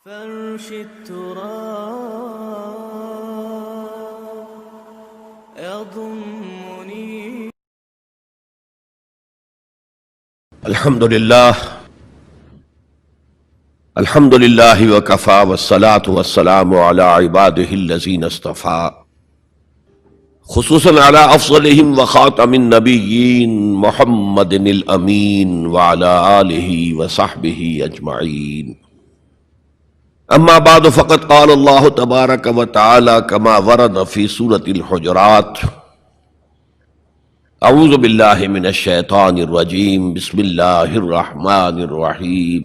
فرش التراب يضمني. الحمد لله وكفى والصلاة والسلام على عباده الذين اصطفى خصوصا على أفضلهم وخاتم النبيين محمد الأمين وعلى آله وصحبه أجمعين. أما بعد فقد قال الله تبارك وتعالى كما ورد في سورة الحجرات: اعوذ باللہ من الشیطان الرجیم بسم اللہ الرحمن الرحیم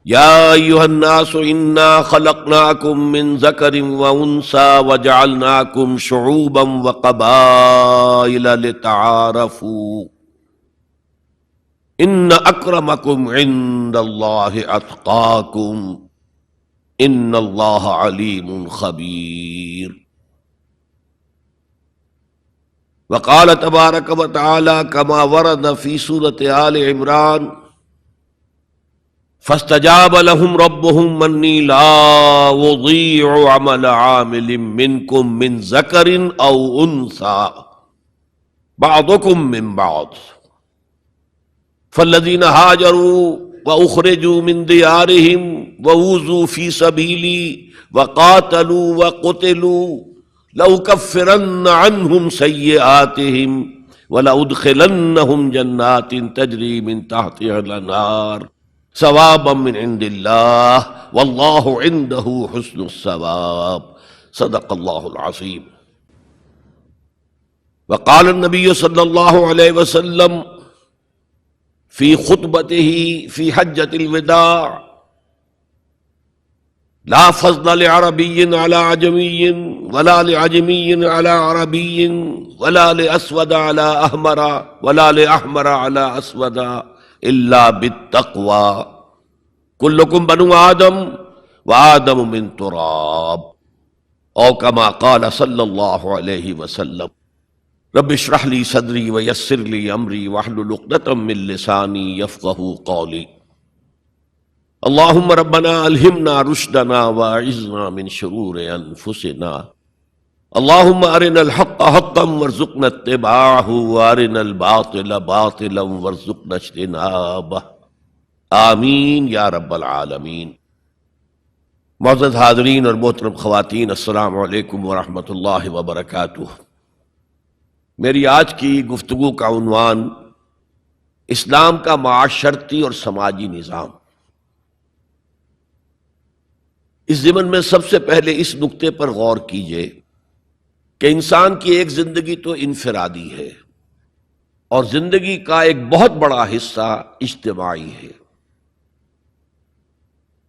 یا ایہا الناس انا خلقناکم من ذکر وانثی وجعلناکم شعوبا وقبائل لتعارفوا ان اکرمکم عند اللہ اتقاکم ان اللہ علیم خبیر. وقال تبارک وتعالی کما ورد فی سورۃ آل عمران: فاستجاب لهم ربهم انی لا اضیع عمل عامل منکم من ذکر او انثی بعضکم من بعض فالذین ہاجروا واخرجوا من دیارہم وأوذوا فی سبیلی وقاتلوا وقتلوا لأكفرن عنهم سيئاتهم ولأدخلنهم جنات تجري من تحتها الأنهار ثوابا من عند الله والله عنده حسن الثواب. صدق الله العظيم. وقال النبي صلى الله عليه وسلم في خطبته في حجة الوداع: لا فضل لعربی على عجمی ولا لعجمی على عربی ولا لأسود على احمر ولا لأحمر على اسود الا بالتقوى كلكم بنو آدم وآدم من تراب او كما قال صلی اللہ علیہ وسلم. رب اشرح لي صدری ويسر لي امری واحلل عقدۃ من لسانی یفقہوا قولی. اللہم ربنا الہمنا رشدنا واعذنا من شرور انفسنا. اللہم ارنا الحق حقا وارزقنا اتباعہ وارنا الباطل باطلا وارزقنا اجتنابہ. آمین یا رب العالمین. معزز حاضرین اور محترم خواتین، السلام علیکم ورحمۃ اللہ وبرکاتہ. میری آج کی گفتگو کا عنوان اسلام کا معاشرتی اور سماجی نظام. اس ضمن میں سب سے پہلے اس نقطے پر غور کیجئے کہ انسان کی ایک زندگی تو انفرادی ہے اور زندگی کا ایک بہت بڑا حصہ اجتماعی ہے.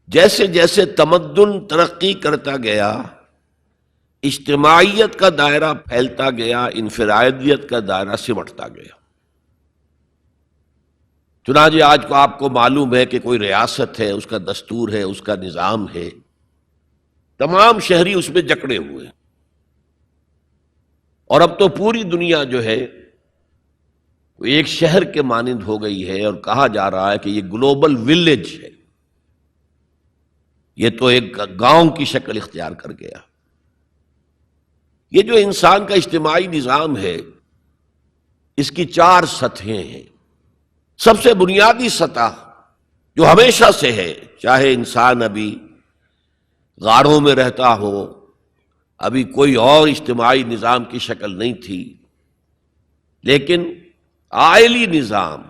جیسے جیسے تمدن ترقی کرتا گیا، اجتماعیت کا دائرہ پھیلتا گیا، انفرادیت کا دائرہ سمٹتا گیا. چنانچہ آج کو آپ کو معلوم ہے کہ کوئی ریاست ہے، اس کا دستور ہے، اس کا نظام ہے، تمام شہری اس میں جکڑے ہوئے. اور اب تو پوری دنیا جو ہے وہ ایک شہر کے مانند ہو گئی ہے اور کہا جا رہا ہے کہ یہ گلوبل ولیج ہے. یہ تو ایک گاؤں کی شکل اختیار کر گیا. یہ جو انسان کا اجتماعی نظام ہے، اس کی 4 سطحیں ہیں. سب سے بنیادی سطح جو ہمیشہ سے ہے، چاہے انسان ابھی غاروں میں رہتا ہو، ابھی کوئی اور اجتماعی نظام کی شکل نہیں تھی، لیکن عائلی نظام،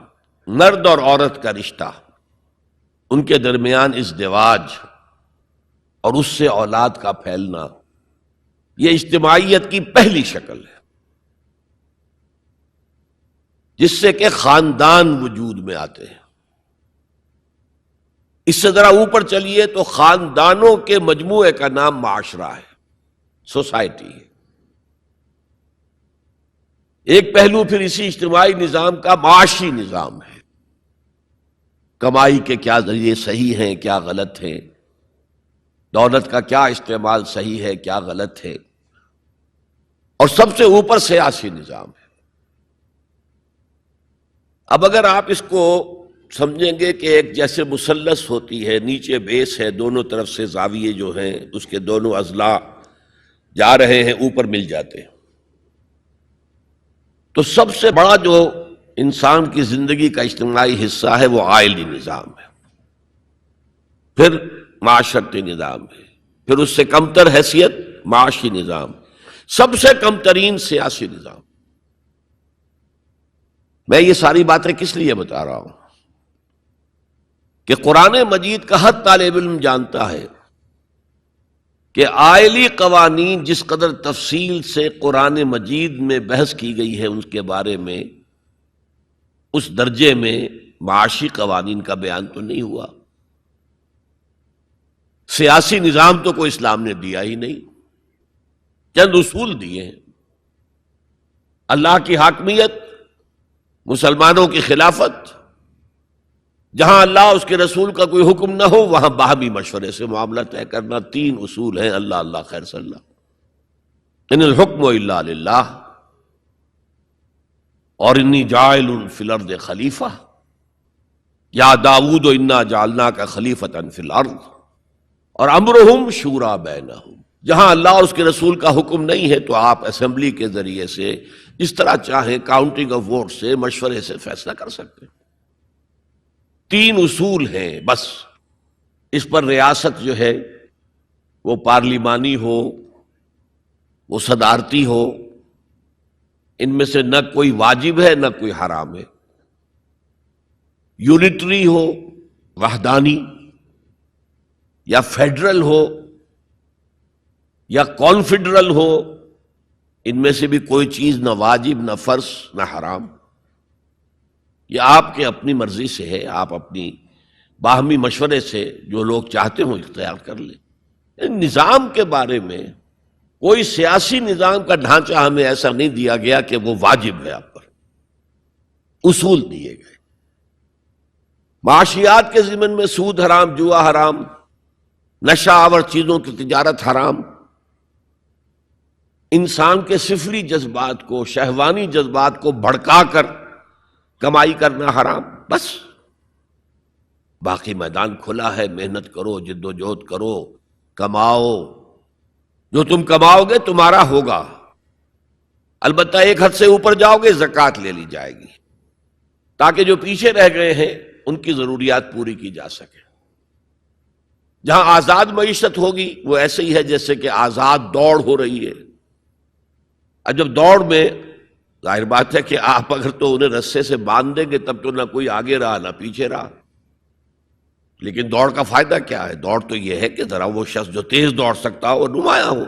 مرد اور عورت کا رشتہ، ان کے درمیان ازدواج اور اس سے اولاد کا پھیلنا، یہ اجتماعیت کی پہلی شکل ہے، جس سے کہ خاندان وجود میں آتے ہیں. اس سے ذرا اوپر چلیے تو خاندانوں کے مجموعے کا نام معاشرہ ہے، سوسائٹی ہے. ایک پہلو پھر اسی اجتماعی نظام کا معاشی نظام ہے. کمائی کے کیا ذریعے صحیح ہیں، کیا غلط ہیں، دولت کا کیا استعمال صحیح ہے، کیا غلط ہے. اور سب سے اوپر سیاسی نظام ہے. اب اگر آپ اس کو سمجھیں گے کہ ایک جیسے مثلث ہوتی ہے، نیچے بیس ہے، دونوں طرف سے زاویے جو ہیں اس کے دونوں اضلاع جا رہے ہیں، اوپر مل جاتے ہیں۔ تو سب سے بڑا جو انسان کی زندگی کا اجتماعی حصہ ہے وہ عائلی نظام ہے، پھر معاشرتی نظام ہے، پھر اس سے کمتر حیثیت معاشی نظام، سب سے کم ترین سیاسی نظام۔ میں یہ ساری باتیں کس لیے بتا رہا ہوں کہ قرآن مجید کا ہر طالب علم جانتا ہے کہ عائلی قوانین جس قدر تفصیل سے قرآن مجید میں بحث کی گئی ہے ان کے بارے میں، اس درجے میں معاشی قوانین کا بیان تو نہیں ہوا۔ سیاسی نظام تو کوئی اسلام نے دیا ہی نہیں، چند اصول دیے ہیں: اللہ کی حاکمیت، مسلمانوں کی خلافت، جہاں اللہ اس کے رسول کا کوئی حکم نہ ہو وہاں باہمی مشورے سے معاملہ طے کرنا۔ 3 اصول ہیں، اللہ خیر صلی اللہ، ان الحکم الا للہ، اور انی جاعل فی الارض خلیفہ، یا داؤد انا جعلناک خلیفۃ فی الارض، اور امرہم شورا بینہم، جہاں اللہ اور اس کے رسول کا حکم نہیں ہے تو آپ اسمبلی کے ذریعے سے اس طرح چاہیں کاؤنٹنگ آف ووٹ سے، مشورے سے فیصلہ کر سکتے ہیں۔ 3 اصول ہیں بس، اس پر ریاست جو ہے وہ پارلیمانی ہو، وہ صدارتی ہو، ان میں سے نہ کوئی واجب ہے نہ کوئی حرام ہے، یونٹری ہو، وحدانی، یا فیڈرل ہو یا کانفیڈرل ہو، ان میں سے بھی کوئی چیز نہ واجب نہ فرض نہ حرام، یہ آپ کے اپنی مرضی سے ہے، آپ اپنی باہمی مشورے سے جو لوگ چاہتے ہوں اختیار کر لیں۔ نظام کے بارے میں کوئی سیاسی نظام کا ڈھانچہ ہمیں ایسا نہیں دیا گیا کہ وہ واجب ہے آپ پر، اصول دیے گئے۔ معاشیات کے ضمن میں سود حرام، جوا حرام، نشہ آور چیزوں کی تجارت حرام، انسان کے سفلی جذبات کو، شہوانی جذبات کو بھڑکا کر کمائی کرنا حرام، بس۔ باقی میدان کھلا ہے، محنت کرو، جد و جہد کرو، کماؤ، جو تم کماؤ گے تمہارا ہوگا، البتہ ایک حد سے اوپر جاؤ گے زکوٰۃ لے لی جائے گی تاکہ جو پیچھے رہ گئے ہیں ان کی ضروریات پوری کی جا سکے۔ جہاں آزاد معیشت ہوگی وہ ایسے ہی ہے جیسے کہ آزاد دوڑ ہو رہی ہے۔ اب جب دوڑ میں ظاہر بات ہے کہ آپ اگر تو انہیں رسے سے باندھ دیں گے تب تو نہ کوئی آگے رہا نہ پیچھے رہا، لیکن دوڑ کا فائدہ کیا ہے؟ دوڑ تو یہ ہے کہ ذرا وہ شخص جو تیز دوڑ سکتا ہو وہ نمایاں ہو۔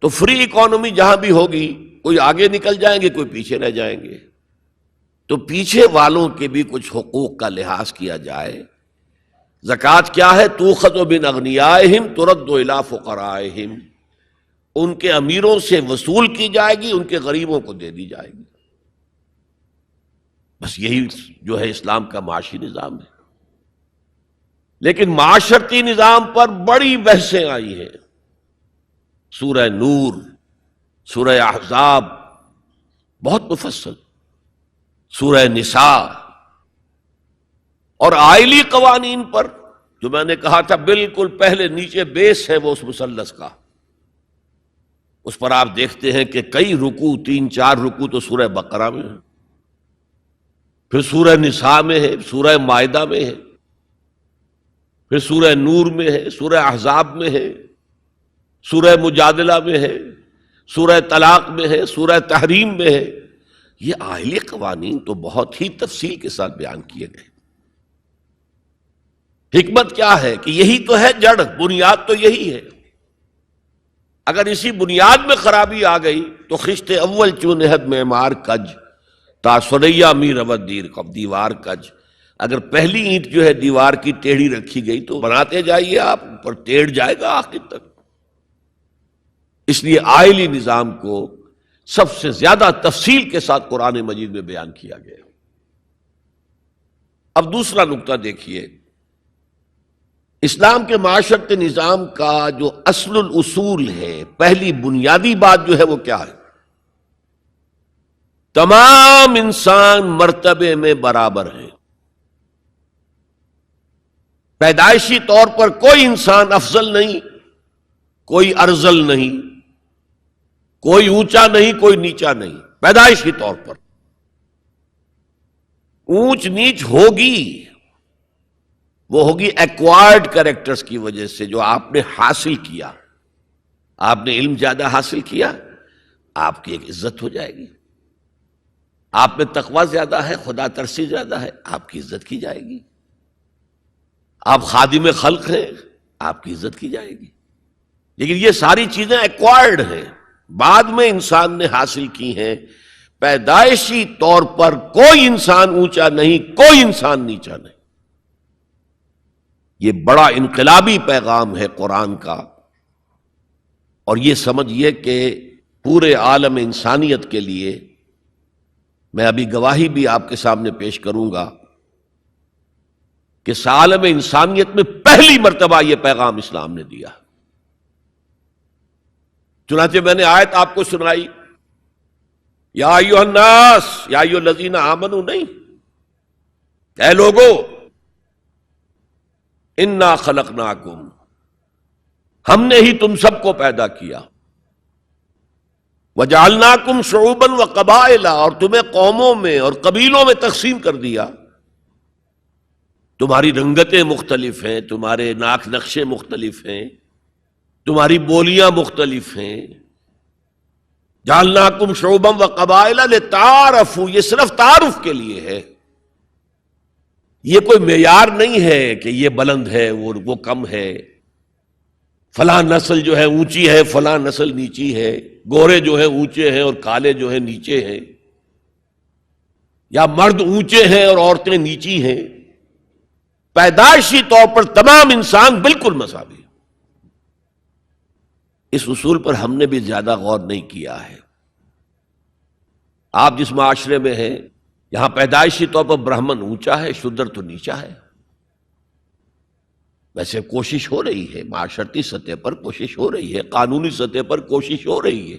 تو فری اکانومی جہاں بھی ہوگی، کوئی آگے نکل جائیں گے کوئی پیچھے رہ جائیں گے، تو پیچھے والوں کے بھی کچھ حقوق کا لحاظ کیا جائے۔ زکوٰۃ کیا ہے؟ تؤخذ من اغنیائہم ترد الی فقرائہم، ان کے امیروں سے وصول کی جائے گی، ان کے غریبوں کو دے دی جائے گی۔ بس یہی جو ہے اسلام کا معاشی نظام ہے۔ لیکن معاشرتی نظام پر بڑی بحثیں آئی ہیں، سورہ نور، سورہ احزاب، بہت مفصل، سورہ نساء، اور عائلی قوانین پر جو میں نے کہا تھا بالکل پہلے نیچے بیس ہے وہ اس مثلث کا، اس پر آپ دیکھتے ہیں کہ کئی رکوع، 3-4 رکوع تو سورہ بقرہ میں ہے، پھر سورہ نساء میں ہے، سورہ مائدہ میں ہے، پھر سورہ نور میں ہے، سورہ احزاب میں ہے، سورہ مجادلہ میں ہے، سورہ طلاق میں ہے، سورہ تحریم میں ہے۔ یہ عائلی قوانین تو بہت ہی تفصیل کے ساتھ بیان کیے گئے۔ حکمت کیا ہے کہ یہی تو ہے جڑ، بنیاد تو یہی ہے۔ اگر اسی بنیاد میں خرابی آ گئی تو خشت اول چونہد معمار کج، تا سریا می رود دیر کب دیوار کج، اگر پہلی اینٹ جو ہے دیوار کی ٹیڑھی رکھی گئی تو بناتے جائیے آپ، اوپر ٹیڑھ جائے گا آخر تک۔ اس لیے عائلی نظام کو سب سے زیادہ تفصیل کے ساتھ قرآن مجید میں بیان کیا گیا۔ اب دوسرا نقطہ دیکھیے، اسلام کے معاشرتی نظام کا جو اصل الاصول ہے، پہلی بنیادی بات جو ہے وہ کیا ہے؟ تمام انسان مرتبے میں برابر ہیں۔ پیدائشی طور پر کوئی انسان افضل نہیں، کوئی ارذل نہیں، کوئی اونچا نہیں، کوئی نیچا نہیں، پیدائشی طور پر۔ اونچ نیچ ہوگی، وہ ہوگی ایکوائرڈ کریکٹرز کی وجہ سے، جو آپ نے حاصل کیا۔ آپ نے علم زیادہ حاصل کیا، آپ کی ایک عزت ہو جائے گی۔ آپ میں تقوی زیادہ ہے، خدا ترسی زیادہ ہے، آپ کی عزت کی جائے گی۔ آپ خادم خلق ہیں، آپ کی عزت کی جائے گی۔ لیکن یہ ساری چیزیں ایکوائرڈ ہیں، بعد میں انسان نے حاصل کی ہیں۔ پیدائشی طور پر کوئی انسان اونچا نہیں، کوئی انسان نیچا نہیں۔ یہ بڑا انقلابی پیغام ہے قرآن کا، اور یہ سمجھیے کہ پورے عالم انسانیت کے لیے، میں ابھی گواہی بھی آپ کے سامنے پیش کروں گا کہ عالم انسانیت میں پہلی مرتبہ یہ پیغام اسلام نے دیا۔ چنانچہ میں نے آیت آپ کو سنائی، یا ایھا الناس، یا ایھا الذین آمنوا نہیں، اے لوگو، انا خلقناکم، ہم نے ہی تم سب کو پیدا کیا، وجعلناکم شعوبا وقبائل، اور تمہیں قوموں میں اور قبیلوں میں تقسیم کر دیا۔ تمہاری رنگتیں مختلف ہیں، تمہارے ناک نقشے مختلف ہیں، تمہاری بولیاں مختلف ہیں۔ جعلناکم شعوبا وقبائل لتعارفوا، یہ صرف تعارف کے لیے ہے، یہ کوئی معیار نہیں ہے کہ یہ بلند ہے وہ کم ہے، فلاں نسل جو ہے اونچی ہے، فلاں نسل نیچی ہے، گورے جو ہیں اونچے ہیں اور کالے جو ہیں نیچے ہیں، یا مرد اونچے ہیں اور عورتیں نیچی ہیں۔ پیدائشی طور پر تمام انسان بالکل مساوی۔ اس اصول پر ہم نے بھی زیادہ غور نہیں کیا ہے۔ آپ جس معاشرے میں ہیں، یہاں پیدائشی طور پر برہمن اونچا ہے، شودر تو نیچا ہے۔ ویسے کوشش ہو رہی ہے، معاشرتی سطح پر کوشش ہو رہی ہے، قانونی سطح پر کوشش ہو رہی ہے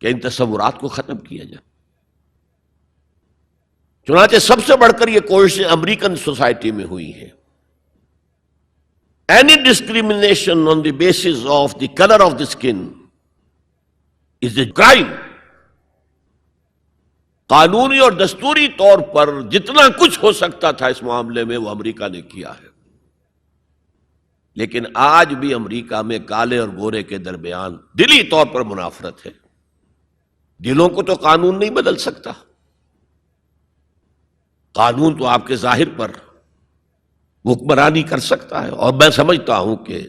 کہ ان تصورات کو ختم کیا جائے۔ چنانچہ سب سے بڑھ کر یہ کوشش امریکن سوسائٹی میں ہوئی ہے۔ Any discrimination on the basis of the color of the skin is a crime۔ قانونی اور دستوری طور پر جتنا کچھ ہو سکتا تھا اس معاملے میں وہ امریکہ نے کیا ہے، لیکن آج بھی امریکہ میں کالے اور گورے کے درمیان دلی طور پر منافرت ہے۔ دلوں کو تو قانون نہیں بدل سکتا، قانون تو آپ کے ظاہر پر حکمرانی کر سکتا ہے، اور میں سمجھتا ہوں کہ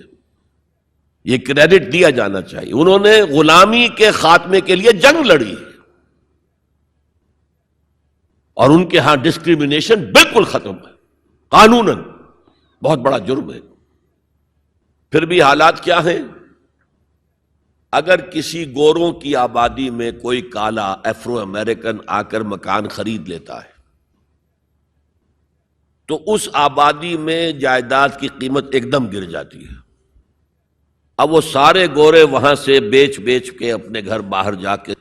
یہ کریڈٹ دیا جانا چاہیے، انہوں نے غلامی کے خاتمے کے لیے جنگ لڑی ہے، اور ان کے ہاں ڈسکریمنیشن بالکل ختم ہے، قانوناً بہت بڑا جرم ہے۔ پھر بھی حالات کیا ہیں؟ اگر کسی گوروں کی آبادی میں کوئی کالا افرو امریکن آ کر مکان خرید لیتا ہے تو اس آبادی میں جائیداد کی قیمت ایک دم گر جاتی ہے۔ اب وہ سارے گورے وہاں سے بیچ بیچ کے اپنے گھر باہر جا کے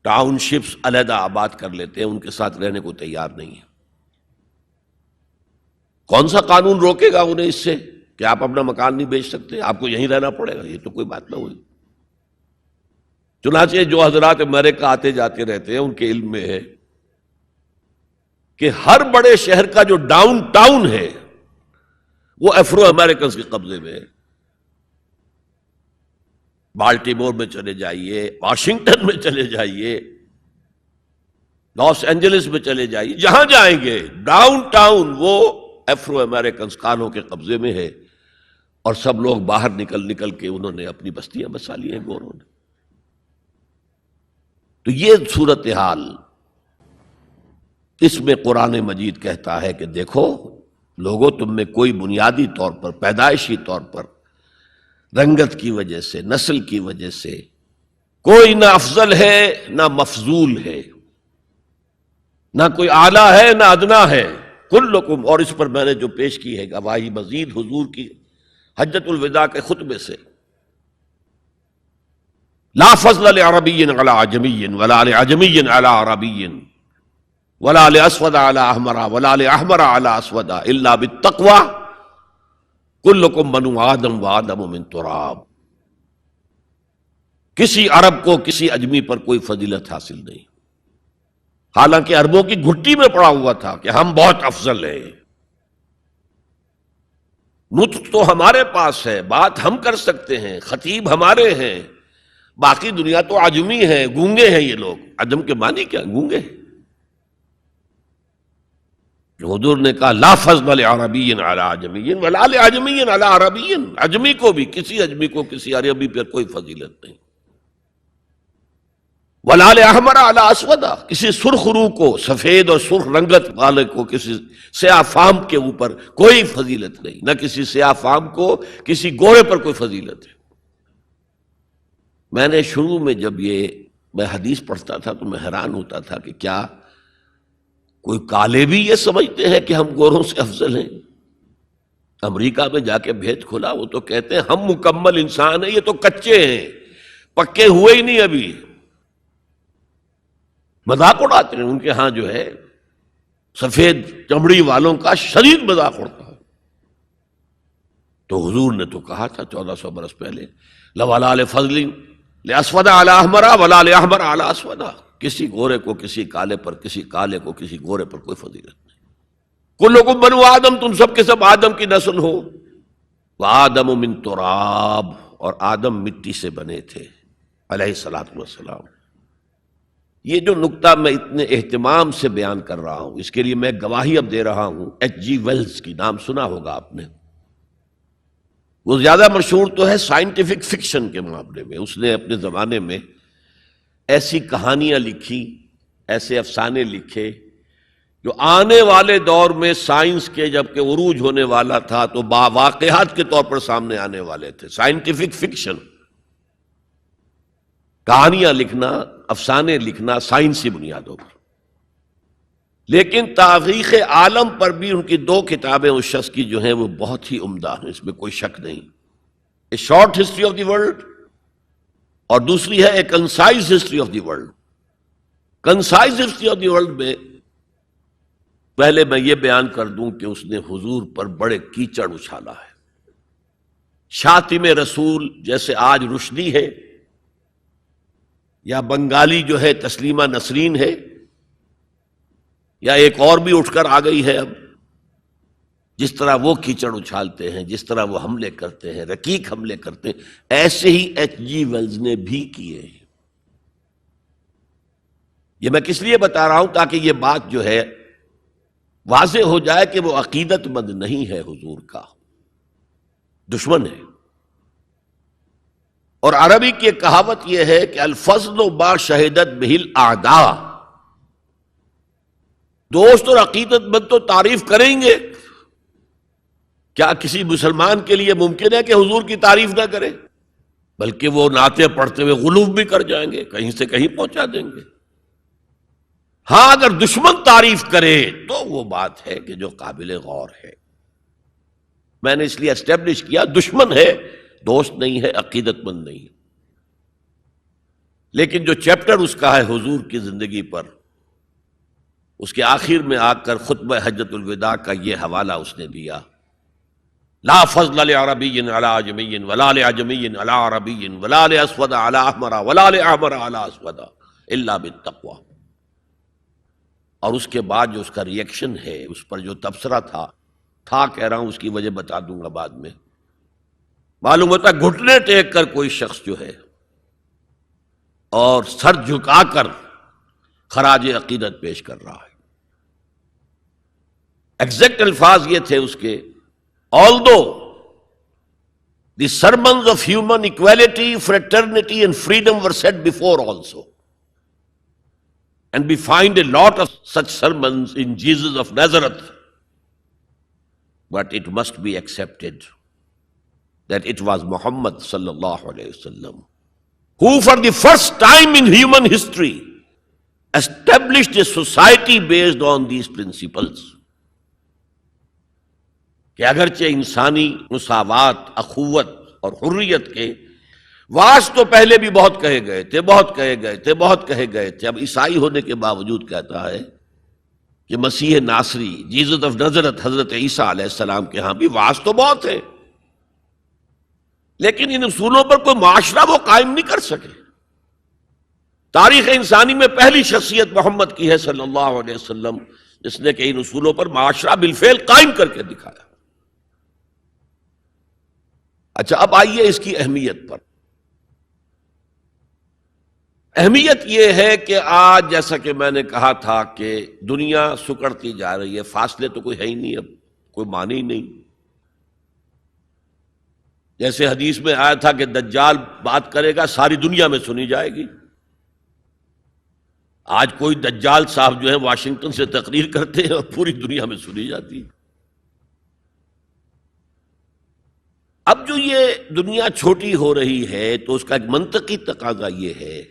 ٹاؤن شپس علیحدہ آباد کر لیتے ہیں، ان کے ساتھ رہنے کو تیار نہیں ہے۔ کون سا قانون روکے گا انہیں اس سے کہ آپ اپنا مکان نہیں بیچ سکتے، آپ کو یہیں رہنا پڑے گا؟ یہ تو کوئی بات نہ ہوئی۔ چنانچہ جو حضرات امریکہ آتے جاتے رہتے ہیں ان کے علم میں ہے کہ ہر بڑے شہر کا جو ڈاؤن ٹاؤن ہے وہ افرو امریکنز کے قبضے میں ہے۔ بالٹیمور میں چلے جائیے، واشنگٹن میں چلے جائیے، لاس اینجلس میں چلے جائیے، جہاں جائیں گے ڈاؤن ٹاؤن وہ افرو امریکنز کانوں کے قبضے میں ہے، اور سب لوگ باہر نکل نکل کے انہوں نے اپنی بستیاں بسا لی ہیں گوروں نے۔ تو یہ صورتحال، اس میں قرآن مجید کہتا ہے کہ دیکھو لوگوں، تم میں کوئی بنیادی طور پر، پیدائشی طور پر، رنگت کی وجہ سے، نسل کی وجہ سے کوئی نہ افضل ہے نہ مفضول ہے، نہ کوئی اعلیٰ ہے نہ ادنا ہے، کلکم۔ اور اس پر میں نے جو پیش کی ہے گواہی مزید حضور کی حجۃ الوداع کے خطبے سے، لا فضل لعربی علی عجمی ولا لعجمی علی عربی ولا لاسود علی احمر ولا لاحمر علی اسود الا بالتقوی کلکم بنو آدم و آدم من تراب. کسی عرب کو کسی اجمی پر کوئی فضیلت حاصل نہیں، حالانکہ عربوں کی گھٹی میں پڑا ہوا تھا کہ ہم بہت افضل ہیں. نطق تو ہمارے پاس ہے، بات ہم کر سکتے ہیں، خطیب ہمارے ہیں، باقی دنیا تو عجمی ہے، گونگے ہیں. یہ لوگ عجم کے معنی کیا؟ گونگے. حضور نے کہا لا فضل لعربی علی عجمی ولا لعجمی علی عربی. عجمی کو بھی، کسی اجمی کو کسی عربی پر کوئی فضیلت نہیں. ولا لأحمر علی اسود، کسی سرخ روح کو، سفید اور سرخ رنگت والے کو کسی سیاہ فام کے اوپر کوئی فضیلت نہیں، نہ کسی سیاہ فام کو کسی گورے پر کوئی فضیلت ہے. میں نے شروع میں جب میں حدیث پڑھتا تھا تو میں حیران ہوتا تھا کہ کیا کوئی کالے بھی یہ سمجھتے ہیں کہ ہم گوروں سے افضل ہیں؟ امریکہ میں جا کے بھید کھلا، وہ تو کہتے ہیں ہم مکمل انسان ہیں، یہ تو کچے ہیں، پکے ہوئے ہی نہیں ابھی. مذاق اڑاتے ہیں. ان کے ہاں جو ہے سفید چمڑی والوں کا شدید مذاق اڑتا ہے. تو حضور نے تو کہا تھا 1400 برس پہلے لولا لفضل لاسود علی احمر ولا لاحمر علی اسود، کسی گورے کو کسی کالے پر، کسی کالے کو کسی گورے پر کوئی فضیلت نہیں. کلکم بنو آدم، تم سب کے سب آدم کی نسل ہو. وآدم من تراب، اور آدم مٹی سے بنے تھے علیہ الصلوۃ والسلام. یہ جو نکتہ میں اتنے اہتمام سے بیان کر رہا ہوں، اس کے لیے میں گواہی اب دے رہا ہوں ایچ جی ویلز کی. نام سنا ہوگا آپ نے. وہ زیادہ مشہور تو ہے سائنٹیفک فکشن کے معاملے میں. اس نے اپنے زمانے میں ایسی کہانیاں لکھی، ایسے افسانے لکھے جو آنے والے دور میں سائنس کے جب کہ عروج ہونے والا تھا تو واقعات کے طور پر سامنے آنے والے تھے. سائنٹیفک فکشن، کہانیاں لکھنا، افسانے لکھنا سائنسی بنیادوں پر. لیکن تاریخ عالم پر بھی ان کی 2 کتابیں اس شخص کی جو ہیں وہ بہت ہی عمدہ ہیں، اس میں کوئی شک نہیں. A short history of the world, اور دوسری ہے a concise history of the world. Concise history of the world میں پہلے میں یہ بیان کر دوں کہ اس نے حضور پر بڑے کیچڑ اچھالا ہے. شاتم رسول جیسے آج رشدی ہے یا بنگالی جو ہے تسلیمہ نسرین ہے، یا ایک اور بھی اٹھ کر آ گئی ہے اب، جس طرح وہ کیچڑ اچھالتے ہیں، جس طرح وہ حملے کرتے ہیں، رقیق حملے کرتے ہیں، ایسے ہی ایچ جی ویلز نے بھی کیے ہیں. یہ میں کس لیے بتا رہا ہوں؟ تاکہ یہ بات جو ہے واضح ہو جائے کہ وہ عقیدت مند نہیں ہے، حضور کا دشمن ہے. اور عربی کی ایک کہاوت یہ ہے کہ الفضل ما شہدت بہ الاعداء، دوست اور عقیدت مند تو تعریف کریں گے. کیا کسی مسلمان کے لیے ممکن ہے کہ حضور کی تعریف نہ کرے؟ بلکہ وہ نعتیں پڑھتے ہوئے غلوب بھی کر جائیں گے، کہیں سے کہیں پہنچا دیں گے. ہاں اگر دشمن تعریف کرے تو وہ بات ہے کہ جو قابل غور ہے. میں نے اس لیے اسٹیبلش کیا دشمن ہے، دوست نہیں ہے، عقیدت مند نہیں ہے. لیکن جو چیپٹر اس کا ہے حضور کی زندگی پر، اس کے آخر میں آ کر خطبہ حجۃ الوداع کا یہ حوالہ اس نے دیا، لا فضل لعربی علی عجمی ولا لعجمی علی عربی ولا لاسود علی احمر ولا لاحمر علی اسود الا بالتقوی. اور اس کے بعد جو اس کا ری ایکشن ہے، اس پر جو تبصرہ تھا کہہ رہا ہوں، اس کی وجہ بتا دوں گا بعد میں. معلوم ہوتا ہے گھٹنے ٹیک کر کوئی شخص جو ہے اور سر جھکا کر خراج عقیدت پیش کر رہا ہے. ایگزیکٹ الفاظ یہ تھے اس کے، although the sermons of human equality, fraternity and freedom were said before also, and we find a lot of such sermons in Jesus of Nazareth, but it must be accepted that it was Muhammad sallallahu alayhi wasallam who for the first time in human history established a society based on these principles. کہ اگرچہ انسانی مساوات، اخوت اور حریت کے واس تو پہلے بھی بہت کہے گئے تھے، بہت کہے گئے تھے، بہت کہے گئے تھے. اب عیسائی ہونے کے باوجود کہتا ہے کہ مسیح ناصری، جیزس آف نازرت، حضرت عیسیٰ علیہ السلام کے ہاں بھی واس تو بہت ہے. لیکن ان اصولوں پر کوئی معاشرہ وہ قائم نہیں کر سکے. تاریخ انسانی میں پہلی شخصیت محمد کی ہے صلی اللہ علیہ وسلم، جس نے کہ ان اصولوں پر معاشرہ بالفعل قائم کر کے دکھایا. اچھا، اب آئیے اس کی اہمیت پر. اہمیت یہ ہے کہ آج جیسا کہ میں نے کہا تھا کہ دنیا سکڑتی جا رہی ہے، فاصلے تو کوئی ہے ہی نہیں، اب کوئی معنی ہی نہیں. جیسے حدیث میں آیا تھا کہ دجال بات کرے گا ساری دنیا میں سنی جائے گی. آج کوئی دجال صاحب جو ہے واشنگٹن سے تقریر کرتے ہیں اور پوری دنیا میں سنی جاتی ہے. اب جو یہ دنیا چھوٹی ہو رہی ہے تو اس کا ایک منطقی تقاضا یہ ہے،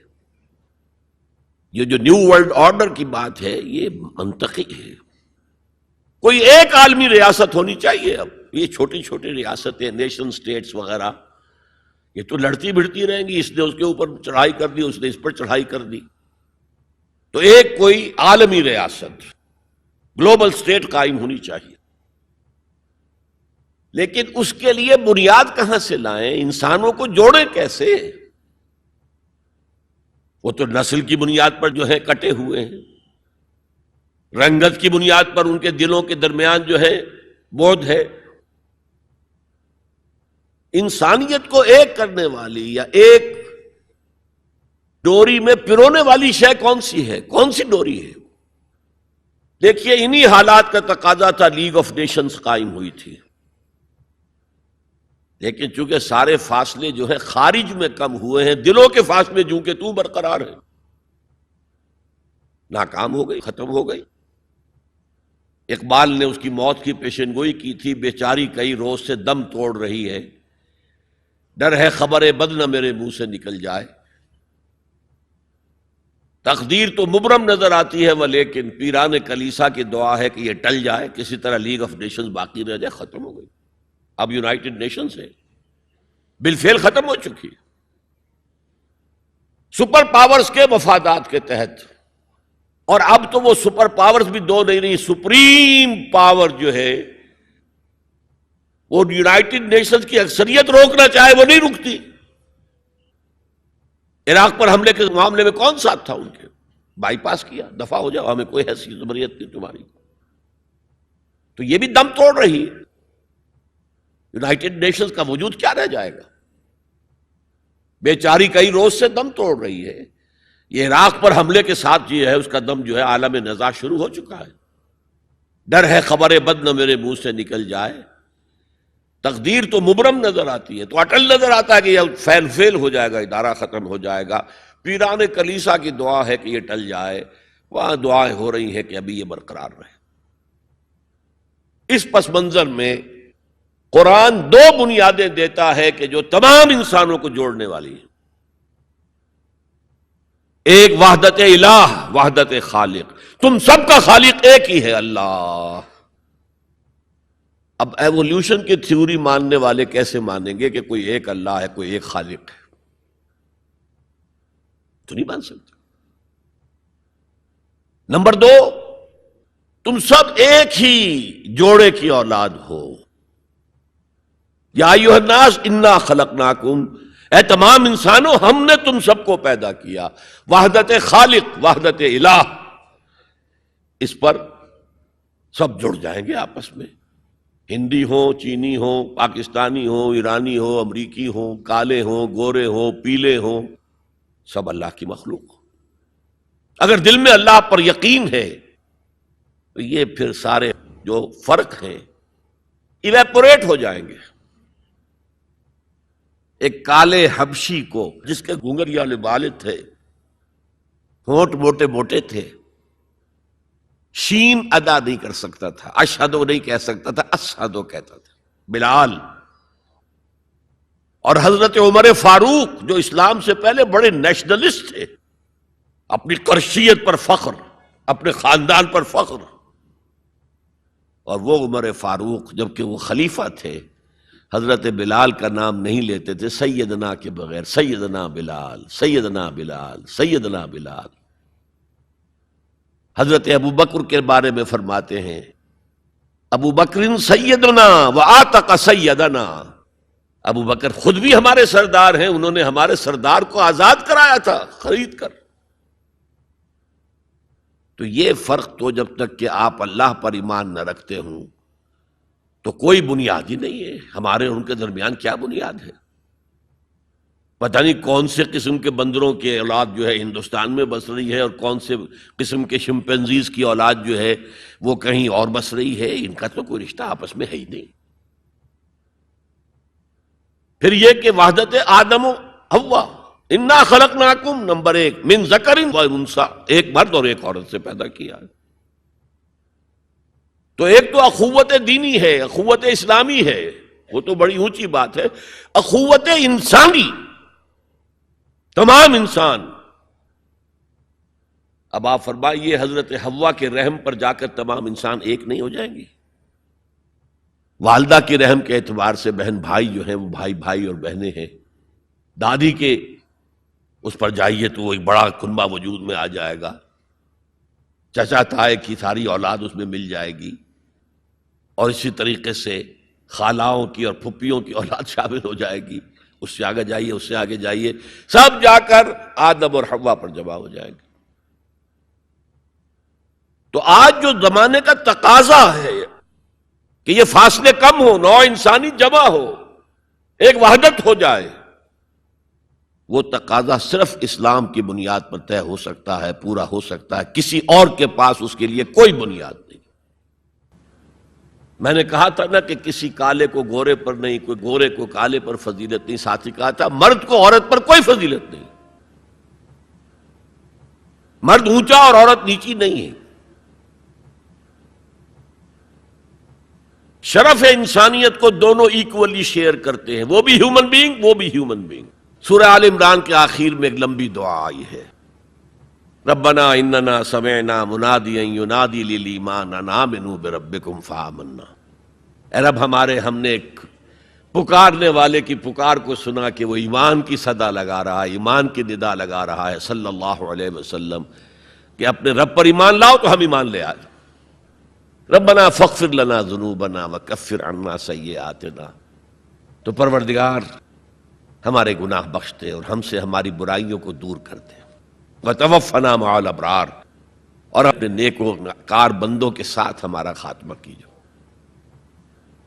یہ جو نیو ورلڈ آرڈر کی بات ہے یہ منطقی ہے. کوئی ایک عالمی ریاست ہونی چاہیے. اب یہ چھوٹی چھوٹی ریاستیں، نیشن سٹیٹس وغیرہ، یہ تو لڑتی بھڑتی رہیں گی، اس نے اس کے اوپر چڑھائی کر دی، اس نے اس پر چڑھائی کر دی. تو ایک کوئی عالمی ریاست، گلوبل سٹیٹ قائم ہونی چاہیے. لیکن اس کے لیے بنیاد کہاں سے لائیں؟ انسانوں کو جوڑیں کیسے؟ وہ تو نسل کی بنیاد پر جو ہے کٹے ہوئے ہیں، رنگت کی بنیاد پر ان کے دلوں کے درمیان جو ہے بودھ ہے. انسانیت کو ایک کرنے والی یا ایک ڈوری میں پرونے والی شے کون سی ہے؟ کون سی ڈوری ہے؟ دیکھیے، انہی حالات کا تقاضا تھا لیگ آف نیشنز قائم ہوئی تھی. لیکن چونکہ سارے فاصلے جو ہے خارج میں کم ہوئے ہیں، دلوں کے فاصلے جو کہ تو برقرار ہیں، ناکام ہو گئی، ختم ہو گئی. اقبال نے اس کی موت کی پیشن گوئی کی تھی، بیچاری کئی روز سے دم توڑ رہی ہے، ڈر ہے خبر بد نہ میرے منہ سے نکل جائے. تقدیر تو مبرم نظر آتی ہے لیکن پیران کلیسا کی دعا ہے کہ یہ ٹل جائے، کسی طرح لیگ آف نیشنز باقی رہ جائے. ختم ہو گئی. اب یونائٹڈ نیشنز ہے، بالفعل ختم ہو چکی. سپر پاورز کے مفادات کے تحت. اور اب تو وہ سپر پاورز بھی دو نہیں رہی، سپریم پاور جو ہے وہ یونائٹڈ نیشنز کی اکثریت روکنا چاہے وہ نہیں رکتی. عراق پر حملے کے معاملے میں کون ساتھ تھا ان کے؟ بائی پاس کیا، دفع ہو جاؤ، ہمیں کوئی حیثیت زبریت نہیں تمہاری. تو یہ بھی دم توڑ رہی ہے. یونائٹڈ نیشنز کا وجود کیا رہ جائے گا؟ بیچاری کئی روز سے دم توڑ رہی ہے. یہ عراق پر حملے کے ساتھ یہ ہے اس کا دم جو ہے عالم نزاع شروع ہو چکا ہے. ڈر ہے خبر بد نہ میرے منہ سے نکل جائے. تقدیر تو مبرم نظر آتی ہے، تو اٹل نظر آتا ہے کہ یہ فیل ہو جائے گا، ادارہ ختم ہو جائے گا. پیران کلیسا کی دعا ہے کہ یہ ٹل جائے، وہاں دعائیں ہو رہی ہیں کہ ابھی یہ برقرار رہے. اس پس منظر میں قرآن دو بنیادیں دیتا ہے کہ جو تمام انسانوں کو جوڑنے والی ہیں. ایک وحدت الہ، وحدت خالق. تم سب کا خالق ایک ہی ہے، اللہ. اب ایوولوشن کی تھیوری ماننے والے کیسے مانیں گے کہ کوئی ایک اللہ ہے، کوئی ایک خالق ہے؟ تو نہیں مان سکتے. نمبر دو، تم سب ایک ہی جوڑے کی اولاد ہو. یا ایھا الناس انا خلقناکم، اے تمام انسانوں ہم نے تم سب کو پیدا کیا. وحدت خالق، وحدت الہ، اس پر سب جڑ جائیں گے آپس میں. ہندی ہو، چینی ہو، پاکستانی ہو، ایرانی ہو، امریکی ہو، کالے ہو، گورے ہو، پیلے ہو، سب اللہ کی مخلوق. اگر دل میں اللہ پر یقین ہے تو یہ پھر سارے جو فرق ہیں ایویپوریٹ ہو جائیں گے. ایک کالے حبشی کو جس کے گھنگریالے بال تھے، ہونٹ موٹے موٹے تھے، شین ادا نہیں کر سکتا تھا، اشہدو نہیں کہہ سکتا تھا، اشہدو کہتا تھا، بلال. اور حضرت عمر فاروق جو اسلام سے پہلے بڑے نیشنلسٹ تھے، اپنی قرشیت پر فخر، اپنے خاندان پر فخر. اور وہ عمر فاروق جبکہ وہ خلیفہ تھے، حضرت بلال کا نام نہیں لیتے تھے سیدنا کے بغیر. سیدنا بلال، سیدنا بلال، سیدنا بلال. حضرت ابو بکر کے بارے میں فرماتے ہیں ابو بکر سیدنا و آتق سیدنا. ابو بکر خود بھی ہمارے سردار ہیں، انہوں نے ہمارے سردار کو آزاد کرایا تھا خرید کر. تو یہ فرق تو جب تک کہ آپ اللہ پر ایمان نہ رکھتے ہوں تو کوئی بنیاد ہی نہیں ہے. ہمارے ان کے درمیان کیا بنیاد ہے؟ پتہ نہیں کون سے قسم کے بندروں کی اولاد جو ہے ہندوستان میں بس رہی ہے اور کون سے قسم کے شمپینزیز کی اولاد جو ہے وہ کہیں اور بس رہی ہے. ان کا تو کوئی رشتہ آپس میں ہے ہی نہیں. پھر یہ کہ وحدت آدم و حوا، انا خلقناکم، نمبر 1 من ذکر و انثی، ایک مرد اور ایک عورت سے پیدا کیا. تو ایک تو اخوت دینی ہے، اخوت اسلامی ہے، وہ تو بڑی اونچی بات ہے. اخوت انسانی، تمام انسان. اب آپ فرمائیے حضرت حوا کے رحم پر جا کر تمام انسان ایک نہیں ہو جائیں گے؟ والدہ کے رحم کے اعتبار سے بہن بھائی جو ہیں وہ بھائی بھائی اور بہنیں ہیں. دادی کے اس پر جائیے تو وہ ایک بڑا کنبہ وجود میں آ جائے گا. چچا تائے کی ساری اولاد اس میں مل جائے گی، اور اسی طریقے سے خالاؤں کی اور پھپھیوں کی اولاد شامل ہو جائے گی. اس سے آگے جائیے، اس سے آگے جائیے، سب جا کر آدم اور حوا پر جمع ہو جائے گی. تو آج جو زمانے کا تقاضا ہے کہ یہ فاصلے کم ہو، نوع انسانی جمع ہو، ایک وحدت ہو جائے، وہ تقاضا صرف اسلام کی بنیاد پر طے ہو سکتا ہے، پورا ہو سکتا ہے. کسی اور کے پاس اس کے لیے کوئی بنیاد نہیں. میں نے کہا تھا نا کہ کسی کالے کو گورے پر نہیں، کوئی گورے کو کالے پر فضیلت نہیں. ساتھ ہی کہا تھا مرد کو عورت پر کوئی فضیلت نہیں. مرد اونچا اور عورت نیچی نہیں ہے. شرف انسانیت کو دونوں ایکولی شیئر کرتے ہیں، وہ بھی ہیومن بینگ، وہ بھی ہیومن بینگ. سورہ آل عمران کے آخر میں ایک لمبی دعا آئی ہے، ربنا اننا سمعنا منادیا ینادی للایمان ان آمنوا بربکم فآمنا. اے رب ہمارے، ہم نے ایک پکارنے والے کی پکار کو سنا کہ وہ ایمان کی صدا لگا رہا ہے، ایمان کی ندا لگا رہا ہے صلی اللہ علیہ وسلم کہ اپنے رب پر ایمان لاؤ. تو ہم ایمان لے آئے. ربنا فاغفر لنا ذنوبنا وکفر عنا سیئاتنا. تو پروردگار ہمارے گناہ بخش دے اور ہم سے ہماری برائیوں کو دور کر دے. وتوفنا مع الابرار، اور اپنے نیکوکار بندوں کے ساتھ ہمارا خاتمہ کیجو.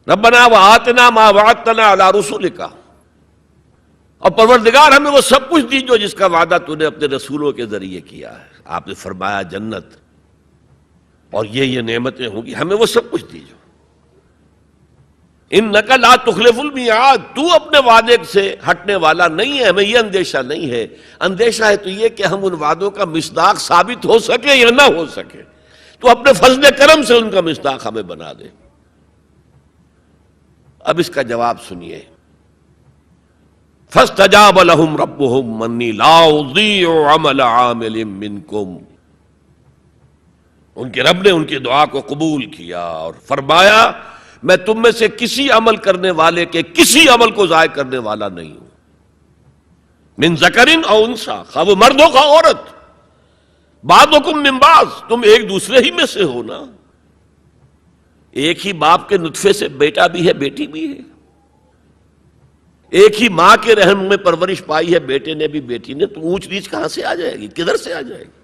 ربنا وآتنا ما وعدتنا علی رسولک، اور پروردگار ہمیں وہ سب کچھ دیجو جس کا وعدہ تو نے اپنے رسولوں کے ذریعے کیا ہے. آپ نے فرمایا جنت اور یہ نعمتیں ہوں گی، ہمیں وہ سب کچھ دیجو. انک لا تخلف المیعاد، تو اپنے وعدے سے ہٹنے والا نہیں ہے. ہمیں یہ اندیشہ نہیں ہے. اندیشہ ہے تو یہ کہ ہم ان وعدوں کا مصداق ثابت ہو سکے یا نہ ہو سکے. تو اپنے فضل کرم سے ان کا مصداق ہمیں بنا دے. اب اس کا جواب سنیے. فاستجاب لهم ربهم انی لا اضیع عمل عامل منکم. ان کے رب نے ان کی دعا کو قبول کیا اور فرمایا میں تم میں سے کسی عمل کرنے والے کے کسی عمل کو ضائع کرنے والا نہیں ہوں. من ذکر او انثی، خواہ وہ مرد ہو خواہ عورت. بعضکم من بعض، تم ایک دوسرے ہی میں سے ہو نا. ایک ہی باپ کے نطفے سے بیٹا بھی ہے بیٹی بھی ہے. ایک ہی ماں کے رحم میں پرورش پائی ہے بیٹے نے بھی بیٹی نے. تو اونچ نیچ کہاں سے آ جائے گی؟ کدھر سے آ جائے گی؟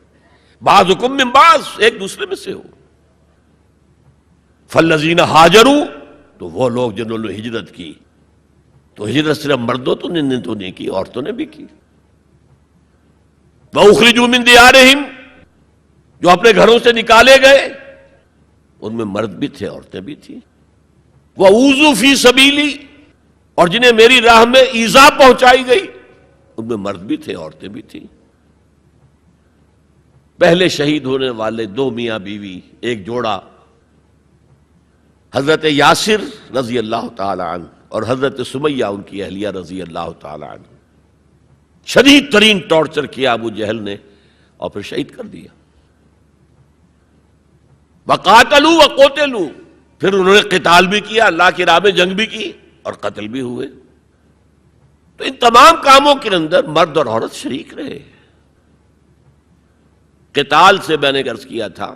بعضکم من بعض، ایک دوسرے میں سے ہو. فالذین ہاجروا، تو وہ لوگ جنہوں نے ہجرت کی. تو ہجرت صرف مردوں تو نہیں کی، عورتوں نے بھی کی. وَأُخْرِجُوا مِن دِيَارِهِمْ، جو اپنے گھروں سے نکالے گئے ان میں مرد بھی تھے عورتیں بھی تھیں. وَأُوذُوا فِي سَبِيلِي، اور جنہیں میری راہ میں ایذا پہنچائی گئی ان میں مرد بھی تھے عورتیں بھی تھیں. پہلے شہید ہونے والے 2 میاں بیوی، ایک جوڑا، حضرت یاسر رضی اللہ تعالی عنہ اور حضرت سمیہ ان کی اہلیہ رضی اللہ تعالی عنہ. شدید ترین ٹارچر کیا ابو جہل نے اور پھر شہید کر دیا. وقاتلوا وقتلوا، پھر انہوں نے قتال بھی کیا، اللہ کی راہ میں جنگ بھی کی اور قتل بھی ہوئے. تو ان تمام کاموں کے اندر مرد اور عورت شریک رہے. قتال سے میں نے عرض کیا تھا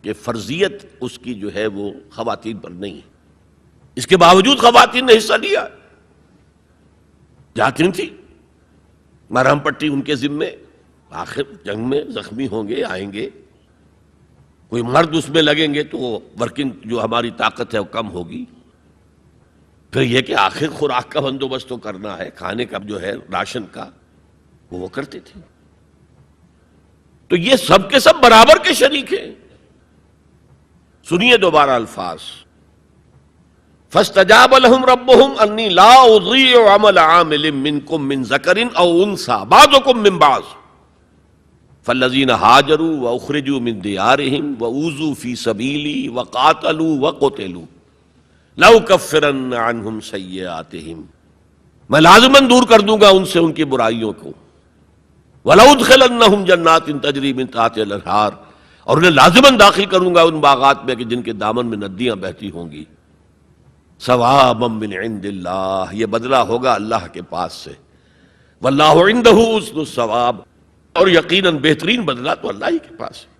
کہ فرضیت اس کی جو ہے وہ خواتین پر نہیں ہے، اس کے باوجود خواتین نے حصہ لیا. جاتی تھی، مرہم پٹی ان کے ذمے، آخر جنگ میں زخمی ہوں گے، آئیں گے، کوئی مرد اس میں لگیں گے تو وہ ورکنگ جو ہماری طاقت ہے وہ کم ہوگی. پھر یہ کہ آخر خوراک کا بندوبست تو کرنا ہے، کھانے کا جو ہے راشن کا وہ کرتے تھے. تو یہ سب کے سب برابر کے شریک ہیں. سنیے دوبارہ الفاظ، فَاسْتَجَابَ لَهُمْ رَبُّهُمْ أَنِّي لَا أُضِيعُ عَمَلَ عَامِلٍ مِّنكُم مِّن ذَكَرٍ أَوْ أُنثَىٰ بَعْضُكُم مِّن بَعْضٍ فَالَّذِينَ هَاجَرُوا وَأُخْرِجُوا مِن دِيَارِهِمْ وَأُوذُوا فِي سَبِيلِي وَقَاتَلُوا وَقُتِلُوا لَأُكَفِّرَنَّ عَنْهُمْ سَيِّئَاتِهِمْ، میں لازماً دور کر دوں گا ان سے ان کی برائیوں کو، وَلَأُدْخِلَنَّهُمْ جَنَّاتٍ تَجْرِي مِن تَحْتِهَا الْأَنْهَارُ، اور انہیں لازماً داخل کروں گا ان باغات میں کہ جن کے دامن میں ندیاں بہتی ہوں گی. ثوابا من عند اللہ، یہ بدلہ ہوگا اللہ کے پاس سے. واللہ عندہ حسن الثواب، اور یقیناً بہترین بدلہ تو اللہ ہی کے پاس ہے.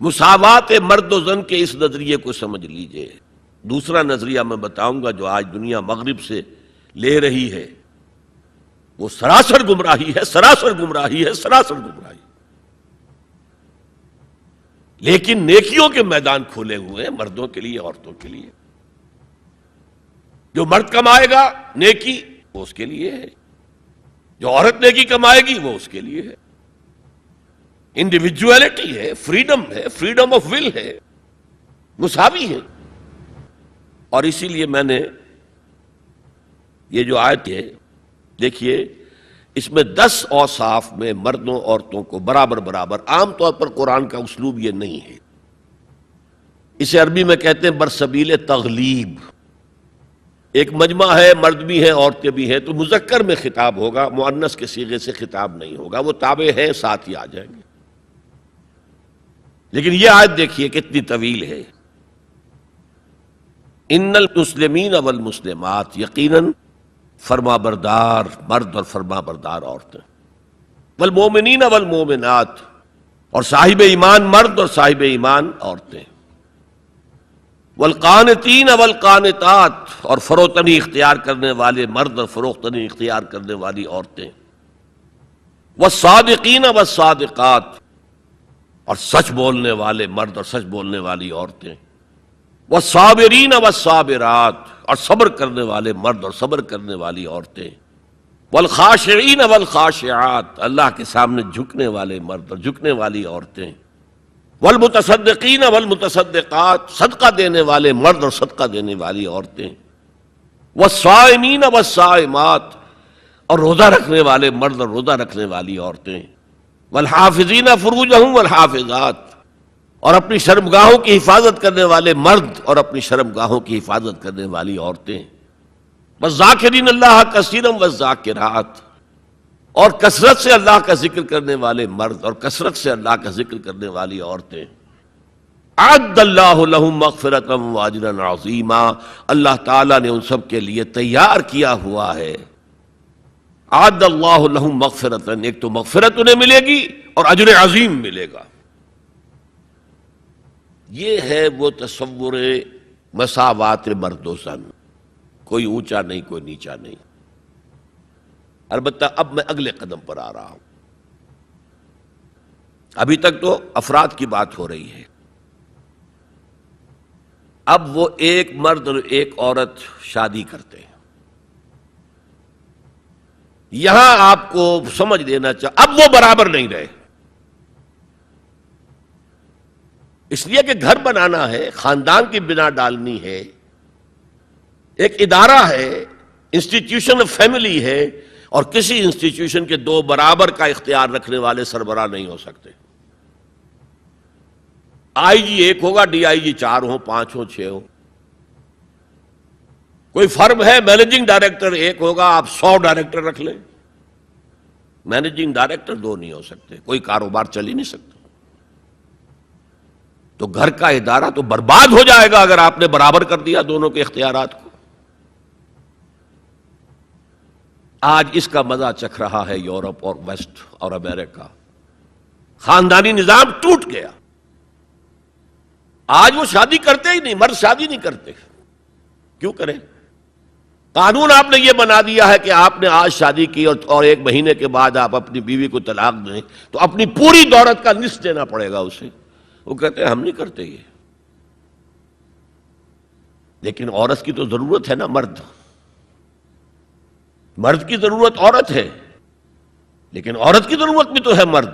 مساوات مرد و زن کے اس نظریے کو سمجھ لیجئے. دوسرا نظریہ میں بتاؤں گا جو آج دنیا مغرب سے لے رہی ہے، وہ سراسر گمراہی ہے، سراسر گمراہی ہے، سراسر گمراہی. لیکن نیکیوں کے میدان کھولے ہوئے ہیں مردوں کے لیے، عورتوں کے لیے. جو مرد کمائے گا نیکی وہ اس کے لیے ہے، جو عورت نیکی کمائے گی وہ اس کے لیے ہے. انڈیویجویلٹی ہے، فریڈم ہے، فریڈم آف ول ہے، مساوی ہے. اور اسی لیے میں نے یہ جو آیت ہے دیکھیے، اس میں 10 اوصاف میں مردوں عورتوں کو برابر برابر. عام طور پر قرآن کا اسلوب یہ نہیں ہے، اسے عربی میں کہتے ہیں برسبیل تغلیب. ایک مجمع ہے، مرد بھی ہیں عورتیں بھی ہیں، تو مذکر میں خطاب ہوگا، مؤنث کے صیغے سے خطاب نہیں ہوگا. وہ تابع ہیں، ساتھ ہی آ جائیں گے. لیکن یہ آیت دیکھیے کتنی طویل ہے. ان المسلمین والمسلمات، یقیناً فرما بردار مرد اور فرما بردار عورتیں، والمومنین والمومنات، اور صاحب ایمان مرد اور صاحب ایمان عورتیں، والقانتین والقانتات، اور فروتنی اختیار کرنے والے مرد اور فروختنی اختیار کرنے والی عورتیں، والصادقین والصادقات، اور سچ بولنے والے مرد اور سچ بولنے والی عورتیں، والصابرین والصابرات، اور صبر کرنے والے مرد اور صبر کرنے والی عورتیں، والخاشعین والخاشعات، اللہ کے سامنے جھکنے والے مرد اور جھکنے والی عورتیں، والمتصدقین والمتصدقات، صدقہ دینے والے مرد اور صدقہ دینے والی عورتیں، والصائمین والصائمات، اور روزہ رکھنے والے مرد اور روزہ رکھنے والی عورتیں، والحافظین فروجہم والحافظات، اور اپنی شرمگاہوں کی حفاظت کرنے والے مرد اور اپنی شرمگاہوں کی حفاظت کرنے والی عورتیں، والذاکرین اللہ کثیرا والذاکرات، اور کثرت سے اللہ کا ذکر کرنے والے مرد اور کثرت سے اللہ کا ذکر کرنے والی عورتیں. اعد اللہ لہم مغفرۃ واجرا عظیما، اللہ تعالیٰ نے ان سب کے لیے تیار کیا ہوا ہے. اعد اللہ لہم مغفرۃ، ایک تو مغفرت انہیں ملے گی اور اجر عظیم ملے گا. یہ ہے وہ تصور مساوات مرد و زن، کوئی اونچا نہیں کوئی نیچا نہیں. البتہ اب میں اگلے قدم پر آ رہا ہوں. ابھی تک تو افراد کی بات ہو رہی ہے، اب وہ ایک مرد اور ایک عورت شادی کرتے ہیں. یہاں آپ کو سمجھ لینا چاہیے اب وہ برابر نہیں رہے، اس لیے کہ گھر بنانا ہے، خاندان کی بنا ڈالنی ہے، ایک ادارہ ہے، انسٹیٹیوشن آف فیملی ہے، اور کسی انسٹیٹیوشن کے 2 برابر کا اختیار رکھنے والے سربراہ نہیں ہو سکتے. آئی جی 1 ہوگا، ڈی آئی جی 4 ہوں، 5 ہوں، 6 ہوں. کوئی فرم ہے، مینیجنگ ڈائریکٹر 1 ہوگا، آپ 100 ڈائریکٹر رکھ لیں، مینیجنگ ڈائریکٹر 2 نہیں ہو سکتے، کوئی کاروبار چل ہی نہیں سکتا. تو گھر کا ادارہ تو برباد ہو جائے گا اگر آپ نے برابر کر دیا دونوں کے اختیارات کو. آج اس کا مزہ چکھ رہا ہے یورپ اور ویسٹ اور امریکہ. خاندانی نظام ٹوٹ گیا. آج وہ شادی کرتے ہی نہیں، مرد شادی نہیں کرتے. کیوں کریں؟ قانون آپ نے یہ بنا دیا ہے کہ آپ نے آج شادی کی اور 1 مہینے کے بعد آپ اپنی بیوی کو طلاق دیں تو اپنی پوری دولت کا نصف دینا پڑے گا اسے. وہ کہتے ہیں ہم نہیں کرتے یہ. لیکن عورت کی تو ضرورت ہے نا، مرد کی ضرورت عورت ہے، لیکن عورت کی ضرورت بھی تو ہے مرد.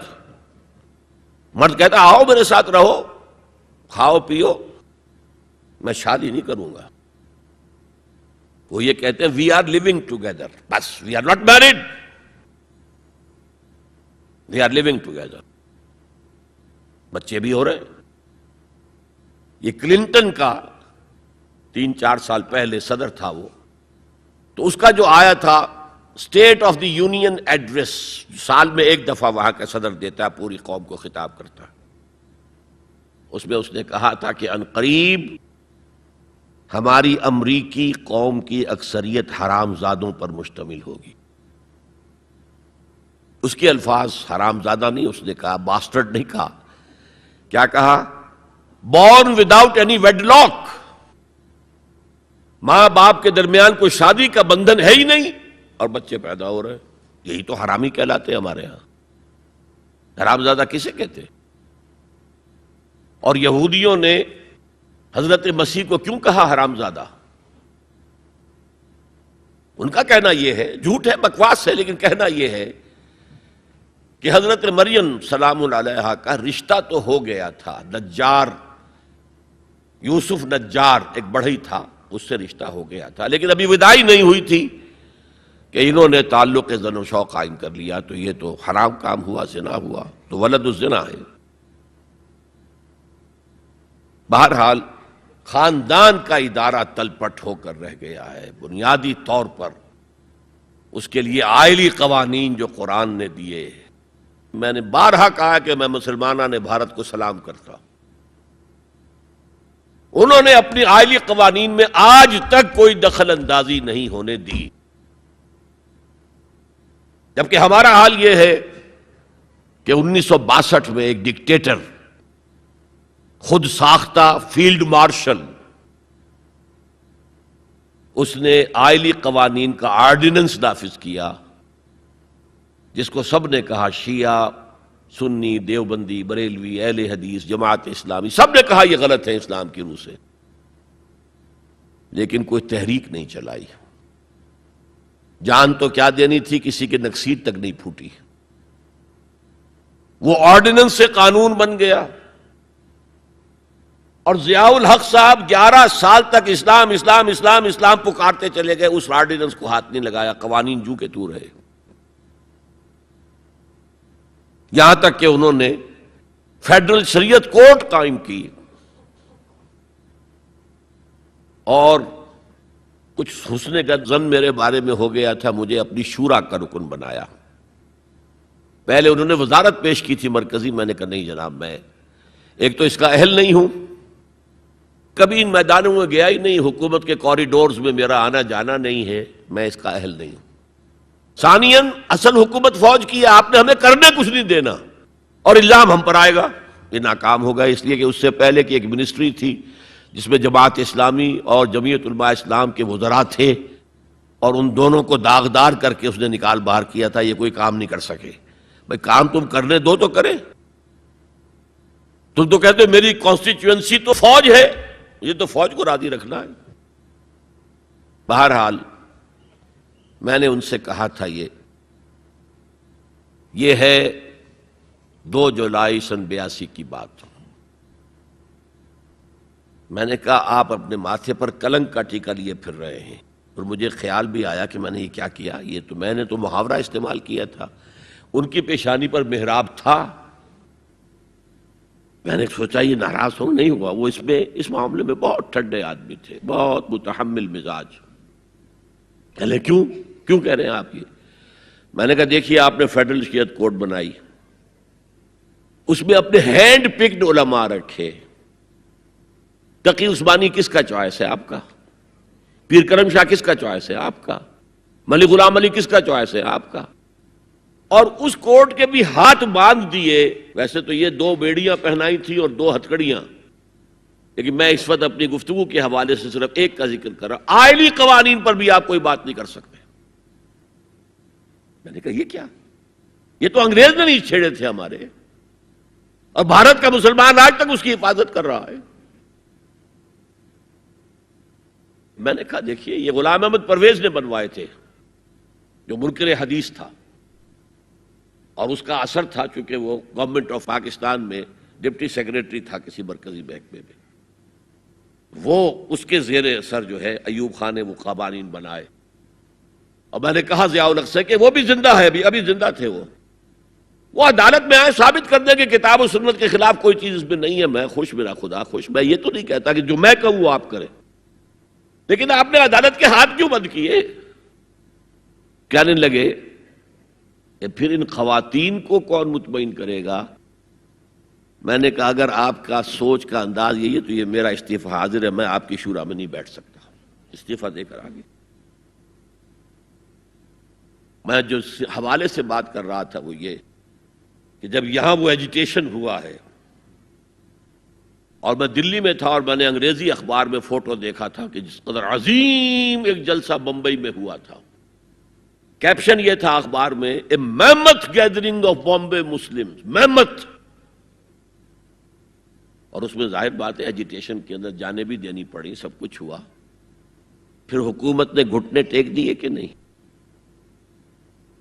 مرد کہتا ہے آؤ میرے ساتھ رہو، کھاؤ پیو، میں شادی نہیں کروں گا. وہ یہ کہتے ہیں وی آر لیونگ ٹوگیدر، بس we are not married, we are living together. بچے بھی ہو رہے ہیں. یہ کلنٹن کا 3-4 سال پہلے صدر تھا وہ، تو اس کا جو آیا تھا state of the union address, سال میں 1 دفعہ وہاں کا صدر دیتا ہے، پوری قوم کو خطاب کرتا ہے. اس میں اس نے کہا تھا کہ عنقریب ہماری امریکی قوم کی اکثریت حرام زادوں پر مشتمل ہوگی. اس کے الفاظ حرام زادہ نہیں، اس نے کہا باسٹرڈ نہیں کہا. کیا کہا؟ Born without any wedlock, ماں باپ کے درمیان کوئی شادی کا بندھن ہے ہی نہیں اور بچے پیدا ہو رہے ہیں. یہی تو حرامی کہلاتے ہیں ہمارے ہاں. حرام زادہ کسے کہتے؟ اور یہودیوں نے حضرت مسیح کو کیوں کہا حرام زادہ؟ ان کا کہنا یہ ہے، جھوٹ ہے، بکواس ہے، لیکن کہنا یہ ہے کہ حضرت مریم سلام علیہا کا رشتہ تو ہو گیا تھا، نجار یوسف نجار ایک بڑھئی تھا، اس سے رشتہ ہو گیا تھا، لیکن ابھی وداعی نہیں ہوئی تھی کہ انہوں نے تعلق زن و شوق قائم کر لیا، تو یہ تو حرام کام ہوا، زنا ہوا، تو ولد الزنا ہے. بہرحال خاندان کا ادارہ تلپٹ ہو کر رہ گیا ہے. بنیادی طور پر اس کے لیے آئلی قوانین جو قرآن نے دیے. میں نے بارہا کہا کہ میں مسلمانہ نے بھارت کو سلام کرتا. انہوں نے اپنی آئلی قوانین میں آج تک کوئی دخل اندازی نہیں ہونے دی، جبکہ ہمارا حال یہ ہے کہ 1962 میں ایک ڈکٹیٹر، خود ساختہ فیلڈ مارشل، اس نے آئلی قوانین کا آرڈیننس نافذ کیا، جس کو سب نے کہا، شیعہ، سنی، دیوبندی، بریلوی، اہل حدیث، جماعت اسلامی، سب نے کہا یہ غلط ہے اسلام کی روح سے، لیکن کوئی تحریک نہیں چلائی. جان تو کیا دینی تھی، کسی کے نکسیر تک نہیں پھوٹی. وہ آرڈیننس سے قانون بن گیا، اور ضیاء الحق صاحب 11 سال تک اسلام اسلام اسلام اسلام پکارتے چلے گئے، اس آرڈیننس کو ہاتھ نہیں لگایا. قوانین جو کے تو رہے، یہاں تک کہ انہوں نے فیڈرل شریعت کورٹ قائم کی، اور کچھ حسن کا ظن میرے بارے میں ہو گیا تھا، مجھے اپنی شورا کا رکن بنایا. پہلے انہوں نے وزارت پیش کی تھی مرکزی، میں نے کہا نہیں جناب، میں ایک تو اس کا اہل نہیں ہوں، کبھی ان میدانوں میں گیا ہی نہیں، حکومت کے کوریڈورز میں میرا آنا جانا نہیں ہے، میں اس کا اہل نہیں ہوں. ثانیاً اصل حکومت فوج کی ہے، آپ نے ہمیں کرنے کچھ نہیں دینا، اور الزام ہم پر آئے گا. یہ ناکام ہوگا، اس لیے کہ اس سے پہلے کی ایک منسٹری تھی جس میں جماعت اسلامی اور جمعیت علماء اسلام کے وزراء تھے، اور ان دونوں کو داغدار کر کے اس نے نکال باہر کیا تھا. یہ کوئی کام نہیں کر سکے. بھائی کام تم کرنے دو تو کرے. تم تو کہتے ہو میری کانسٹیچوئنسی تو فوج ہے، یہ تو فوج کو راضی رکھنا ہے. بہرحال میں نے ان سے کہا تھا یہ ہے 2 جولائی سن 82 کی بات. میں نے کہا آپ اپنے ماتھے پر کلنک کا ٹیکا لیے پھر رہے ہیں، اور مجھے خیال بھی آیا کہ میں نے یہ کیا کیا. یہ تو میں نے تو محاورہ استعمال کیا تھا. ان کی پیشانی پر محراب تھا. میں نے سوچا یہ ناراض ہو نہیں ہوا. وہ اس معاملے میں بہت ٹھنڈے آدمی تھے، بہت متحمل مزاج. کہلے کیوں کہہ رہے ہیں آپ یہ؟ میں نے کہا دیکھیے آپ نے فیڈرل شریعت کورٹ بنائی، اس میں اپنے ہینڈ پکڈ علماء رکھے. تقی عثمانی کس کا چوائس ہے؟ آپ کا. پیر کرم شاہ کس کا چوائس ہے؟ آپ کا. ملک غلام علی کس کا چوائس ہے؟ آپ کا. اور اس کورٹ کے بھی ہاتھ باندھ دیے. ویسے تو یہ 2 بیڑیاں پہنائی تھی اور 2 ہتھکڑیاں، لیکن میں اس وقت اپنی گفتگو کے حوالے سے صرف ایک کا ذکر کر رہا ہوں، آئلی قوانین پر بھی آپ کوئی بات نہیں کر سکتے۔ میں نے کہا یہ کیا؟ یہ تو انگریز نے نہیں چھیڑے تھے ہمارے، اور بھارت کا مسلمان آج تک اس کی حفاظت کر رہا ہے۔ میں نے کہا دیکھیے یہ غلام احمد پرویز نے بنوائے تھے جو منکر حدیث تھا، اور اس کا اثر تھا چونکہ وہ گورنمنٹ آف پاکستان میں ڈپٹی سیکریٹری تھا کسی مرکزی محکمے میں، وہ اس کے زیر اثر جو ہے ایوب خان نے وہ قوانین بنائے۔ اور میں نے کہا ضیاء الحق سے کہ وہ بھی زندہ ہے، ابھی زندہ تھے وہ عدالت میں آئے ثابت کر دیں کہ کتاب و سنت کے خلاف کوئی چیز اس میں نہیں ہے، میں خوش، میرا خدا خوش۔ میں یہ تو نہیں کہتا کہ جو میں کہوں وہ آپ کریں، لیکن آپ نے عدالت کے ہاتھ کیوں بند کیے؟ کہنے لگے کہ پھر ان خواتین کو کون مطمئن کرے گا؟ میں نے کہا اگر آپ کا سوچ کا انداز یہی ہے تو یہ میرا استعفیٰ حاضر ہے، میں آپ کی شورا میں نہیں بیٹھ سکتا، استعفیٰ دے کر آگے۔ میں جو حوالے سے بات کر رہا تھا وہ یہ کہ جب یہاں وہ ایجیٹیشن ہوا ہے، اور میں دلی میں تھا اور میں نے انگریزی اخبار میں فوٹو دیکھا تھا کہ جس قدر عظیم ایک جلسہ بمبئی میں ہوا تھا، کیپشن یہ تھا اخبار میں، اے میمتھ گیدرنگ آف بامبے مسلمز، میمتھ، اور اس میں ظاہر بات ہے ایجیٹیشن کے اندر جانیں بھی دینی پڑی، سب کچھ ہوا۔ پھر حکومت نے گھٹنے ٹیک دیے کہ نہیں؟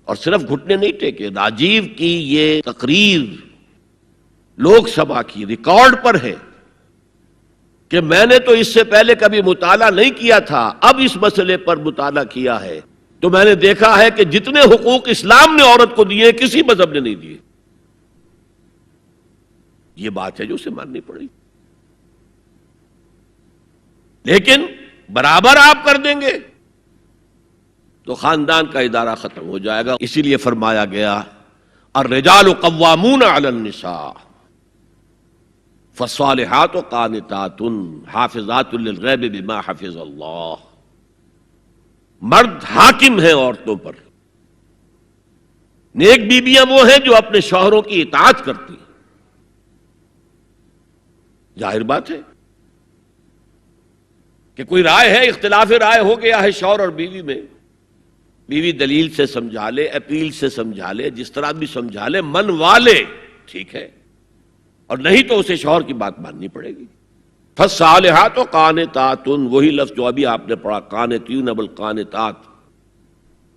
اور صرف گھٹنے نہیں ٹیکے، راجیو کی یہ تقریر لوک سبھا کی ریکارڈ پر ہے کہ میں نے تو اس سے پہلے کبھی مطالعہ نہیں کیا تھا، اب اس مسئلے پر مطالعہ کیا ہے تو میں نے دیکھا ہے کہ جتنے حقوق اسلام نے عورت کو دیے کسی مذہب نے نہیں دیے۔ یہ بات ہے جو اسے ماننی پڑی، لیکن برابر آپ کر دیں گے تو خاندان کا ادارہ ختم ہو جائے گا۔ اسی لیے فرمایا گیا الرجال قوامون علی النساء فالصالحات قانتات حافظات للغیب بما حفظ اللہ، مرد حاکم ہیں عورتوں پر، نیک بیویاں وہ ہیں جو اپنے شوہروں کی اطاعت کرتی ہیں۔ ظاہر بات ہے کہ کوئی رائے ہے، اختلاف رائے ہو گیا ہے شوہر اور بیوی میں، بیوی دلیل سے سمجھا لے، اپیل سے سمجھا لے، جس طرح بھی سمجھا لے، منوا لے، ٹھیک ہے، اور نہیں تو اسے شوہر کی بات ماننی پڑے گی۔ فالصالحات قانتات، وہی لفظ جو ابھی آپ نے پڑھا، قانتین بل قانتات،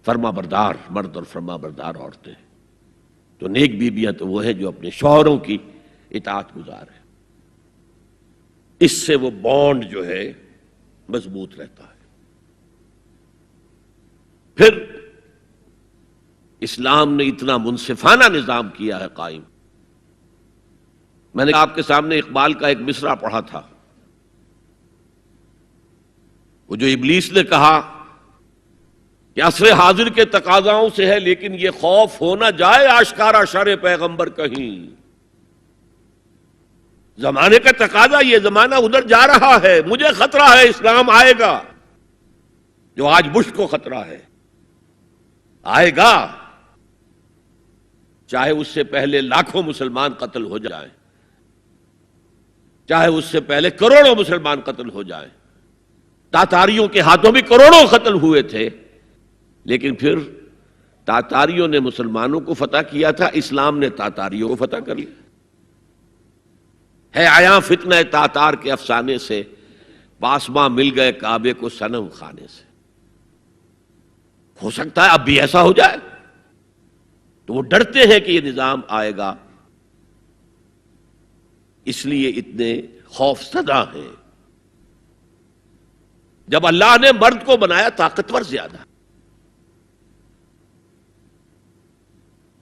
فرما بردار مرد اور فرما بردار عورتیں۔ تو نیک بیویاں تو وہ ہیں جو اپنے شوہروں کی اطاعت گزار ہیں، اس سے وہ بانڈ جو ہے مضبوط رہتا ہے۔ پھر اسلام نے اتنا منصفانہ نظام کیا ہے قائم۔ میں نے آپ کے سامنے اقبال کا ایک مصرع پڑھا تھا، وہ جو ابلیس نے کہا کہ عصر حاضر کے تقاضاؤں سے ہے لیکن یہ خوف ہو نہ جائے آشکارا شر پیغمبر کہیں، زمانے کا تقاضا، یہ زمانہ ادھر جا رہا ہے، مجھے خطرہ ہے اسلام آئے گا جو آج بش کو خطرہ ہے، آئے گا چاہے اس سے پہلے لاکھوں مسلمان قتل ہو جائیں، چاہے اس سے پہلے کروڑوں مسلمان قتل ہو جائیں۔ تاتاریوں کے ہاتھوں بھی کروڑوں قتل ہوئے تھے، لیکن پھر تاتاریوں نے مسلمانوں کو فتح کیا تھا، اسلام نے تاتاریوں کو فتح کر لیا ہے۔ عیاں فتنہ تاتار کے افسانے سے پاسماں مل گئے کعبے کو صنم خانے سے۔ ہو سکتا ہے اب بھی ایسا ہو جائے، تو وہ ڈرتے ہیں کہ یہ نظام آئے گا، اس لیے اتنے خوف زدہ ہیں۔ جب اللہ نے مرد کو بنایا طاقتور زیادہ،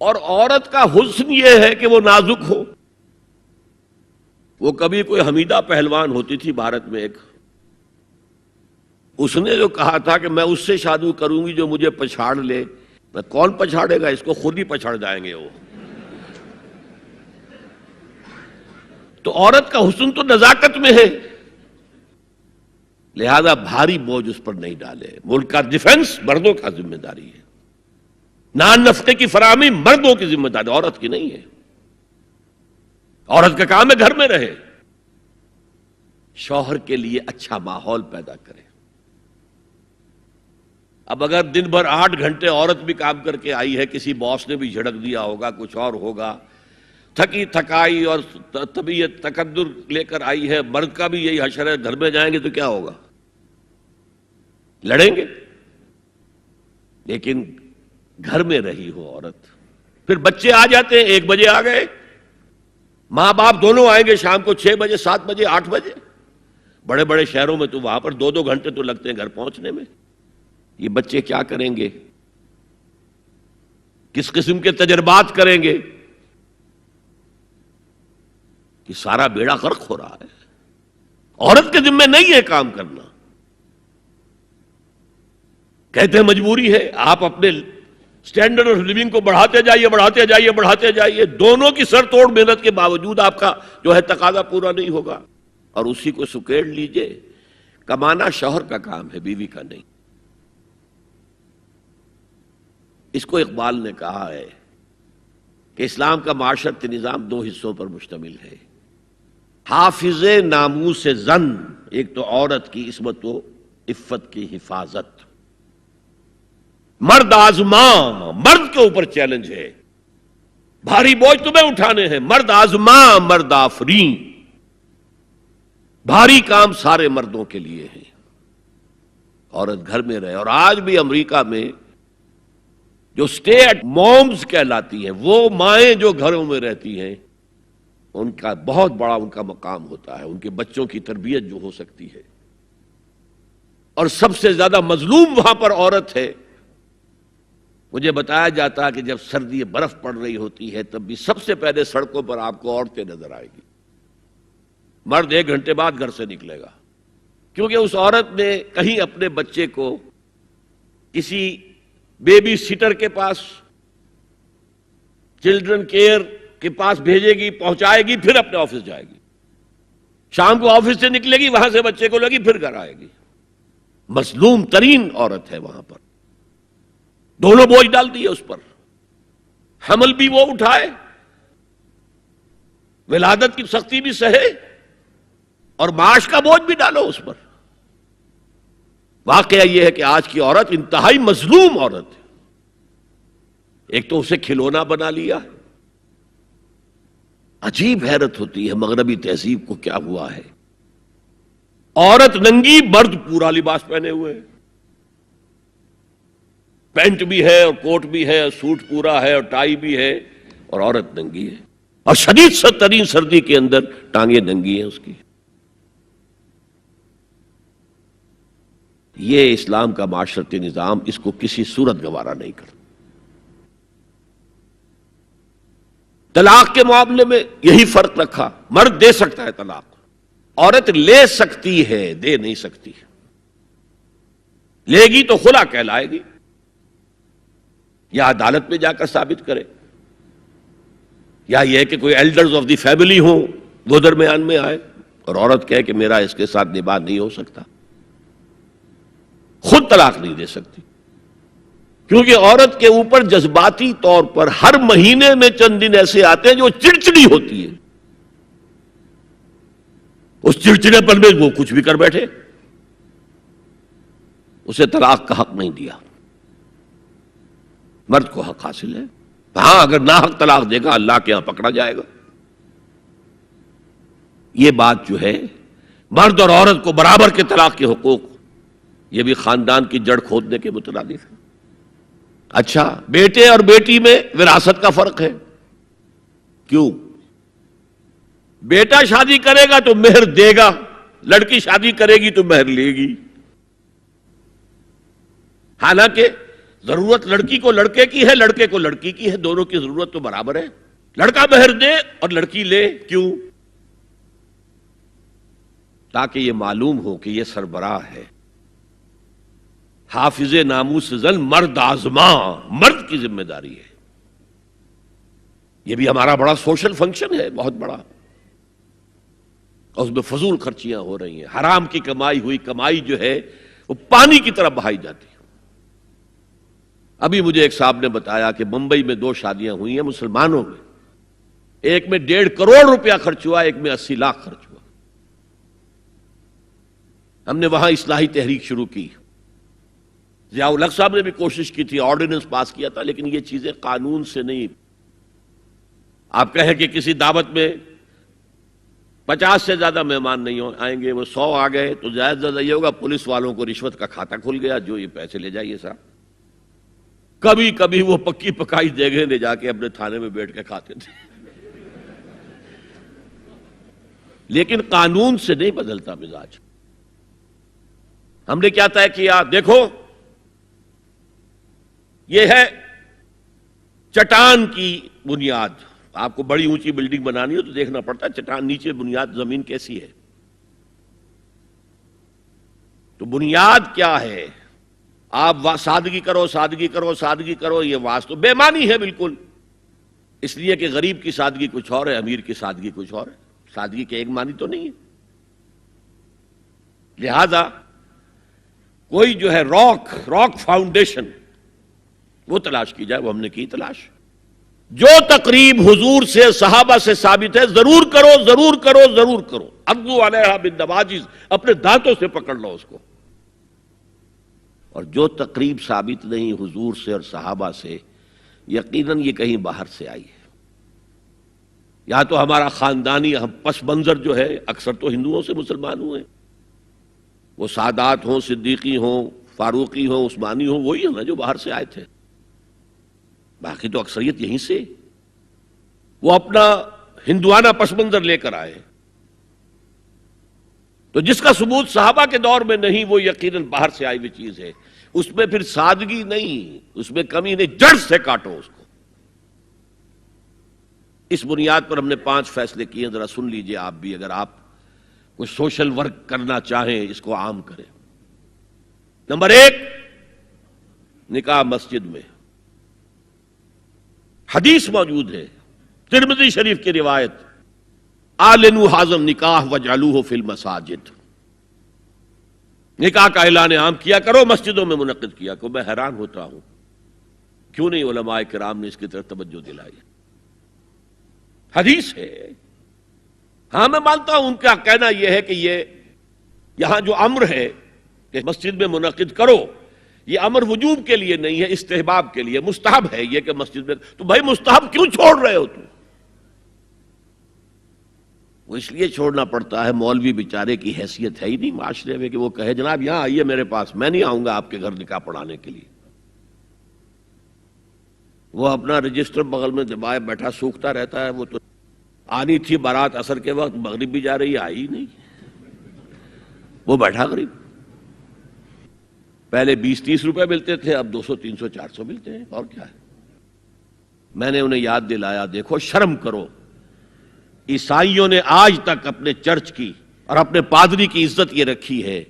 اور عورت کا حسن یہ ہے کہ وہ نازک ہو۔ وہ کبھی کوئی حمیدہ پہلوان ہوتی تھی بھارت میں ایک، اس نے جو کہا تھا کہ میں اس سے شادی کروں گی جو مجھے پچھاڑ لے۔ میں کون پچھاڑے گا اس کو، خود ہی پچھاڑ جائیں گے وہ۔ تو عورت کا حسن تو نزاکت میں ہے، لہذا بھاری بوجھ اس پر نہیں ڈالے۔ ملک کا ڈیفنس مردوں کا ذمہ داری ہے، نان نفقے کی فراہمی مردوں کی ذمہ داری، عورت کی نہیں ہے۔ عورت کا کام ہے گھر میں رہے، شوہر کے لیے اچھا ماحول پیدا کرے. اب اگر دن بھر 8 گھنٹے عورت بھی کام کر کے آئی ہے، کسی باس نے بھی جھڑک دیا ہوگا، کچھ اور ہوگا، تھکی تھکائی اور طبیعت تقدر لے کر آئی ہے، مرد کا بھی یہی حشر ہے، گھر میں جائیں گے تو کیا ہوگا؟ لڑیں گے. لیکن گھر میں رہی ہو عورت، پھر بچے آ جاتے ہیں، 1 بجے آ گئے، ماں باپ دونوں آئیں گے شام کو 6 بجے، 7 بجے، 8 بجے. بڑے بڑے شہروں میں تو وہاں پر 2 گھنٹے تو لگتے ہیں گھر پہنچنے میں. یہ بچے کیا کریں گے؟ کس قسم کے تجربات کریں گے؟ کہ سارا بیڑا غرق ہو رہا ہے. عورت کے ذمہ نہیں ہے کام کرنا. کہتے ہیں مجبوری ہے. آپ اپنے سٹینڈرڈ آف لیونگ کو بڑھاتے جائیے، بڑھاتے جائیے، بڑھاتے جائیے. دونوں کی سر توڑ محنت کے باوجود آپ کا جو ہے تقاضا پورا نہیں ہوگا، اور اسی کو سکیڑ لیجئے. کمانا شوہر کا کام ہے، بیوی کا نہیں. اس کو اقبال نے کہا ہے کہ اسلام کا معاشرتی نظام 2 حصوں پر مشتمل ہے. حافظ ناموس زن، ایک تو عورت کی عصمت و عفت کی حفاظت. مرد آزماں، مرد کے اوپر چیلنج ہے. بھاری بوجھ تمہیں اٹھانے ہیں. مرد آزماں، مرد آفرین. بھاری کام سارے مردوں کے لیے ہیں. عورت گھر میں رہے. اور آج بھی امریکہ میں جو سٹے ایٹ مومز کہلاتی ہیں، وہ مائیں جو گھروں میں رہتی ہیں، ان کا بہت بڑا ان کا مقام ہوتا ہے. ان کے بچوں کی تربیت جو ہو سکتی ہے. اور سب سے زیادہ مظلوم وہاں پر عورت ہے. مجھے بتایا جاتا ہے کہ جب سردی برف پڑ رہی ہوتی ہے تب بھی سب سے پہلے سڑکوں پر آپ کو عورتیں نظر آئے گی. مرد 1 گھنٹے بعد گھر سے نکلے گا، کیونکہ اس عورت نے کہیں اپنے بچے کو کسی بیبی سیٹر کے پاس، چلڈرن کیئر کے پاس بھیجے گی، پہنچائے گی، پھر اپنے آفس جائے گی. شام کو آفس سے نکلے گی، وہاں سے بچے کو لگی، پھر گھر آئے گی. مظلوم ترین عورت ہے وہاں پر. دونوں بوجھ ڈال دیے اس پر. حمل بھی وہ اٹھائے، ولادت کی سختی بھی سہے، اور معاش کا بوجھ بھی ڈالو اس پر. واقعہ یہ ہے کہ آج کی عورت انتہائی مظلوم عورت ہے. ایک تو اسے کھلونا بنا لیا. عجیب حیرت ہوتی ہے مغربی تہذیب کو کیا ہوا ہے. عورت ننگی، مرد پورا لباس پہنے ہوئے. پینٹ بھی ہے اور کوٹ بھی ہے، سوٹ پورا ہے اور ٹائی بھی ہے، اور عورت ننگی ہے. اور شدید ترین سردی کے اندر ٹانگیں ننگی ہیں اس کی. یہ اسلام کا معاشرتی نظام اس کو کسی صورت گوارا نہیں کرتا. طلاق کے معاملے میں یہی فرق رکھا. مرد دے سکتا ہے طلاق، عورت لے سکتی ہے، دے نہیں سکتی. لے گی تو خلا کہلائے گی، یا عدالت میں جا کر ثابت کرے، یا یہ کہ کوئی ایلڈرز آف دی فیملی ہوں وہ درمیان میں آئے اور عورت کہے کہ میرا اس کے ساتھ نباہ نہیں ہو سکتا. خود طلاق نہیں دے سکتی، کیونکہ عورت کے اوپر جذباتی طور پر ہر مہینے میں چند دن ایسے آتے ہیں جو چڑچڑی ہوتی ہے. اس چڑچڑے پر میں وہ کچھ بھی کر بیٹھے. اسے طلاق کا حق نہیں دیا. مرد کو حق حاصل ہے. ہاں اگر ناحق طلاق دے گا اللہ کے ہاں پکڑا جائے گا. یہ بات جو ہے مرد اور عورت کو برابر کے طلاق کے حقوق، یہ بھی خاندان کی جڑ کھودنے کے مترادف ہے. اچھا، بیٹے اور بیٹی میں وراثت کا فرق ہے. کیوں؟ بیٹا شادی کرے گا تو مہر دے گا، لڑکی شادی کرے گی تو مہر لے گی. حالانکہ ضرورت لڑکی کو لڑکے کی ہے، لڑکے کو لڑکی کی ہے. دونوں کی ضرورت تو برابر ہے. لڑکا مہر دے اور لڑکی لے. کیوں؟ تاکہ یہ معلوم ہو کہ یہ سربراہ ہے. حافظ ناموس زن، مرد آزماں، مرد کی ذمہ داری ہے. یہ بھی ہمارا بڑا سوشل فنکشن ہے، بہت بڑا. اور اس میں فضول خرچیاں ہو رہی ہیں. حرام کی کمائی ہوئی کمائی جو ہے وہ پانی کی طرح بہائی جاتی ہے. ابھی مجھے ایک صاحب نے بتایا کہ ممبئی میں 2 شادیاں ہوئی ہیں مسلمانوں میں. ایک میں 1.5 کروڑ روپیہ خرچ ہوا، ایک میں 80 لاکھ خرچ ہوا. ہم نے وہاں اصلاحی تحریک شروع کی. ضیاء الحق صاحب نے بھی کوشش کی تھی, آرڈیننس پاس کیا تھا, لیکن یہ چیزیں قانون سے نہیں. آپ کہیں کہ کسی دعوت میں 50 سے زیادہ مہمان نہیں آئیں گے, وہ 100 آ گئے تو زیادہ زیادہ یہ ہوگا پولیس والوں کو رشوت کا کھاتا کھل گیا, جو یہ پیسے لے جائیے صاحب. کبھی کبھی وہ پکی پکائی جگہ لے جا کے اپنے تھانے میں بیٹھ کے کھاتے تھے. لیکن قانون سے نہیں بدلتا مزاج. ہم نے کیا طے کیا؟ دیکھو یہ ہے چٹان کی بنیاد. آپ کو بڑی اونچی بلڈنگ بنانی ہو تو دیکھنا پڑتا ہے چٹان نیچے بنیاد زمین کیسی ہے. تو بنیاد کیا ہے؟ آپ سادگی کرو سادگی کرو سادگی کرو, یہ واسطہ بے معنی ہے بالکل. اس لیے کہ غریب کی سادگی کچھ اور ہے, امیر کی سادگی کچھ اور ہے. سادگی کے ایک معنی تو نہیں ہے. لہذا کوئی جو ہے راک فاؤنڈیشن وہ تلاش کی جائے. وہ ہم نے کی تلاش. جو تقریب حضور سے صحابہ سے ثابت ہے ضرور کرو ضرور کرو ضرور کرو. عضوا علیہا بالنواجذ, اپنے دانتوں سے پکڑ لو اس کو. اور جو تقریب ثابت نہیں حضور سے اور صحابہ سے, یقیناً یہ کہیں باہر سے آئی ہے. یا تو ہمارا خاندانی پس منظر جو ہے, اکثر تو ہندوؤں سے مسلمان ہوئے, وہ سادات ہوں, صدیقی ہوں, فاروقی ہوں, عثمانی ہوں, وہی ہیں نا جو باہر سے آئے تھے. باقی تو اکثریت یہیں سے, وہ اپنا ہندوانہ پس منظر لے کر آئے. تو جس کا ثبوت صحابہ کے دور میں نہیں, وہ یقیناً باہر سے آئی ہوئی چیز ہے. اس میں پھر سادگی نہیں, اس میں کمی نہیں, جڑ سے کاٹو اس کو. اس بنیاد پر ہم نے 5 فیصلے کیے, ذرا سن لیجئے آپ بھی, اگر آپ کوئی سوشل ورک کرنا چاہیں اس کو عام کریں. نمبر 1, نکاح مسجد میں. حدیث موجود ہے, ترمذی شریف کی روایت, اعلنوا حاذا النکاح واجعلوه فی المساجد. نکاح کا اعلان عام کیا کرو, مسجدوں میں منعقد کیا کرو. میں حیران ہوتا ہوں کیوں نہیں علماء کرام نے اس کی طرف توجہ دلائی. حدیث ہے. ہاں میں مانتا ہوں ان کا کہنا یہ ہے کہ یہ یہاں جو امر ہے کہ مسجد میں منعقد کرو, یہ امر وجوب کے لیے نہیں ہے, استحباب کے لیے. مستحب ہے یہ کہ مسجد میں. تو بھائی مستحب کیوں چھوڑ رہے ہو تم؟ وہ اس لیے چھوڑنا پڑتا ہے, مولوی بیچارے کی حیثیت ہے ہی نہیں معاشرے میں کہ وہ کہے جناب یہاں آئیے میرے پاس, میں نہیں آؤں گا آپ کے گھر نکاح پڑھانے کے لیے. وہ اپنا رجسٹر بغل میں دبائے بیٹھا سوکھتا رہتا ہے. وہ تو آنی تھی بارات عصر کے وقت, مغرب بھی جا رہی ہے, آئی نہیں, وہ بیٹھا غریب. پہلے 20-30 روپے ملتے تھے, اب 200 300 400 ملتے ہیں. اور کیا ہے. میں نے انہیں یاد دلایا, دیکھو شرم کرو. عیسائیوں نے آج تک اپنے چرچ کی اور اپنے پادری کی عزت یہ رکھی ہے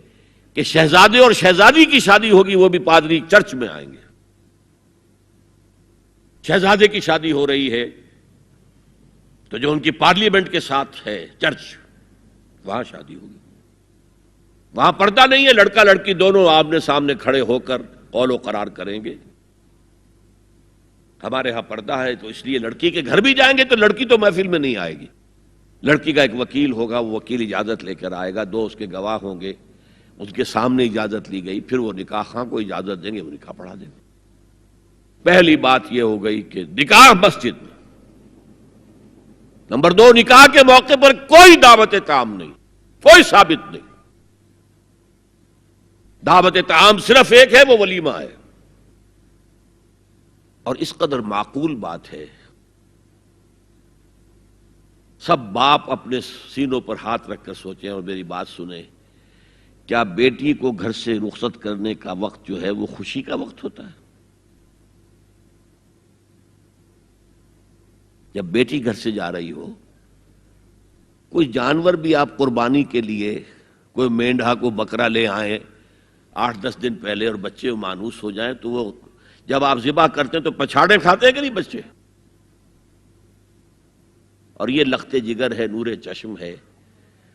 کہ شہزادے اور شہزادی کی شادی ہوگی وہ بھی پادری چرچ میں آئیں گے. شہزادے کی شادی ہو رہی ہے تو جو ان کی پارلیمنٹ کے ساتھ ہے چرچ, وہاں شادی ہوگی. وہاں پردہ نہیں ہے, لڑکا لڑکی دونوں آمنے سامنے کھڑے ہو کر قول و قرار کریں گے. ہمارے ہاں پردہ ہے تو اس لیے لڑکی کے گھر بھی جائیں گے تو لڑکی تو محفل میں نہیں آئے گی. لڑکی کا ایک وکیل ہوگا, وہ وکیل اجازت لے کر آئے گا, 2 اس کے گواہ ہوں گے, اس کے سامنے اجازت لی گئی, پھر وہ نکاح خواہ کو اجازت دیں گے, وہ نکاح پڑھا دیں گے. پہلی بات یہ ہو گئی کہ نکاح مسجد میں. نمبر 2, نکاح کے موقع پر کوئی دعوت طعام نہیں, کوئی ثابت نہیں. دعوت طعام صرف ایک ہے, وہ ولیمہ ہے. اور اس قدر معقول بات ہے, سب باپ اپنے سینوں پر ہاتھ رکھ کر سوچیں اور میری بات سنیں. کیا بیٹی کو گھر سے رخصت کرنے کا وقت جو ہے وہ خوشی کا وقت ہوتا ہے؟ جب بیٹی گھر سے جا رہی ہو, کوئی جانور بھی آپ قربانی کے لیے, کوئی مینڈھا کو بکرا لے آئیں 8-10 دن پہلے اور بچے مانوس ہو جائیں, تو وہ جب آپ ذبح کرتے ہیں تو پچھاڑے کھاتے ہیں کہ نہیں بچے؟ اور یہ لخت جگر ہے, نور چشم ہے,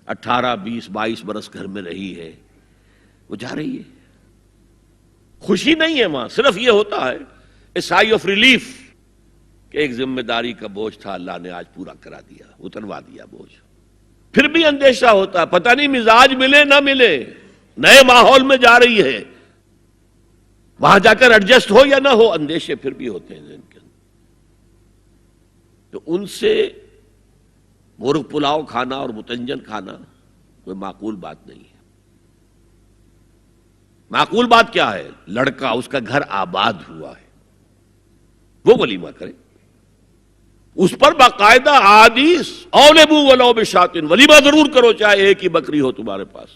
18 20 22 برس گھر میں رہی ہے, وہ جا رہی ہے. خوشی نہیں ہے وہاں, صرف یہ ہوتا ہے اے سائی آف ریلیف کہ ایک ذمہ داری کا بوجھ تھا, اللہ نے آج پورا کرا دیا, اتروا دیا بوجھ. پھر بھی اندیشہ ہوتا ہے, پتہ نہیں مزاج ملے نہ ملے. نئے ماحول میں جا رہی ہے، وہاں جا کر ایڈجسٹ ہو یا نہ ہو، اندیشے پھر بھی ہوتے ہیں ذہن کے اندر. تو ان سے مرغ پلاؤ کھانا اور متنجن کھانا کوئی معقول بات نہیں ہے. معقول بات کیا ہے؟ لڑکا، اس کا گھر آباد ہوا ہے، وہ ولیمہ کرے، اس پر باقاعدہ حدیث اولبو ولو بشاتن، ولیمہ ضرور کرو چاہے ایک ہی بکری ہو تمہارے پاس،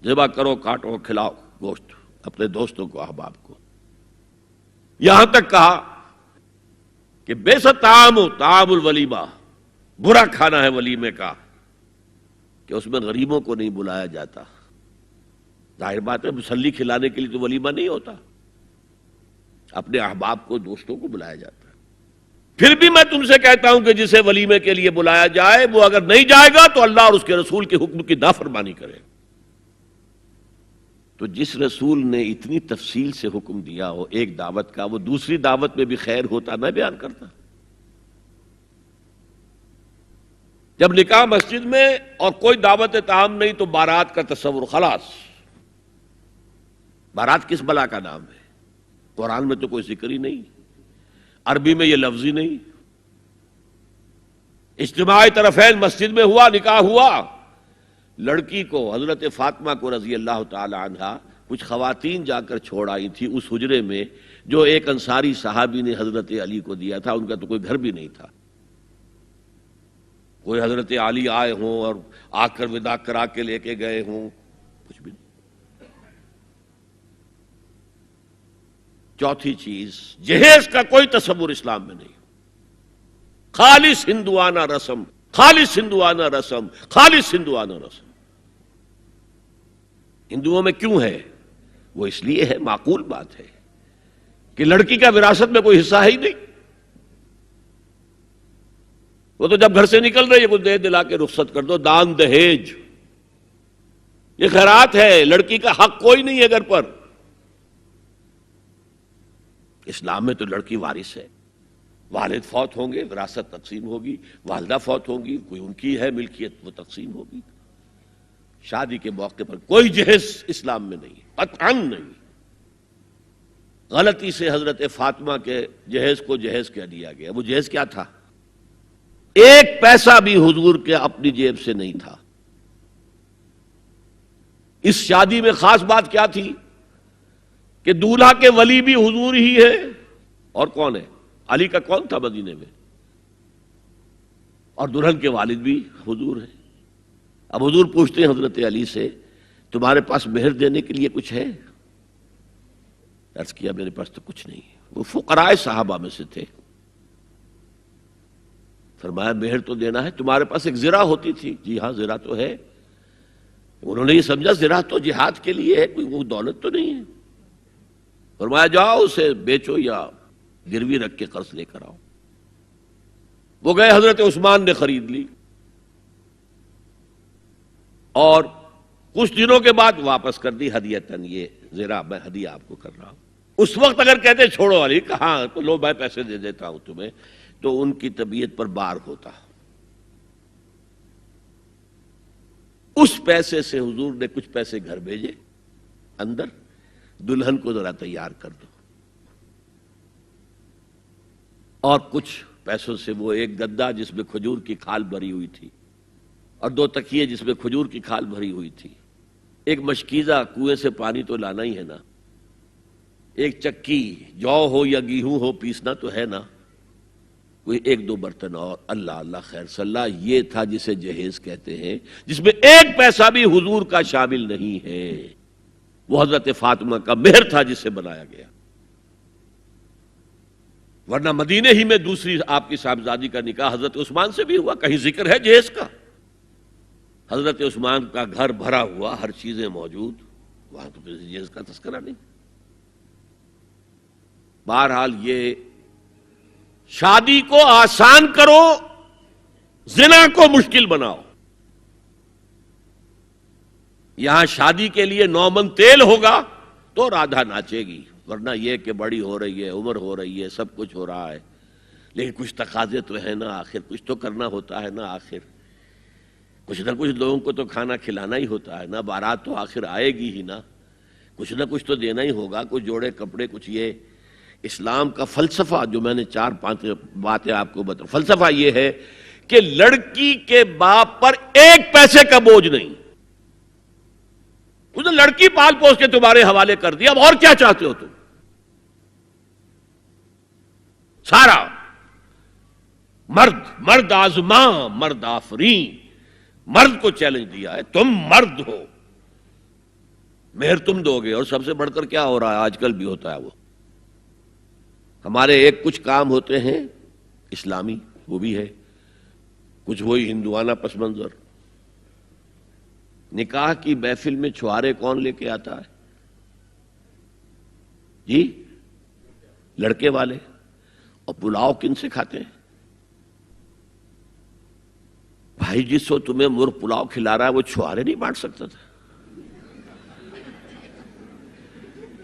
ذبح کرو، کاٹو، کھلاؤ گوشت اپنے دوستوں کو، احباب کو. یہاں تک کہا کہ بیسا طعام الولیمہ، برا کھانا ہے ولیمے کا کہ اس میں غریبوں کو نہیں بلایا جاتا. ظاہر بات ہے مسلی کھلانے کے لیے تو ولیمہ نہیں ہوتا، اپنے احباب کو، دوستوں کو بلایا جاتا ہے. پھر بھی میں تم سے کہتا ہوں کہ جسے ولیمے کے لیے بلایا جائے وہ اگر نہیں جائے گا تو اللہ اور اس کے رسول کے حکم کی نافرمانی کرے. تو جس رسول نے اتنی تفصیل سے حکم دیا ہو ایک دعوت کا، وہ دوسری دعوت میں بھی خیر ہوتا نہ بیان کرتا. جب نکاح مسجد میں اور کوئی دعوت طعام نہیں تو بارات کا تصور خلاص. بارات کس بلا کا نام ہے؟ قرآن میں تو کوئی ذکر ہی نہیں، عربی میں یہ لفظ ہی نہیں. اجتماعی طرفین مسجد میں ہوا، نکاح ہوا. لڑکی کو، حضرت فاطمہ کو رضی اللہ تعالی عنہا، کچھ خواتین جا کر چھوڑ آئی تھی اس حجرے میں جو ایک انصاری صحابی نے حضرت علی کو دیا تھا. ان کا تو کوئی گھر بھی نہیں تھا. کوئی حضرت علی آئے ہوں اور آ کر وداع کرا کے لے کے گئے ہوں، کچھ بھی نہیں. چوتھی چیز، جہیز کا کوئی تصور اسلام میں نہیں. خالص ہندوانہ رسم، خالص ہندوانہ رسم، خالص ہندوانہ رسم. ہندوؤں میں کیوں ہے؟ وہ اس لیے ہے، معقول بات ہے کہ لڑکی کا وراثت میں کوئی حصہ ہے ہی نہیں. وہ تو جب گھر سے نکل رہی ہے کچھ دے دلا کے رخصت کر دو، دان دہیج، یہ خیرات ہے. لڑکی کا حق کوئی نہیں ہے گھر پر. اسلام میں تو لڑکی وارث ہے. والد فوت ہوں گے، وراثت تقسیم ہوگی. والدہ فوت ہوں گی، کوئی ان کی ہے ملکیت، وہ تقسیم ہوگی. شادی کے موقع پر کوئی جہیز اسلام میں نہیں، قطعاً نہیں. غلطی سے حضرت فاطمہ کے جہیز کو جہیز کہہ دیا گیا. وہ جہیز کیا تھا؟ ایک پیسہ بھی حضور کے اپنی جیب سے نہیں تھا. اس شادی میں خاص بات کیا تھی کہ دولہا کے ولی بھی حضور ہی ہے. اور کون ہے؟ علی کا کون تھا مدینے میں؟ اور دلہن کے والد بھی حضور ہیں. اب حضور پوچھتے ہیں حضرت علی سے، تمہارے پاس مہر دینے کے لیے کچھ ہے؟ عرض کیا میرے پاس تو کچھ نہیں. وہ فقراء صحابہ میں سے تھے. فرمایا مہر تو دینا ہے. تمہارے پاس ایک زرہ ہوتی تھی؟ جی ہاں زرہ تو ہے. انہوں نے یہ سمجھا زرہ تو جہاد کے لیے ہے، کوئی وہ دولت تو نہیں ہے. فرمایا جاؤ اسے بیچو یا گروی رکھ کے قرض لے کر آؤ. وہ گئے، حضرت عثمان نے خرید لی اور کچھ دنوں کے بعد واپس کر دی ہدیتاً. یہ زرہ میں ہدیہ آپ کو کر رہا ہوں. اس وقت اگر کہتے چھوڑو علی، کہاں تو لو میں پیسے دے دیتا ہوں تمہیں، تو ان کی طبیعت پر بار ہوتا. اس پیسے سے حضور نے کچھ پیسے گھر بھیجے اندر، دلہن کو ذرا تیار کر دو. اور کچھ پیسوں سے وہ ایک گدا جس میں کھجور کی کھال بھری ہوئی تھی، اور 2 تکیے جس میں کھجور کی کھال بھری ہوئی تھی، ایک مشکیزہ، کنویں سے پانی تو لانا ہی ہے نا، ایک چکی، جو ہو یا گیہوں ہو پیسنا تو ہے نا، کوئی 1-2 برتن اور. اللہ اللہ خیر صلی اللہ. یہ تھا جسے جہیز کہتے ہیں، جس میں ایک پیسہ بھی حضور کا شامل نہیں ہے. وہ حضرت فاطمہ کا مہر تھا جسے بنایا گیا. ورنہ مدینے ہی میں دوسری آپ کی صاحبزادی کا نکاح حضرت عثمان سے بھی ہوا. کہیں ذکر ہے جہیز کا؟ حضرت عثمان کا گھر بھرا ہوا، ہر چیزیں موجود، وہاں تو پھر جہیز کا تذکرہ نہیں. بہرحال یہ شادی کو آسان کرو، زنا کو مشکل بناؤ. یہاں شادی کے لیے 9 من تیل ہوگا تو رادھا ناچے گی، ورنہ یہ کہ بڑی ہو رہی ہے، عمر ہو رہی ہے، سب کچھ ہو رہا ہے، لیکن کچھ تقاضے تو ہے نا، آخر کچھ تو کرنا ہوتا ہے نا. آخر کچھ نہ کچھ لوگوں کو تو کھانا کھلانا ہی ہوتا ہے نا، بارات تو آخر آئے گی ہی نا، کچھ نہ کچھ تو دینا ہی ہوگا، کچھ جوڑے کپڑے، کچھ یہ اسلام کا فلسفہ جو میں نے 4-5 باتیں آپ کو بتا، فلسفہ یہ ہے کہ لڑکی کے باپ پر 1 پیسے کا بوجھ نہیں، اس نے لڑکی پال پوس کے تمہارے حوالے کر دیا، اب اور کیا چاہتے ہو تم؟ سارا مرد آزماں مرد آفرین، مرد کو چیلنج دیا ہے، تم مرد ہو، مہر تم دو گے، اور سب سے بڑھ کر کیا ہو رہا ہے آج کل بھی ہوتا ہے، وہ ہمارے کچھ کام ہوتے ہیں اسلامی، وہ بھی ہے، کچھ وہی ہندوانہ پس منظر۔ نکاح کی محفل میں چھوارے کون لے کے آتا ہے جی؟ لڑکے والے، اور پلاؤ کن سے کھاتے ہیں؟ بھائی جس کو تمہیں مرغ پلاؤ کھلا رہا ہے وہ چھوارے نہیں بانٹ سکتا تھا؟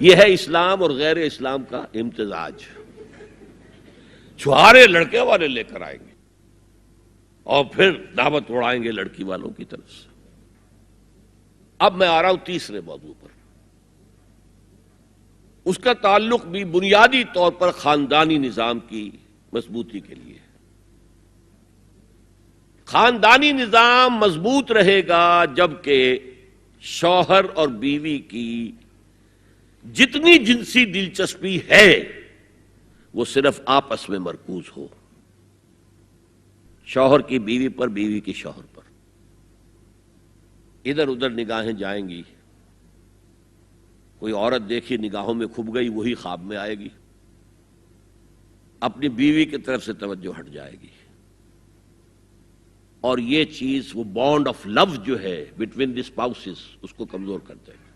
یہ ہے اسلام اور غیر اسلام کا امتزاج۔ چھوارے لڑکے والے لے کر آئیں گے اور پھر دعوت اڑائیں گے لڑکی والوں کی طرف سے۔ اب میں آ رہا ہوں تیسرے موضوع پر، اس کا تعلق بھی بنیادی طور پر خاندانی نظام کی مضبوطی کے لیے۔ خاندانی نظام مضبوط رہے گا جبکہ شوہر اور بیوی کی جتنی جنسی دلچسپی ہے وہ صرف آپس میں مرکوز ہو، شوہر کی بیوی پر، بیوی کی شوہر پر۔ ادھر ادھر نگاہیں جائیں گی، کوئی عورت دیکھی نگاہوں میں کھب گئی، وہی خواب میں آئے گی، اپنی بیوی کی طرف سے توجہ ہٹ جائے گی، اور یہ چیز وہ بانڈ آف لو جو ہے بٹوین دی اسپاؤسز اس کو کمزور کر دے گا۔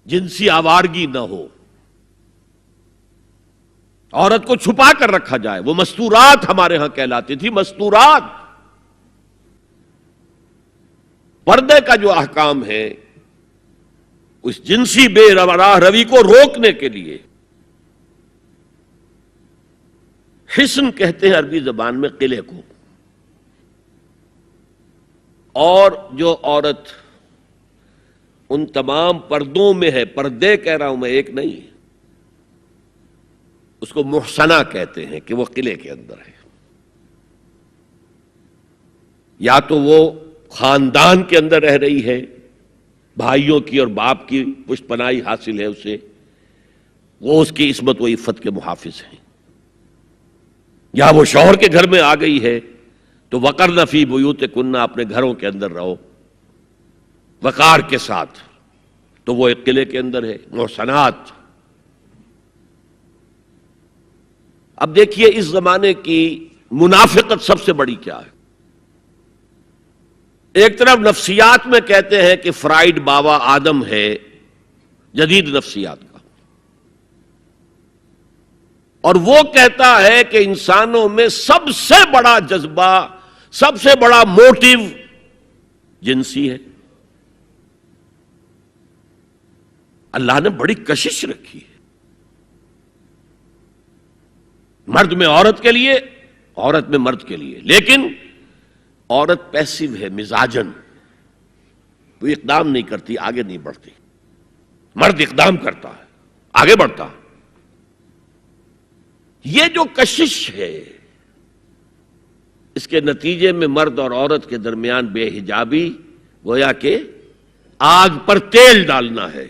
جنسی آوارگی نہ ہو، عورت کو چھپا کر رکھا جائے، وہ مستورات ہمارے ہاں کہلاتی تھی، مستورات۔ پردے کا جو احکام ہے اس جنسی بے راہ روی کو روکنے کے لیے، حسن کہتے ہیں عربی زبان میں قلعے کو، اور جو عورت ان تمام پردوں میں ہے، پردے کہہ رہا ہوں میں، ایک نہیں، اس کو محسنہ کہتے ہیں کہ وہ قلعے کے اندر ہے۔ یا تو وہ خاندان کے اندر رہ رہی ہے، بھائیوں کی اور باپ کی پشت پناہی حاصل ہے اسے، وہ اس کی عصمت و عفت کے محافظ ہیں، یا وہ شوہر کے گھر میں آ گئی ہے تو وقرن فی بیوتکن، اپنے گھروں کے اندر رہو وقار کے ساتھ، تو وہ ایک قلعے کے اندر ہے، محسنات۔ اب دیکھیے اس زمانے کی منافقت سب سے بڑی کیا ہے۔ ایک طرف نفسیات میں کہتے ہیں کہ فرائیڈ بابا آدم ہے جدید نفسیات کا، اور وہ کہتا ہے کہ انسانوں میں سب سے بڑا جذبہ، سب سے بڑا موٹیو جنسی ہے۔ اللہ نے بڑی کشش رکھی ہے، مرد میں عورت کے لیے، عورت میں مرد کے لیے، لیکن عورت پیسیو ہے مزاجن، وہ اقدام نہیں کرتی، آگے نہیں بڑھتی، مرد اقدام کرتا ہے، آگے بڑھتا ہے۔ یہ جو کشش ہے، اس کے نتیجے میں مرد اور عورت کے درمیان بے حجابی گویا کہ آگ پر تیل ڈالنا ہے،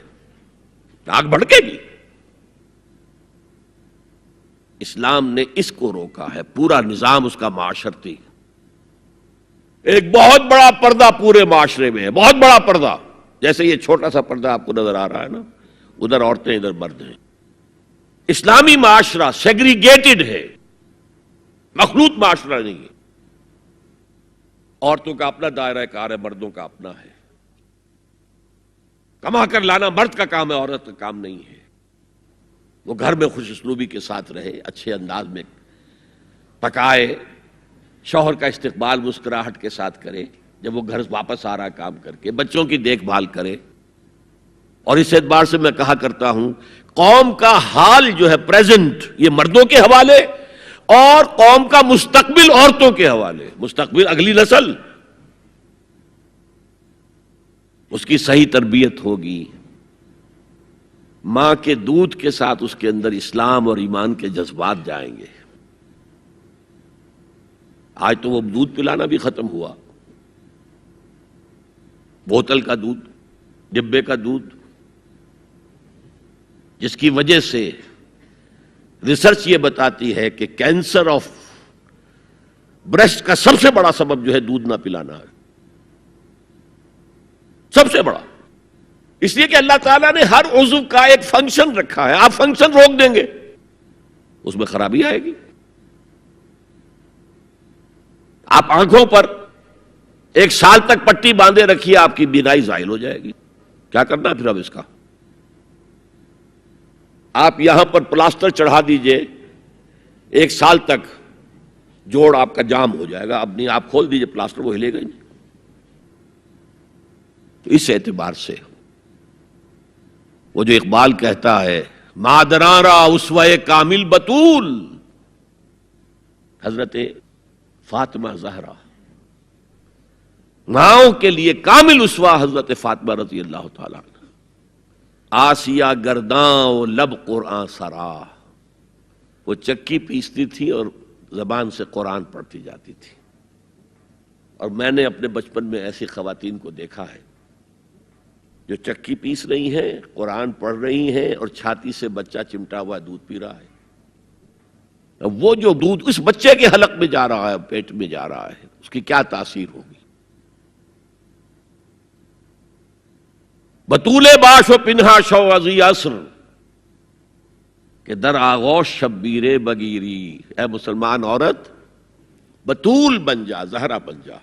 آگ بھڑکے گی۔ اسلام نے اس کو روکا ہے، پورا نظام اس کا معاشرتی، ایک بہت بڑا پردہ پورے معاشرے میں ہے، بہت بڑا پردہ، جیسے یہ چھوٹا سا پردہ آپ کو نظر آ رہا ہے نا، ادھر عورتیں ادھر مرد ہیں۔ اسلامی معاشرہ سیگریگیٹڈ ہے، مخلوط معاشرہ نہیں ہے، عورتوں کا اپنا دائرہ کار ہے، مردوں کا اپنا ہے، کما کر لانا مرد کا کام ہے، عورت کا کام نہیں ہے۔ وہ گھر میں خوش اسلوبی کے ساتھ رہے، اچھے انداز میں پکائے، شوہر کا استقبال مسکراہٹ کے ساتھ کرے، جب وہ گھر واپس آ رہا کام کر کے، بچوں کی دیکھ بھال کرے۔ اور اس اعتبار سے میں کہا کرتا ہوں، قوم کا حال جو ہے پریزنٹ، یہ مردوں کے حوالے، اور قوم کا مستقبل عورتوں کے حوالے، مستقبل اگلی نسل، اس کی صحیح تربیت ہوگی، ماں کے دودھ کے ساتھ اس کے اندر اسلام اور ایمان کے جذبات جائیں گے۔ آج تو وہ دودھ پلانا بھی ختم ہوا، بوتل کا دودھ، ڈبے کا دودھ، جس کی وجہ سے ریسرچ یہ بتاتی ہے کہ کینسر آف بریسٹ کا سب سے بڑا سبب جو ہے دودھ نہ پلانا ہے، سب سے بڑا۔ اس لیے کہ اللہ تعالیٰ نے ہر عضو کا ایک فنکشن رکھا ہے، آپ فنکشن روک دیں گے اس میں خرابی آئے گی۔ آپ آنکھوں پر 1 سال تک پٹی باندھے رکھیے، آپ کی بینائی زائل ہو جائے گی، کیا کرنا پھر اب اس کا؟ آپ یہاں پر پلاسٹر چڑھا دیجئے، 1 سال تک جوڑ آپ کا جام ہو جائے گا، اب نہیں آپ کھول دیجئے پلاسٹر، وہ ہلے گا ہی نہیں۔ تو اس اعتبار سے وہ جو اقبال کہتا ہے مادراں را اسوہ کامل بطول، حضرت فاطمہ زہرا، ماؤں کے لیے کامل اسوہ حضرت فاطمہ رضی اللہ تعالیٰ عنہ۔ آسیہ گرداں و لب قرآن سرا، وہ چکی پیستی تھی اور زبان سے قرآن پڑھتی جاتی تھی۔ اور میں نے اپنے بچپن میں ایسی خواتین کو دیکھا ہے جو چکی پیس رہی ہیں، قرآن پڑھ رہی ہیں اور چھاتی سے بچہ چمٹا ہوا دودھ پی رہا ہے۔ وہ جو دودھ اس بچے کے حلق میں جا رہا ہے، پیٹ میں جا رہا ہے، اس کی کیا تاثیر ہوگی؟ بطول باش و پنہا شو ازی عصر کہ در آغوش شبیر بگیری، اے مسلمان عورت بطول بن جا، زہرا بن جا،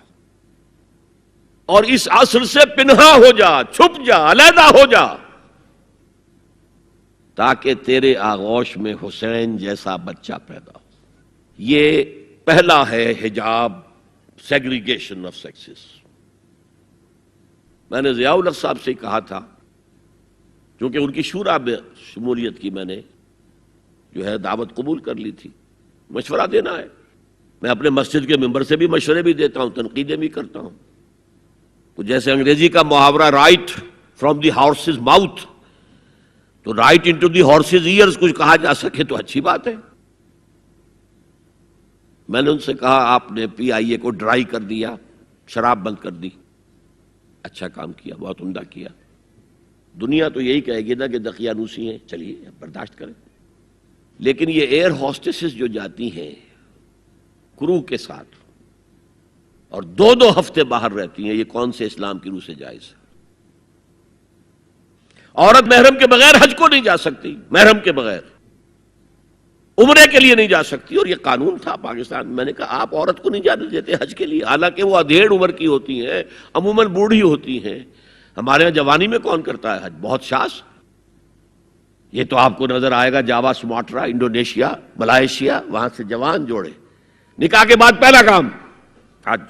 اور اس عصر سے پنہا ہو جا، چھپ جا، علیحدہ ہو جا، تاکہ تیرے آغوش میں حسین جیسا بچہ پیدا ہو۔ یہ پہلا ہے حجاب، سیگریگیشن آف سیکسز۔ میں نے ضیاء الحق صاحب سے کہا تھا، کیونکہ ان کی شورا میں شمولیت کی میں نے جو ہے دعوت قبول کر لی تھی، مشورہ دینا ہے۔ میں اپنے مسجد کے ممبر سے بھی مشورے بھی دیتا ہوں، تنقیدیں بھی کرتا ہوں۔ تو جیسے انگریزی کا محاورہ right from the horse's mouth, تو right into the horse's ears کچھ کہا جا سکے تو اچھی بات ہے۔ میں نے ان سے کہا آپ نے پی آئی اے کو ڈرائی کر دیا، شراب بند کر دی، اچھا کام کیا، بہت عمدہ کیا۔ دنیا تو یہی کہے گی نا کہ دقیانوسی ہیں، چلیے برداشت کریں۔ لیکن یہ ایئر ہوسٹسز جو جاتی ہیں کرو کے ساتھ اور 2 ہفتے باہر رہتی ہیں، یہ کون سے اسلام کی روح سے جائز ہے؟ عورت محرم کے بغیر حج کو نہیں جا سکتی، محرم کے بغیر عمرے کے لیے نہیں جا سکتی، اور یہ قانون تھا پاکستان میں۔ نے کہا آپ عورت کو نہیں جانے دیتے حج کے لیے، حالانکہ وہ ادھیڑ عمر کی ہوتی ہیں، عموماً بوڑھی ہوتی ہیں۔ ہمارے یہاں جوانی میں کون کرتا ہے حج؟ بہت شاذ۔ یہ تو آپ کو نظر آئے گا جاوا، سماٹرا، انڈونیشیا، ملائیشیا، وہاں سے جوان جوڑے نکاح کے بعد پہلا کام حج۔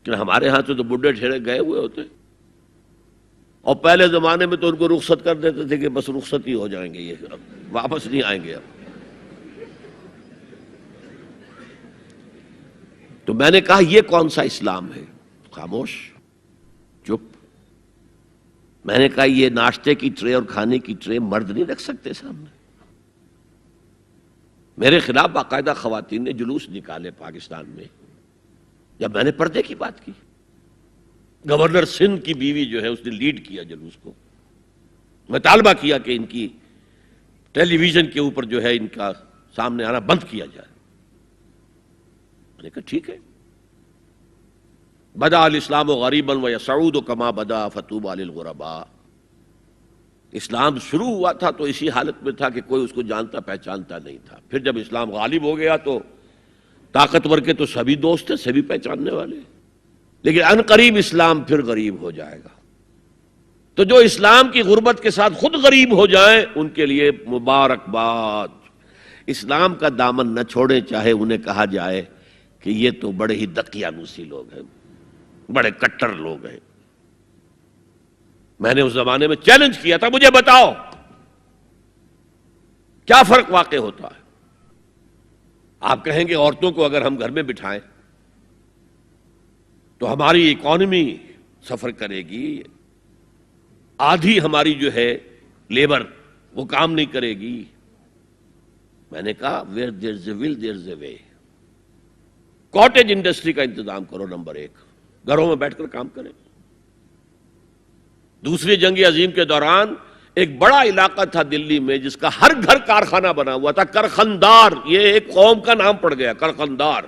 کہ ہمارے ہاں سے تو بڈھے ٹھیرے گئے ہوئے ہوتے، اور پہلے زمانے میں تو ان کو رخصت کر دیتے تھے کہ بس رخصت ہی ہو جائیں گے، یہ اب واپس نہیں آئیں گے اب۔ تو میں نے کہا یہ کون سا اسلام ہے؟ خاموش، چپ۔ میں نے کہا یہ ناشتے کی ٹرے اور کھانے کی ٹرے مرد نہیں رکھ سکتے سامنے۔ میرے خلاف باقاعدہ خواتین نے جلوس نکالے پاکستان میں جب میں نے پردے کی بات کی۔ گورنر سندھ کی بیوی جو ہے اس نے لیڈ کیا جلوس کو، مطالبہ کیا کہ ان کی ٹیلی ویژن کے اوپر جو ہے ان کا سامنے آنا بند کیا جائے۔ میں نے کہا ٹھیک ہے۔ بدا الاسلام غریبا ویسعود کما بدا فطوبی للغرباء۔ اسلام شروع ہوا تھا تو اسی حالت میں تھا کہ کوئی اس کو جانتا پہچانتا نہیں تھا، پھر جب اسلام غالب ہو گیا تو طاقتور کے تو سبھی دوست ہیں، سبھی پہچاننے والے، لیکن ان قریب اسلام پھر غریب ہو جائے گا۔ تو جو اسلام کی غربت کے ساتھ خود غریب ہو جائیں ان کے لیے مبارکباد۔ اسلام کا دامن نہ چھوڑیں، چاہے انہیں کہا جائے کہ یہ تو بڑے ہی دقیانوسی لوگ ہیں، بڑے کٹر لوگ ہیں۔ میں نے اس زمانے میں چیلنج کیا تھا، مجھے بتاؤ کیا فرق واقع ہوتا ہے؟ آپ کہیں گے عورتوں کو اگر ہم گھر میں بٹھائیں تو ہماری اکانومی سفر کرے گی، آدھی ہماری جو ہے لیبر وہ کام نہیں کرے گی۔ میں نے کہا where there is a will there is a way. Cottage industry کا انتظام کرو، نمبر 1، گھروں میں بیٹھ کر کام کریں۔ دوسری جنگ عظیم کے دوران ایک بڑا علاقہ تھا دلی میں جس کا ہر گھر کارخانہ بنا ہوا تھا، کرخندار، یہ ایک قوم کا نام پڑ گیا، کرخندار۔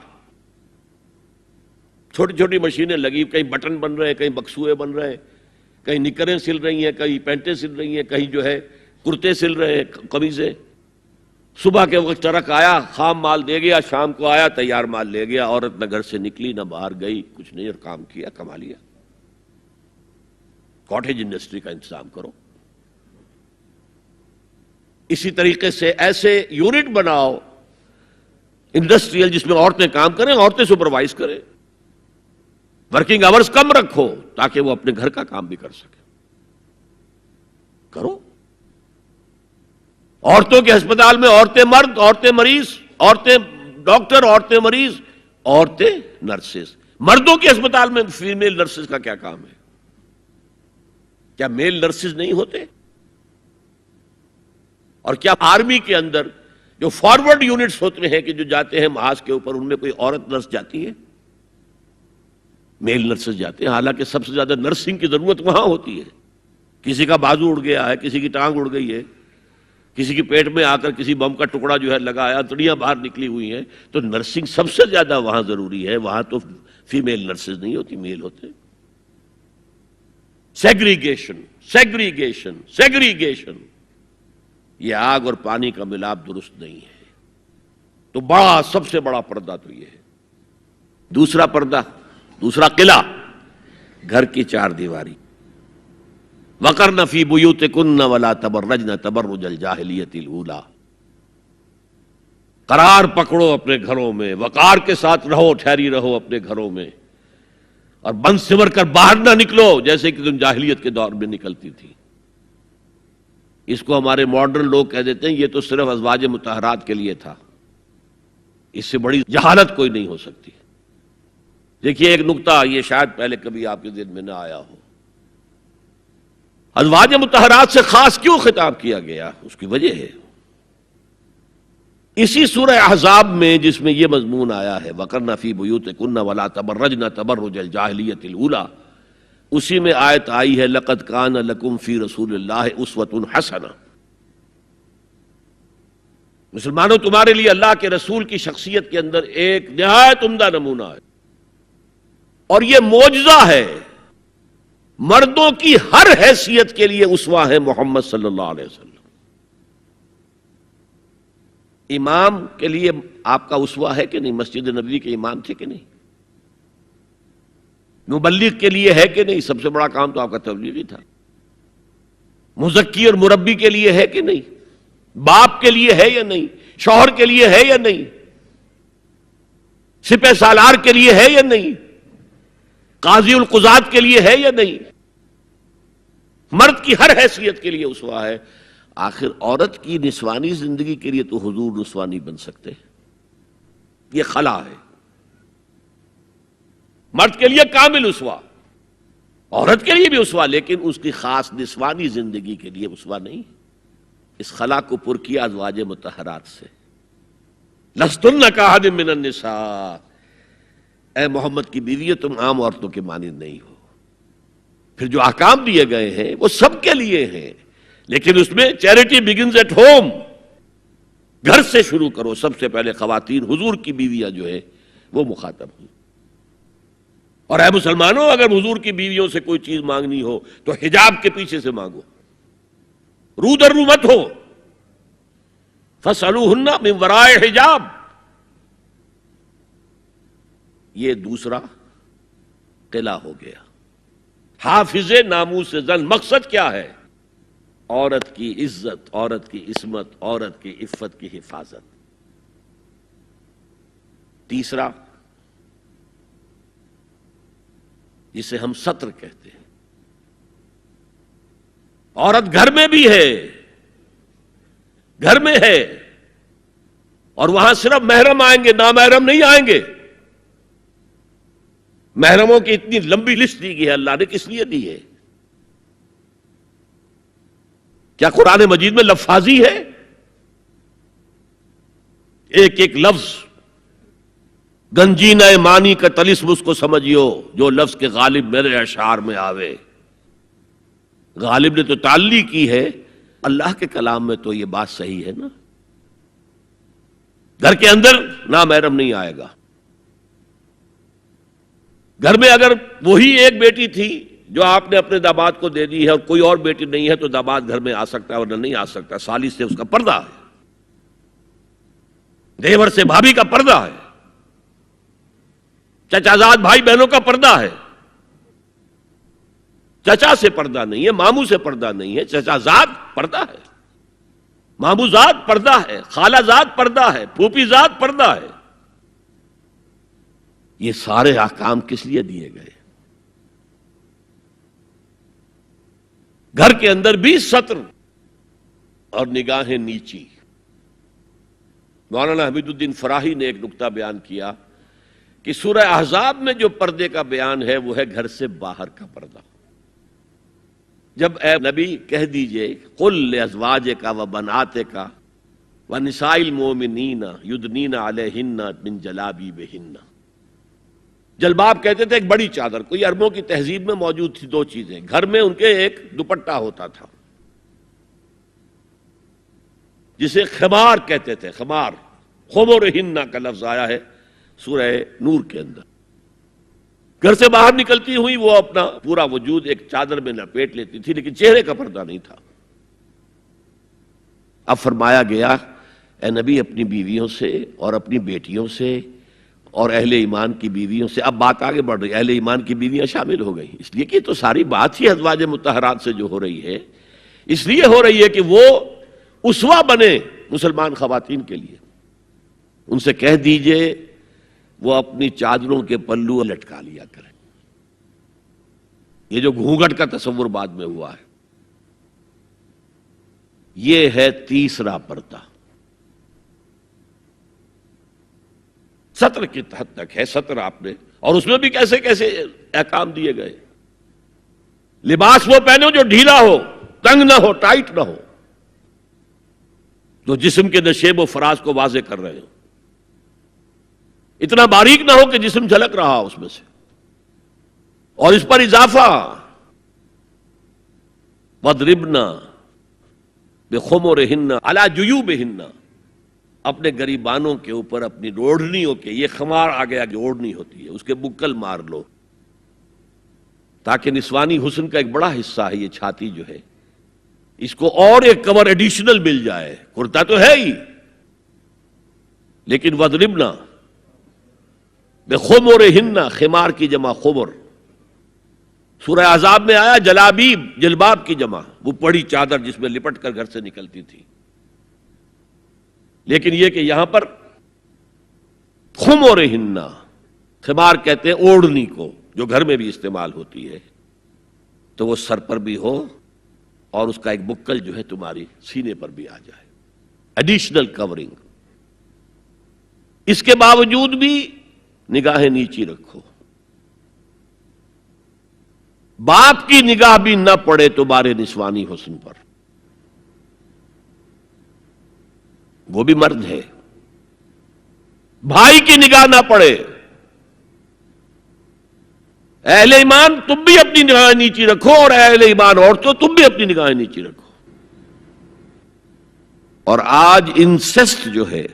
چھوٹی چھوٹی مشینیں لگی، کہیں بٹن بن رہے ہیں، کہیں بکسوئے بن رہے ہیں، کہیں نکریں سل رہی ہیں، کہیں پینٹیں سل رہی ہیں، کہیں جو ہے کرتے سل رہے ہیں، قمیضیں۔ صبح کے وقت ٹرک آیا، خام مال دے گیا، شام کو آیا، تیار مال لے گیا۔ عورت نہ گھر سے نکلی نہ باہر گئی، کچھ نہیں، اور کام کیا، کما لیا۔ کاٹیج انڈسٹری کا انتظام کرو۔ اسی طریقے سے ایسے یونٹ بناؤ انڈسٹریل جس میں عورتیں کام کریں، عورتیں سپروائز کریں، ورکنگ آورز کم رکھو تاکہ وہ اپنے گھر کا کام بھی کر سکیں۔ کرو۔ عورتوں کے ہسپتال میں عورتیں مرد، عورتیں مریض، عورتیں ڈاکٹر، عورتیں مریض، عورتیں نرسز۔ مردوں کے ہسپتال میں فیمیل نرسز کا کیا کام ہے؟ کیا میل نرسز نہیں ہوتے؟ اور کیا آرمی کے اندر جو فارورڈ یونٹس ہوتے ہیں کہ جو جاتے ہیں محاذ کے اوپر، ان میں کوئی عورت نرس جاتی ہے؟ میل نرسز جاتے ہیں، حالانکہ سب سے زیادہ نرسنگ کی ضرورت وہاں ہوتی ہے۔ کسی کا بازو اڑ گیا ہے، کسی کی ٹانگ اڑ گئی ہے، کسی کی پیٹ میں آ کر کسی بم کا ٹکڑا جو ہے لگایا، انتڑیاں باہر نکلی ہوئی ہیں، تو نرسنگ سب سے زیادہ وہاں ضروری ہے۔ وہاں تو فیمیل نرسز نہیں ہوتی، میل ہوتے۔ سیگریگیشن، سیگریگیشن، سیگریگیشن، یہ آگ اور پانی کا ملاپ درست نہیں ہے۔ تو بڑا، سب سے بڑا پردہ تو یہ ہے۔ دوسرا پردہ، دوسرا قلعہ، گھر کی چار دیواری۔ وَقَرْنَ فِي بُيُوتِكُنَّ وَلَا تَبَرَّجْنَ تَبَرُّجَ الْجَاهِلِيَّةِ الْأُولَىٰ۔ قرار پکڑو اپنے گھروں میں، وقار کے ساتھ رہو، ٹھہری رہو اپنے گھروں میں، اور بند سمر کر باہر نہ نکلو جیسے کہ تم جاہلیت کے دور میں نکلتی تھی۔ اس کو ہمارے ماڈرن لوگ کہہ دیتے ہیں یہ تو صرف ازواج مطہرات کے لیے تھا، اس سے بڑی جہالت کوئی نہیں ہو سکتی۔ دیکھیے ایک نکتہ، یہ شاید پہلے کبھی آپ کے ذہن میں نہ آیا ہو، ازواج مطہرات سے خاص کیوں خطاب کیا گیا؟ اس کی وجہ ہے اسی سورہ احزاب میں جس میں یہ مضمون آیا ہے وَقَرْنَ فِي بُيُوتِكُنَّ وَلَا تَبَرَّجْنَ تَبَرُّجَ الْجَاهِلِيَّةِ الْأُولَىٰ، اسی میں آیت آئی ہے لَقَدْ كَانَ لَكُمْ فِي رَسُولِ اللَّهِ أُسْوَةٌ حَسَنَةٌ۔ مسلمانوں تمہارے لیے اللہ کے رسول کی شخصیت کے اندر ایک نہایت عمدہ نمونہ ہے، اور یہ معجزہ ہے۔ مردوں کی ہر حیثیت کے لیے اسوہ ہے محمد صلی اللہ علیہ وسلم۔ امام کے لیے آپ کا اسوہ ہے کہ نہیں؟ مسجد نبوی کے امام تھے کہ نہیں؟ مبلغ کے لیے ہے کہ نہیں؟ سب سے بڑا کام تو آپ کا تبلیغی تھا۔ مزکی اور مربی کے لیے ہے کہ نہیں؟ باپ کے لیے ہے یا نہیں؟ شوہر کے لیے ہے یا نہیں؟ سپہ سالار کے لیے ہے یا نہیں؟ قاضی القضات کے لیے ہے یا نہیں؟ مرد کی ہر حیثیت کے لیے اسوہ ہے۔ آخر عورت کی نسوانی زندگی کے لیے تو حضور رسوا نہیں بن سکتے، یہ خلا ہے۔ مرد کے لیے کامل اسوہ، عورت کے لیے بھی اسوہ، لیکن اس کی خاص نسوانی زندگی کے لیے اسوہ نہیں۔ اس خلا کو پر کیا ازواج مطہرات سے۔ لستن کاحد من النساء، اے محمد کی بیوی تم عام عورتوں کے مانند نہیں ہو۔ پھر جو احکام دیے گئے ہیں وہ سب کے لیے ہیں، لیکن اس میں چیریٹی بگنز ایٹ ہوم، گھر سے شروع کرو۔ سب سے پہلے خواتین، حضور کی بیویاں جو ہے وہ مخاطب ہیں۔ اور اے مسلمانوں، اگر حضور کی بیویوں سے کوئی چیز مانگنی ہو تو حجاب کے پیچھے سے مانگو، رو در رو مت ہو۔ فَاسْأَلُوهُنَّ مِنْ وَرَاءِ حجاب، یہ دوسرا قلعہ ہو گیا۔ حافظ ناموس زن، مقصد کیا ہے؟ عورت کی عزت، عورت کی عصمت، عورت کی عفت کی حفاظت۔ تیسرا جسے ہم ستر کہتے ہیں، عورت گھر میں بھی ہے، گھر میں ہے، اور وہاں صرف محرم آئیں گے، نامحرم نہیں آئیں گے. محرموں کی اتنی لمبی لسٹ دی گئی ہے، اللہ نے کس لیے دی ہے؟ کیا قرآن مجید میں لفاظی ہے؟ ایک ایک لفظ گنجینہ معنی کا طلسم اس کو سمجھیو جو لفظ کے غالب میرے اشعار میں آوے. غالب نے تو تعلی کی ہے، اللہ کے کلام میں تو یہ بات صحیح ہے نا. گھر کے اندر نامحرم نہیں آئے گا. گھر میں اگر وہی ایک بیٹی تھی جو آپ نے اپنے داماد کو دے دی ہے اور کوئی اور بیٹی نہیں ہے تو داماد گھر میں آ سکتا ہے ورنہ نہیں آ سکتا. سالی سے اس کا پردہ ہے، دیور سے بھابھی کا پردہ ہے، چچا زاد بھائی بہنوں کا پردہ ہے. چچا سے پردہ نہیں ہے، ماموں سے پردہ نہیں ہے، چچا زاد پردہ ہے، ماموں زاد پردہ ہے، خالہ زاد پردہ ہے، پھوپھی زاد پردہ ہے. یہ سارے احکام کس لیے دیے گئے؟ گھر کے اندر بھی ستر اور نگاہیں نیچی. مولانا حمید الدین فراہی نے ایک نقطہ بیان کیا کہ سورہ احزاب میں جو پردے کا بیان ہے وہ ہے گھر سے باہر کا پردہ. جب اے نبی کہہ دیجئے قل لازواجک و بناتک و نساء المؤمنین یدنین علیہن من جلابیبہن. جلباب کہتے تھے ایک بڑی چادر. کوئی عربوں کی تہذیب میں موجود تھی دو چیزیں. گھر میں ان کے ایک دوپٹہ ہوتا تھا جسے خمار کہتے تھے. خمار، خمرہن کا لفظ آیا ہے سورہ نور کے اندر. گھر سے باہر نکلتی ہوئی وہ اپنا پورا وجود ایک چادر میں لپیٹ لیتی تھی لیکن چہرے کا پردہ نہیں تھا. اب فرمایا گیا اے نبی اپنی بیویوں سے اور اپنی بیٹیوں سے اور اہل ایمان کی بیویوں سے. اب بات آگے بڑھ رہی ہے، اہل ایمان کی بیویاں شامل ہو گئی اس لیے کہ تو ساری بات ہی ازواج مطہرات سے جو ہو رہی ہے اس لیے ہو رہی ہے کہ وہ اسوہ بنے مسلمان خواتین کے لیے. ان سے کہہ دیجئے وہ اپنی چادروں کے پلو لٹکا لیا کریں. یہ جو گھونگھٹ کا تصور بعد میں ہوا ہے یہ ہے تیسرا پردہ. ستر کی حد تک ہے ستر آپ نے، اور اس میں بھی کیسے کیسے احکام دیے گئے. لباس وہ پہنو جو ڈھیلا ہو، تنگ نہ ہو، ٹائٹ نہ ہو، جو جسم کے نشیب و فراز کو واضح کر رہے ہو. اتنا باریک نہ ہو کہ جسم جھلک رہا اس میں سے. اور اس پر اضافہ وَاضْرِبْنَ بِخُمُرِهِنَّ عَلَى جُيُوبِهِنَّ. اپنے گریبانوں کے اوپر اپنی اوڑھنیوں کے، یہ خمار آ گیا جو اوڑھنی ہوتی ہے اس کے بکل مار لو تاکہ نسوانی حسن کا ایک بڑا حصہ ہے یہ چھاتی جو ہے اس کو اور ایک کور ایڈیشنل مل جائے. کرتا تو ہے ہی لیکن وَاضْرِبْنَ بِخُمُرِهِنَّ، خمار کی جمع خمر. سورہ احزاب میں آیا جلابیب، جلباب کی جمع وہ بڑی چادر جس میں لپٹ کر گھر سے نکلتی تھی. لیکن یہ کہ یہاں پر خمرہن، خمار کہتے ہیں اوڑھنی کو جو گھر میں بھی استعمال ہوتی ہے، تو وہ سر پر بھی ہو اور اس کا ایک بکل جو ہے تمہاری سینے پر بھی آ جائے، ایڈیشنل کورنگ. اس کے باوجود بھی نگاہیں نیچی رکھو. باپ کی نگاہ بھی نہ پڑے تمہارے نسوانی حسن پر، وہ بھی مرد ہے. بھائی کی نگاہ نہ پڑے. اہل ایمان تم بھی اپنی نگاہیں نیچی رکھو اور اہل ایمان عورتوں تم بھی اپنی نگاہیں نیچی رکھو. اور آج انسسٹ جو ہے،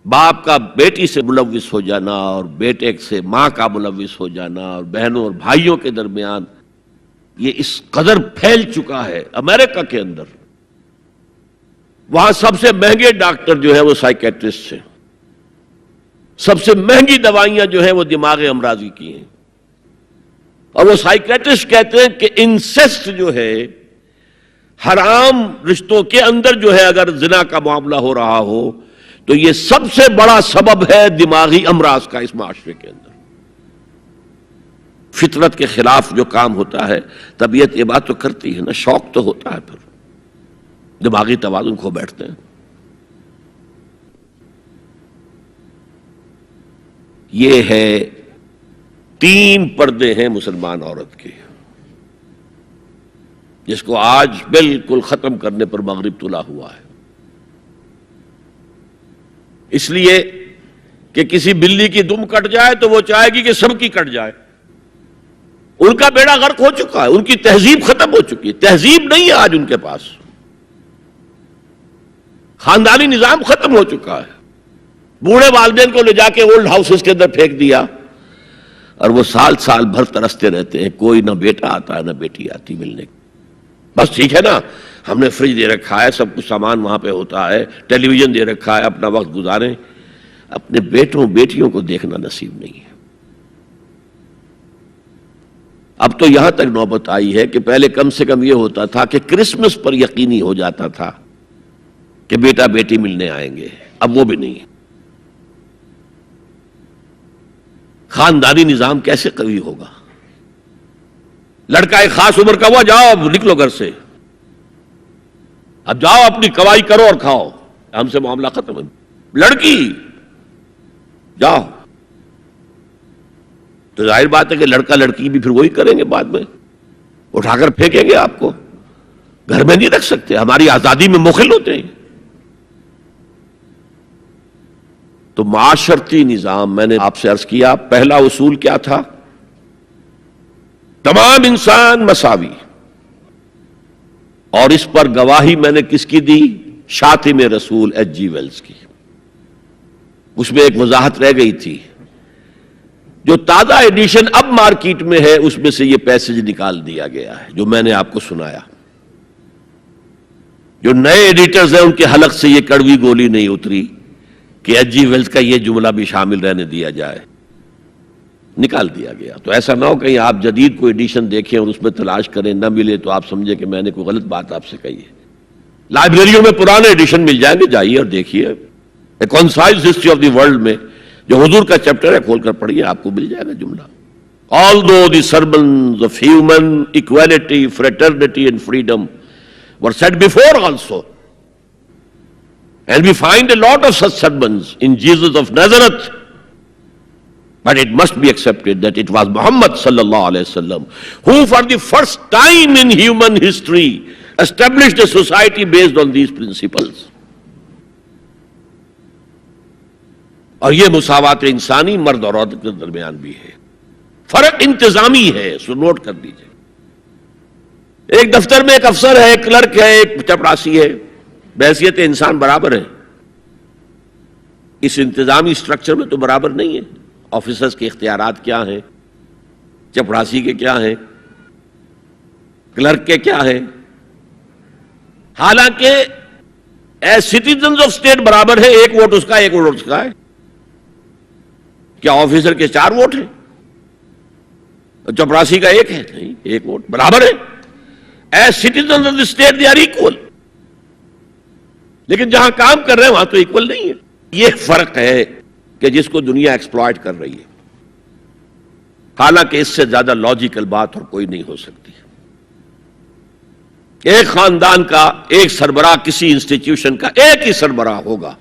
باپ کا بیٹی سے ملوث ہو جانا اور بیٹے سے ماں کا ملوث ہو جانا اور بہنوں اور بھائیوں کے درمیان، یہ اس قدر پھیل چکا ہے. امریکہ کے اندر وہاں سب سے مہنگے ڈاکٹر جو ہے وہ سائیکیٹرسٹ ہیں، سب سے مہنگی دوائیاں جو ہیں وہ دماغ امراضی کی ہیں. اور وہ سائیکیٹرسٹ کہتے ہیں کہ انسسٹ جو ہے، حرام رشتوں کے اندر جو ہے اگر زنا کا معاملہ ہو رہا ہو تو یہ سب سے بڑا سبب ہے دماغی امراض کا اس معاشرے کے اندر. فطرت کے خلاف جو کام ہوتا ہے، طبیعت یہ بات تو کرتی ہے نا، شوق تو ہوتا ہے، پھر دماغی توازن کھو بیٹھتے ہیں. یہ ہے 3 پردے ہیں مسلمان عورت کے، جس کو آج بالکل ختم کرنے پر مغرب تلا ہوا ہے، اس لیے کہ کسی بلی کی دم کٹ جائے تو وہ چاہے گی کہ سب کی کٹ جائے۔ ان کا بیڑا غرق ہو چکا ہے، ان کی تہذیب ختم ہو چکی ہے، تہذیب نہیں ہے آج ان کے پاس، خاندانی نظام ختم ہو چکا ہے۔ بوڑھے والدین کو لے جا کے اولڈ ہاؤسز کے اندر پھینک دیا، اور وہ سال بھر ترستے رہتے ہیں، کوئی نہ بیٹا آتا ہے نہ بیٹی آتی ملنے کی۔ بس ٹھیک ہے نا، ہم نے فریج دے رکھا ہے، سب کچھ سامان وہاں پہ ہوتا ہے، ٹیلی ویژن دے رکھا ہے، اپنا وقت گزاریں، اپنے بیٹوں بیٹیوں کو دیکھنا نصیب نہیں ہے۔ اب تو یہاں تک نوبت آئی ہے کہ پہلے کم سے کم یہ ہوتا تھا کہ کرسمس پر یقینی ہو جاتا تھا کہ بیٹا بیٹی ملنے آئیں گے، اب وہ بھی نہیں ہے۔ خاندانی نظام کیسے قوی ہوگا؟ لڑکا ایک خاص عمر کا ہوا، جاؤ اب نکلو گھر سے، اب جاؤ اپنی کوائی کرو اور کھاؤ، ہم سے معاملہ ختم ہے۔ لڑکی جاؤ، تو ظاہر بات ہے کہ لڑکا لڑکی بھی پھر وہی کریں گے، بعد میں اٹھا کر پھینکیں گے آپ کو، گھر میں نہیں رکھ سکتے، ہماری آزادی میں مخل ہوتے ہیں۔ تو معاشرتی نظام، میں نے آپ سے عرض کیا، پہلا اصول کیا تھا؟ تمام انسان مساوی، اور اس پر گواہی میں نے کس کی دی؟ شاتم رسول ایچ جی ویلز کی۔ اس میں ایک وضاحت رہ گئی تھی، جو تازہ ایڈیشن اب مارکیٹ میں ہے اس میں سے یہ پیسج نکال دیا گیا ہے جو میں نے آپ کو سنایا۔ جو نئے ایڈیٹرز ہیں ان کے حلق سے یہ کڑوی گولی نہیں اتری کہ ایچ جی ویلز کا یہ جملہ بھی شامل رہنے دیا جائے، نکال دیا گیا۔ تو ایسا نہ ہو کہیں آپ جدید کوئی ایڈیشن دیکھیں اور اس میں تلاش کریں، نہ ملے تو آپ سمجھے کہ میں نے کوئی غلط بات آپ سے کہی ہے۔ لائبریریوں میں پرانے ایڈیشن مل جائیں گے، جائیے اور دیکھیے، a concise history of the world میں جو حضور کا چیپٹر ہے کھول کر پڑھیے، آپ کو مل جائے گا جملہ۔ Although the sermons of human equality, fraternity and freedom were said before also, and we find a lot of such sermons in Jesus of Nazareth, but it must be accepted that it was Muhammad sallallahu alaihi wasallam who for the first time in human history established a society based on these principles. اور یہ مساوات انسانی مرد اور عورت کے درمیان بھی ہے، فرق انتظامی ہے، سو نوٹ کر دیجئے۔ ایک دفتر میں ایک افسر ہے، ایک کلرک ہے، ایک چپراسی ہے، بحیثیت انسان برابر ہے۔ اس انتظامی سٹرکچر میں تو برابر نہیں ہے۔ آفیسرز کے اختیارات کیا ہیں، چپراسی کے کیا ہیں، کلرک کے کیا ہیں، حالانکہ ایز سٹیزنز آف اسٹیٹ برابر ہے، ایک ووٹ اس کا ایک ووٹ اس کا ہے۔ کیا آفیسر کے 4 ووٹ ہیں؟ چپراسی کا 1 ہے؟ نہیں، 1 ووٹ برابر ہے۔ As citizens of the state they are equal, لیکن جہاں کام کر رہے ہیں وہاں تو ایکول نہیں ہے۔ یہ فرق ہے کہ جس کو دنیا ایکسپلائٹ کر رہی ہے، حالانکہ اس سے زیادہ لاجیکل بات اور کوئی نہیں ہو سکتی۔ ایک خاندان کا ایک سربراہ، کسی انسٹیٹیوشن کا ایک ہی سربراہ ہوگا،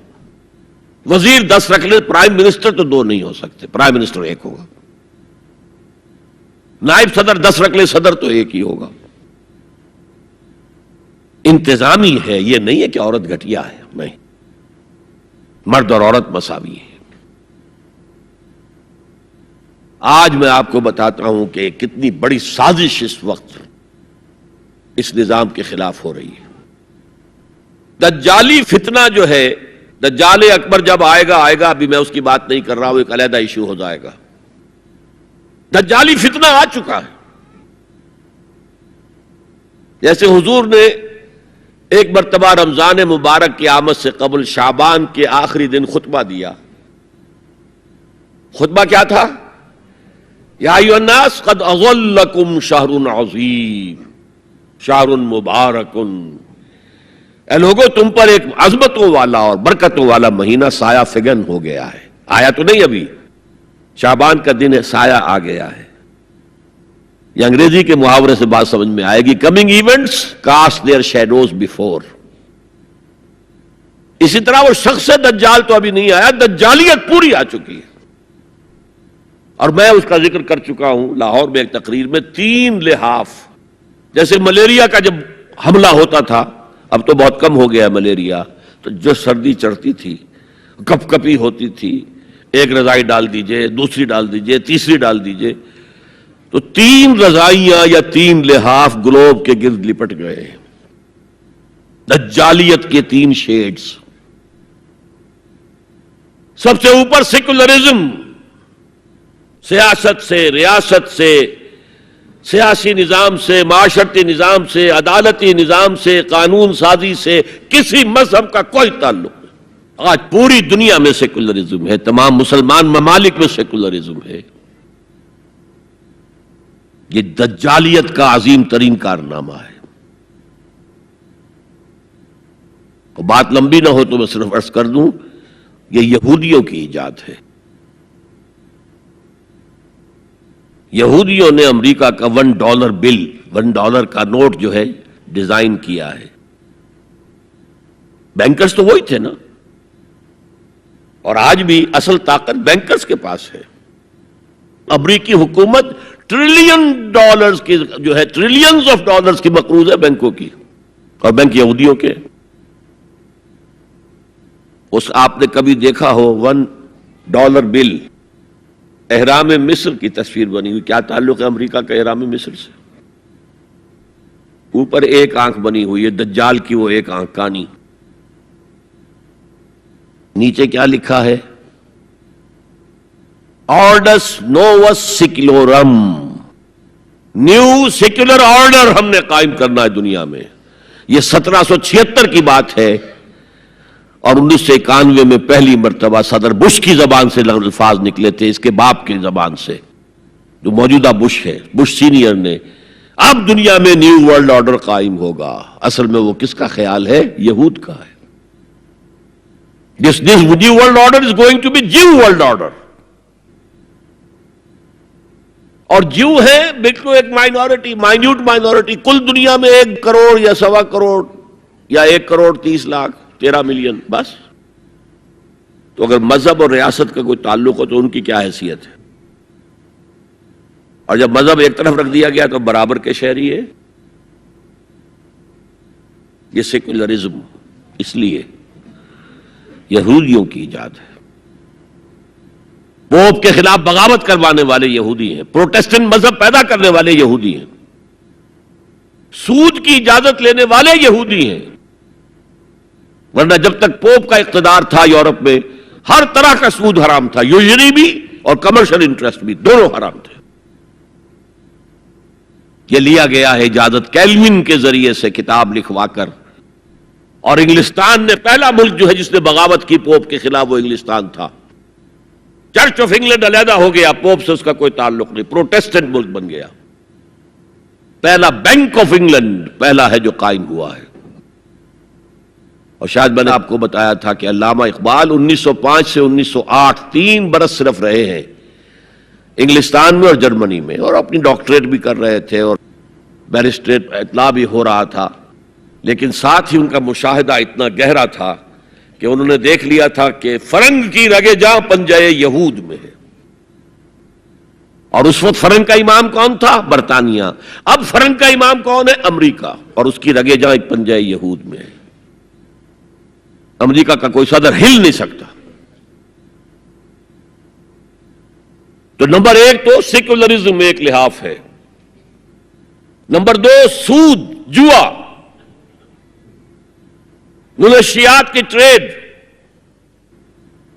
وزیر 10 رکھ لے، پرائم منسٹر تو 2 نہیں ہو سکتے، پرائم منسٹر 1 ہوگا، نائب صدر 10 رکھ لے، صدر تو 1 ہی ہوگا۔ انتظامی ہے، یہ نہیں ہے کہ عورت گھٹیا ہے، نہیں، مرد اور عورت مساوی ہے۔ آج میں آپ کو بتاتا ہوں کہ کتنی بڑی سازش اس وقت اس نظام کے خلاف ہو رہی ہے۔ دجالی فتنہ جو ہے، دجال اکبر جب آئے گا، ابھی میں اس کی بات نہیں کر رہا ہوں، ایک علیحدہ ایشو ہو جائے گا۔ دجالی فتنہ آ چکا ہے۔ جیسے حضور نے ایک مرتبہ رمضان مبارک کی آمد سے قبل شعبان کے آخری دن خطبہ دیا۔ خطبہ کیا تھا؟ یا ایھا الناس قد اظلکم شہر عظیم شہر مبارک، اے لوگوں تم پر ایک عظمتوں والا اور برکتوں والا مہینہ سایہ فگن ہو گیا ہے۔ آیا تو نہیں ابھی، شعبان کا دن ہے، سایہ آ گیا ہے۔ یہ انگریزی کے محاورے سے بات سمجھ میں آئے گی، coming events cast their shadows before. اسی طرح وہ شخص دجال تو ابھی نہیں آیا، دجالیت پوری آ چکی ہے۔ اور میں اس کا ذکر کر چکا ہوں لاہور میں ایک تقریر میں، 3 لحاف. جیسے ملیریا کا جب حملہ ہوتا تھا، اب تو بہت کم ہو گیا ہے ملیریا، تو جو سردی چڑھتی تھی، کپ کپی ہوتی تھی، ایک رضائی ڈال دیجئے، دوسری ڈال دیجئے، تیسری ڈال دیجئے، تو 3 رضائیاں یا 3 لحاف گلوب کے گرد لپٹ گئے. دجالیت کے 3 شیڈز. سب سے اوپر سیکولرزم، سیاست سے، ریاست سے، سیاسی نظام سے، معاشرتی نظام سے، عدالتی نظام سے، قانون سازی سے کسی مذہب کا کوئی تعلق نہیں. آج پوری دنیا میں سیکولرزم ہے، تمام مسلمان ممالک میں سیکولرزم ہے. یہ دجالیت کا عظیم ترین کارنامہ ہے. بات لمبی نہ ہو تو میں صرف عرض کر دوں، یہ یہودیوں کی ایجاد ہے. یہودیوں نے امریکہ کا $1 بل، $1 کا نوٹ جو ہے ڈیزائن کیا ہے. بینکرز تو وہی تھے نا، اور آج بھی اصل طاقت بینکرز کے پاس ہے. امریکی حکومت $1 کی جو ہے ٹریلینز آف ڈالرز کی مقروض ہے بینکوں کی، اور بینک یہودیوں کے. اس آپ نے کبھی دیکھا ہو $1 بل، احرام مصر کی تصویر بنی ہوئی؟ کیا تعلق ہے امریکہ کا احرام مصر سے؟ اوپر ایک آنکھ بنی ہوئی ہے، دجال کی وہ ایک آنکھ کانی. نیچے کیا لکھا ہے؟ آرڈس نووس سیکولورم، نیو سیکولر آرڈر ہم نے قائم کرنا ہے دنیا میں. یہ 1776 کی بات ہے، اور 1991 میں پہلی مرتبہ صدر بش کی زبان سے الفاظ نکلے تھے، اس کے باپ کی زبان سے، جو موجودہ بش ہے، بش سینئر نے. اب دنیا میں نیو ورلڈ آرڈر قائم ہوگا. اصل میں وہ کس کا خیال ہے؟ یہود کا ہے. This new world order is going to be Jew world order. اور جو ہے بالکل ایک مائنورٹی، مائنیوٹ مائنورٹی. کل دنیا میں 1 کروڑ یا 1.25 کروڑ یا 1 کروڑ 30 لاکھ 13 ملین بس. تو اگر مذہب اور ریاست کا کوئی تعلق ہو تو ان کی کیا حیثیت ہے؟ اور جب مذہب ایک طرف رکھ دیا گیا تو برابر کے شہری ہے. یہ سیکولرزم اس لیے یہودیوں کی ایجاد ہے. پوپ کے خلاف بغاوت کروانے والے یہودی ہیں، پروٹیسٹنٹ مذہب پیدا کرنے والے یہودی ہیں، سود کی اجازت لینے والے یہودی ہیں. ورنہ جب تک پوپ کا اقتدار تھا یورپ میں، ہر طرح کا سود حرام تھا، یوزری بھی اور کمرشل انٹرسٹ بھی، دونوں حرام تھے. یہ لیا گیا ہے اجازت کیلوین کے ذریعے سے کتاب لکھوا کر. اور انگلستان نے پہلا ملک جو ہے جس نے بغاوت کی پوپ کے خلاف، وہ انگلستان تھا. چرچ آف انگلینڈ علیحدہ ہو گیا، پوپ سے اس کا کوئی تعلق نہیں، پروٹیسٹنٹ ملک بن گیا. پہلا بینک آف انگلینڈ پہلا ہے جو قائم ہوا ہے. اور شاید میں نے آپ کو بتایا تھا کہ علامہ اقبال 1905 سے 1908 3 برس صرف رہے ہیں انگلستان میں اور جرمنی میں، اور اپنی ڈاکٹریٹ بھی کر رہے تھے اور بیرسٹریٹ اطلاع بھی ہو رہا تھا. لیکن ساتھ ہی ان کا مشاہدہ اتنا گہرا تھا کہ انہوں نے دیکھ لیا تھا کہ فرنگ کی رگے جاں پنجے یہود میں ہے. اور اس وقت فرنگ کا امام کون تھا؟ برطانیہ. اب فرنگ کا امام کون ہے؟ امریکہ. اور اس کی رگے جاں پنجے یہود میں ہے. امریکہ کا کوئی صدر ہل نہیں سکتا. تو نمبر 1 تو سیکولرزم ایک لحاف ہے. نمبر 2 سود، جوا، منشیات کی ٹریڈ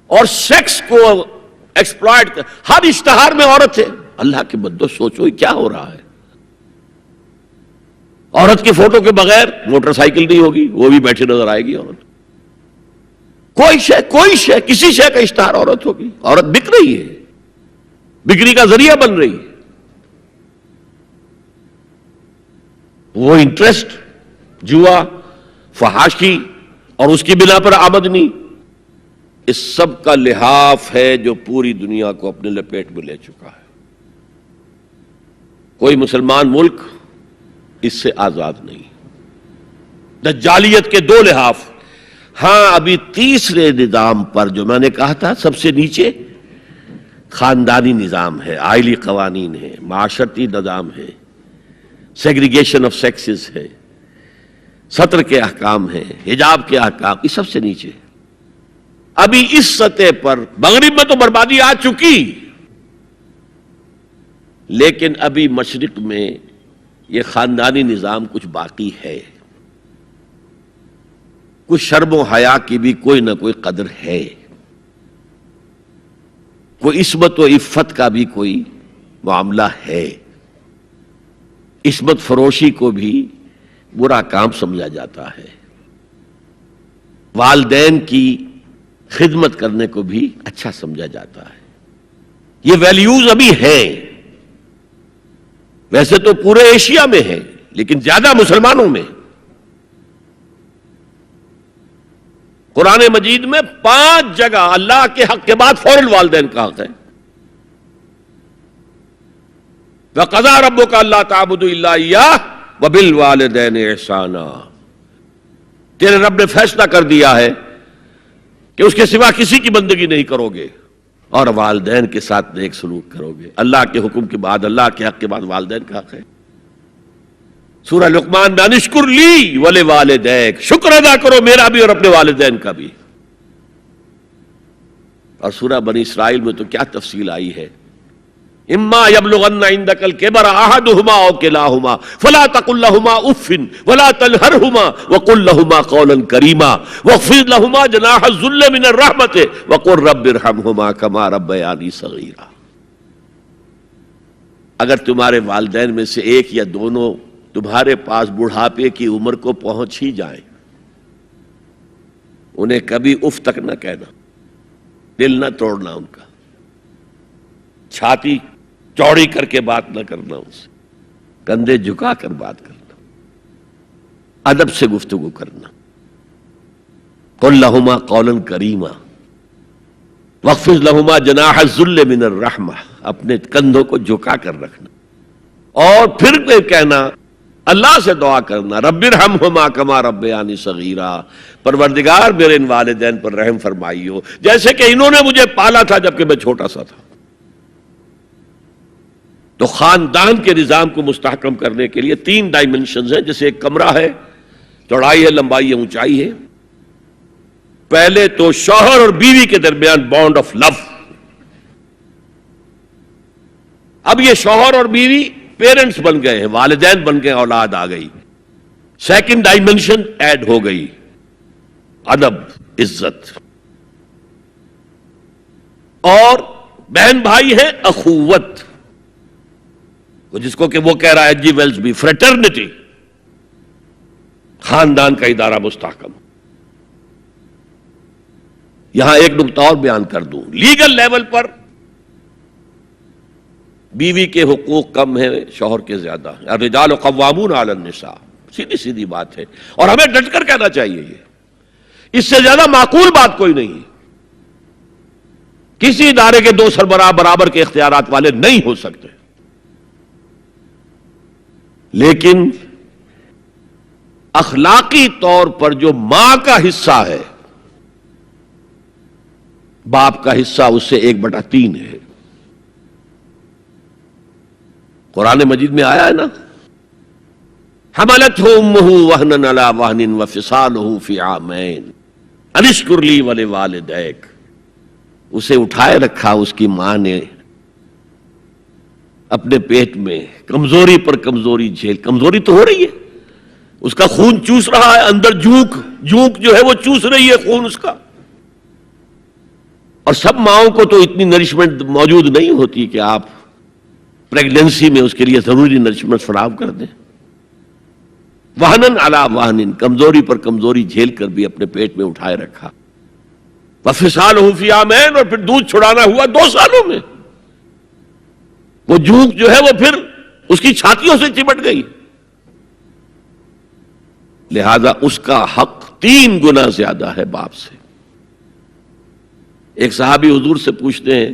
اور سیکس کو ایکسپلائٹ. ہر اشتہار میں عورت ہے. اللہ کے بندو سوچو یہ کیا ہو رہا ہے. عورت کی فوٹو کے بغیر موٹر سائیکل نہیں ہوگی، وہ بھی بیٹھی نظر آئے گی عورت. کوئی شے کسی شے کا اشتہار عورت ہوگی. عورت بک رہی ہے، بکری کا ذریعہ بن رہی ہے. وہ انٹرسٹ، جوا، فحاشی اور اس کی بنا پر آمدنی، اس سب کا لحاف ہے جو پوری دنیا کو اپنے لپیٹ میں لے چکا ہے. کوئی مسلمان ملک اس سے آزاد نہیں. دجالیت کے 2 لحاف. ہاں ابھی تیسرے نظام پر جو میں نے کہا تھا سب سے نیچے خاندانی نظام ہے، آئلی قوانین ہے، معاشرتی نظام ہے، سیگریگیشن آف سیکسز ہے، سطر کے احکام ہیں، حجاب کے احکام، یہ سب سے نیچے. ابھی اس سطح پر مغرب میں تو بربادی آ چکی، لیکن ابھی مشرق میں یہ خاندانی نظام کچھ باقی ہے. کچھ شرم و حیا کی بھی کوئی نہ کوئی قدر ہے، کوئی عصمت و عفت کا بھی کوئی معاملہ ہے. عصمت فروشی کو بھی برا کام سمجھا جاتا ہے، والدین کی خدمت کرنے کو بھی اچھا سمجھا جاتا ہے. یہ ویلیوز ابھی ہیں، ویسے تو پورے ایشیا میں ہیں لیکن زیادہ مسلمانوں میں. قرآن مجید میں 5 جگہ اللہ کے حق کے بعد فوراً والدین کا حق ہے. وَقَضَىٰ رَبُّكَ أَلَّا تَعْبُدُوا إِلَّا إِيَّاهُ وَبِالْوَالِدَيْنِ إِحْسَانًا. تیرے رب نے فیصلہ کر دیا ہے کہ اس کے سوا کسی کی بندگی نہیں کرو گے اور والدین کے ساتھ نیک سلوک کرو گے. اللہ کے حکم کے بعد، اللہ کے حق کے بعد والدین کا حق ہے. سورہ لقمان میں انشکر لی ولوالدیک، شکر ادا کرو میرا بھی اور اپنے والدین کا بھی. اور سورہ بنی اسرائیل میں تو کیا تفصیل آئی ہے. اما یبلغن عندک الکبر احدہما او کلاہما فلا تقل لهما اف ولا تنہرہما وقل لهما قولا کریما واخفض لهما جناح الذل من الرحمۃ وقل رب ارحمہما کما ربیانی صغیرا. اگر تمہارے والدین میں سے ایک یا دونوں تمہارے پاس بڑھاپے کی عمر کو پہنچ ہی جائیں، انہیں کبھی اف تک نہ کہنا، دل نہ توڑنا ان کا، چھاتی چوڑی کر کے بات نہ کرنا، ان سے کندھے جھکا کر بات کرنا، ادب سے گفتگو کرنا. قل لہما قولا کریما واخفض لہما جناح الذل من الرحمہ، اپنے کندھوں کو جھکا کر رکھنا. اور پھر کہنا، اللہ سے دعا کرنا، رب ارحمہما کما ربیانی صغیرا، پروردگار میرے ان والدین پر رحم فرمائیو جیسے کہ انہوں نے مجھے پالا تھا جبکہ میں چھوٹا سا تھا. تو خاندان کے نظام کو مستحکم کرنے کے لیے 3 ڈائمنشنز ہیں. جیسے ایک کمرہ ہے، چوڑائی ہے، لمبائی ہے، اونچائی ہے. پہلے تو شوہر اور بیوی کے درمیان بانڈ آف لو. اب یہ شوہر اور بیوی پیرنٹس بن گئے ہیں، والدین بن گئے، اولاد آ گئی. سیکنڈ ڈائمنشن ایڈ ہو گئی، ادب، عزت. اور بہن بھائی ہے، اخوت، جس کو کہ وہ کہہ رہا ہے جی ویلز بھی فریٹرنٹی. خاندان کا ادارہ مستحکم. یہاں ایک نقطہ اور بیان کر دوں. لیگل لیول پر بیوی کے حقوق کم ہیں، شوہر کے زیادہ ہیں. الرجال قوامون علی النساء، سیدھی سیدھی بات ہے اور ہمیں ڈٹ کر کہنا چاہیے. یہ اس سے زیادہ معقول بات کوئی نہیں. کسی ادارے کے 2 سربراہ برابر کے اختیارات والے نہیں ہو سکتے. لیکن اخلاقی طور پر جو ماں کا حصہ ہے، باپ کا حصہ اس سے 1/3 ہے. قرآن مجید میں آیا ہے نا، حملتہ امہ وہنا علی وہن وفصالہ فی عامین ان اشکر لی ولوالدیک. اسے اٹھائے رکھا اس کی ماں نے اپنے پیٹ میں، کمزوری پر کمزوری جھیل. کمزوری تو ہو رہی ہے، اس کا خون چوس رہا ہے اندر، جھونک جو ہے وہ چوس رہی ہے خون اس کا. اور سب ماؤں کو تو اتنی نرشمنٹ موجود نہیں ہوتی کہ آپ پریگننسی میں اس کے لیے ضروری نرشمنٹ فراہم کر دیں. وہنن علی وہن، کمزوری پر کمزوری جھیل کر بھی اپنے پیٹ میں اٹھائے رکھا. وفصالہ فی عامین، اور پھر دودھ چھڑانا ہوا 2 سالوں میں. وہ جھونک جو ہے وہ پھر اس کی چھاتیوں سے چمٹ گئی. لہذا اس کا حق 3 گنا زیادہ ہے باپ سے. ایک صحابی حضور سے پوچھتے ہیں،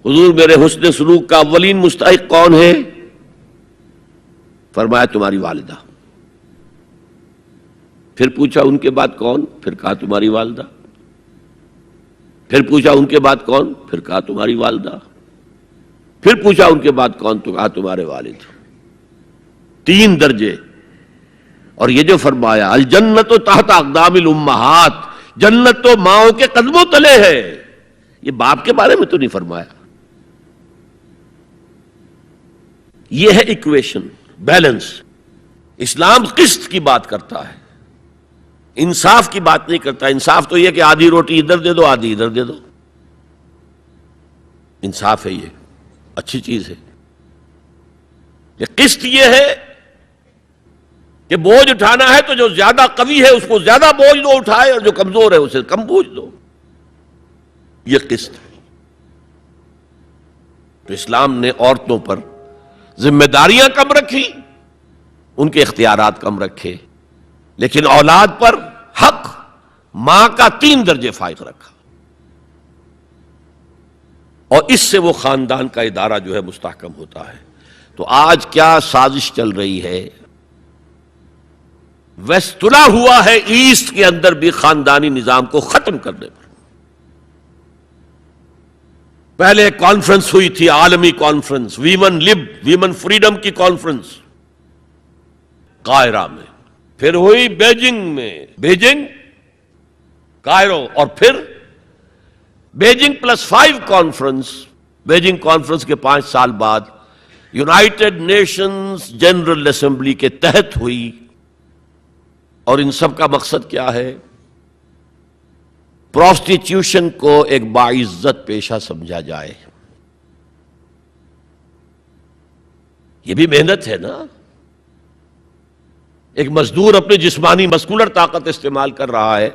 حضور میرے حسن سلوک کا اولین مستحق کون ہے؟ فرمایا تمہاری والدہ. پھر پوچھا ان کے بعد کون؟ پھر کہا تمہاری والدہ. پھر پوچھا ان کے بعد کون؟ پھر کہا تمہاری والدہ. پھر پوچھا ان کے بعد کون؟ تو کہا تمہارے والد. 3 درجے. اور یہ جو فرمایا الجنت تحت اقدام الامہات، جنت تو ماؤں کے قدموں تلے ہے، یہ باپ کے بارے میں تو نہیں فرمایا. یہ ہے ایکویشن، بیلنس. اسلام قسط کی بات کرتا ہے، انصاف کی بات نہیں کرتا. انصاف تو یہ کہ آدھی روٹی ادھر دے دو آدھی ادھر دے دو، انصاف ہے، یہ اچھی چیز ہے. یہ قسط یہ ہے کہ بوجھ اٹھانا ہے تو جو زیادہ قوی ہے اس کو زیادہ بوجھ دو اٹھائے، اور جو کمزور ہے اسے کم بوجھ دو. یہ قسط ہے. تو اسلام نے عورتوں پر ذمہ داریاں کم رکھی، ان کے اختیارات کم رکھے، لیکن اولاد پر حق ماں کا 3 درجے فائق رکھا. اور اس سے وہ خاندان کا ادارہ جو ہے مستحکم ہوتا ہے. تو آج کیا سازش چل رہی ہے؟ ویسٹ تلا ہوا ہے ایسٹ کے اندر بھی خاندانی نظام کو ختم کرنے پر. پہلے ایک کانفرنس ہوئی تھی، عالمی کانفرنس، ویمن فریڈم کی کانفرنس قاہرہ میں، پھر ہوئی بیجنگ کائرو، اور پھر بیجنگ +5 کانفرنس. بیجنگ کانفرنس کے 5 سال بعد یونائٹڈ نیشنز جنرل اسمبلی کے تحت ہوئی. اور ان سب کا مقصد کیا ہے؟ پروسٹیٹیوشن کو ایک باعزت پیشہ سمجھا جائے. یہ بھی محنت ہے نا. ایک مزدور اپنی جسمانی مسکولر طاقت استعمال کر رہا ہے،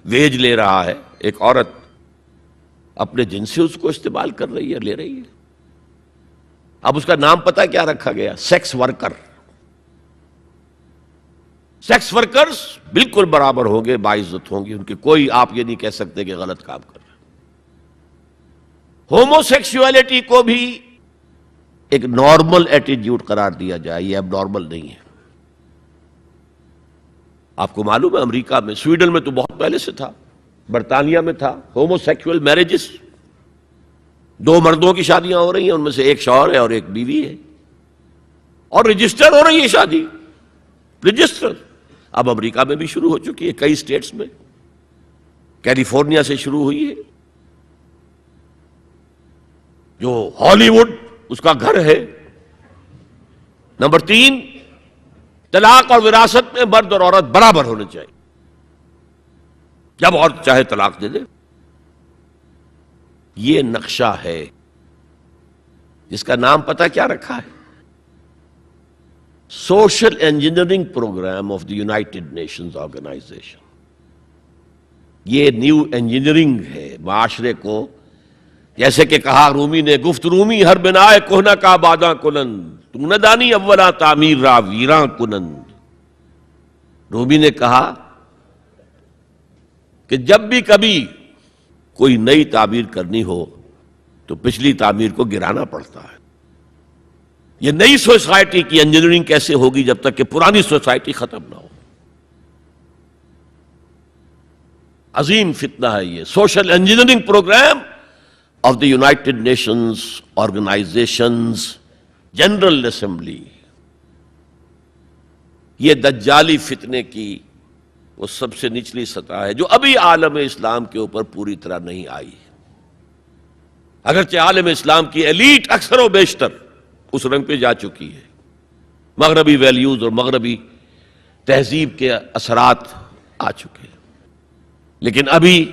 ویج لے رہا ہے. ایک عورت اپنے جنس سے اس کو استعمال کر رہی ہے، لے رہی ہے. اب اس کا نام پتہ کیا رکھا گیا؟ Sex worker. سیکس ورکرز بالکل برابر ہوں گے، باعزت ہوں گے، ان کے کوئی آپ یہ نہیں کہہ سکتے کہ غلط کام کر رہے. ہومو سیکسولیٹی کو بھی ایک نارمل ایٹیٹیوڈ قرار دیا جائے، یہ اب نارمل نہیں ہے. آپ کو معلوم ہے امریکہ میں، سویڈن میں تو بہت پہلے سے تھا، برطانیہ میں تھا، ہومو سیکسول میرجز. 2 مردوں کی شادیاں ہو رہی ہیں، ان میں سے ایک شوہر ہے اور ایک بیوی ہے، اور رجسٹر ہو رہی ہے شادی، رجسٹر. اب امریکہ میں بھی شروع ہو چکی ہے، کئی اسٹیٹس میں. کیلیفورنیا سے شروع ہوئی ہے، جو ہالی ووڈ اس کا گھر ہے. نمبر 3، طلاق اور وراثت میں مرد اور عورت برابر ہونے چاہیے. جب عورت چاہے طلاق دے دے. یہ نقشہ ہے جس کا نام پتہ کیا رکھا ہے؟ Social engineering programme of the United Nations organization. یہ نیو انجینئرنگ ہے معاشرے کو. جیسے کہ کہا رومی نے، گفت رومی ہر بنائے کوہنا کا باداں کنند، تو نہ دانی اولا تعمیر را ویراں کنند. رومی نے کہا کہ جب بھی کبھی کوئی نئی تعمیر کرنی ہو تو پچھلی تعمیر کو گرانا پڑتا ہے. یہ نئی سوسائٹی کی انجینئرنگ کیسے ہوگی جب تک کہ پرانی سوسائٹی ختم نہ ہو؟ عظیم فتنہ ہے یہ social engineering programme of the United Nations organizations general assembly. یہ دجالی فتنے کی وہ سب سے نچلی سطح ہے جو ابھی عالم اسلام کے اوپر پوری طرح نہیں آئی. اگرچہ عالم اسلام کی ایلیٹ اکثر و بیشتر اس رنگ پہ جا چکی ہے، مغربی ویلیوز اور مغربی تہذیب کے اثرات آ چکے ہیں، لیکن ابھی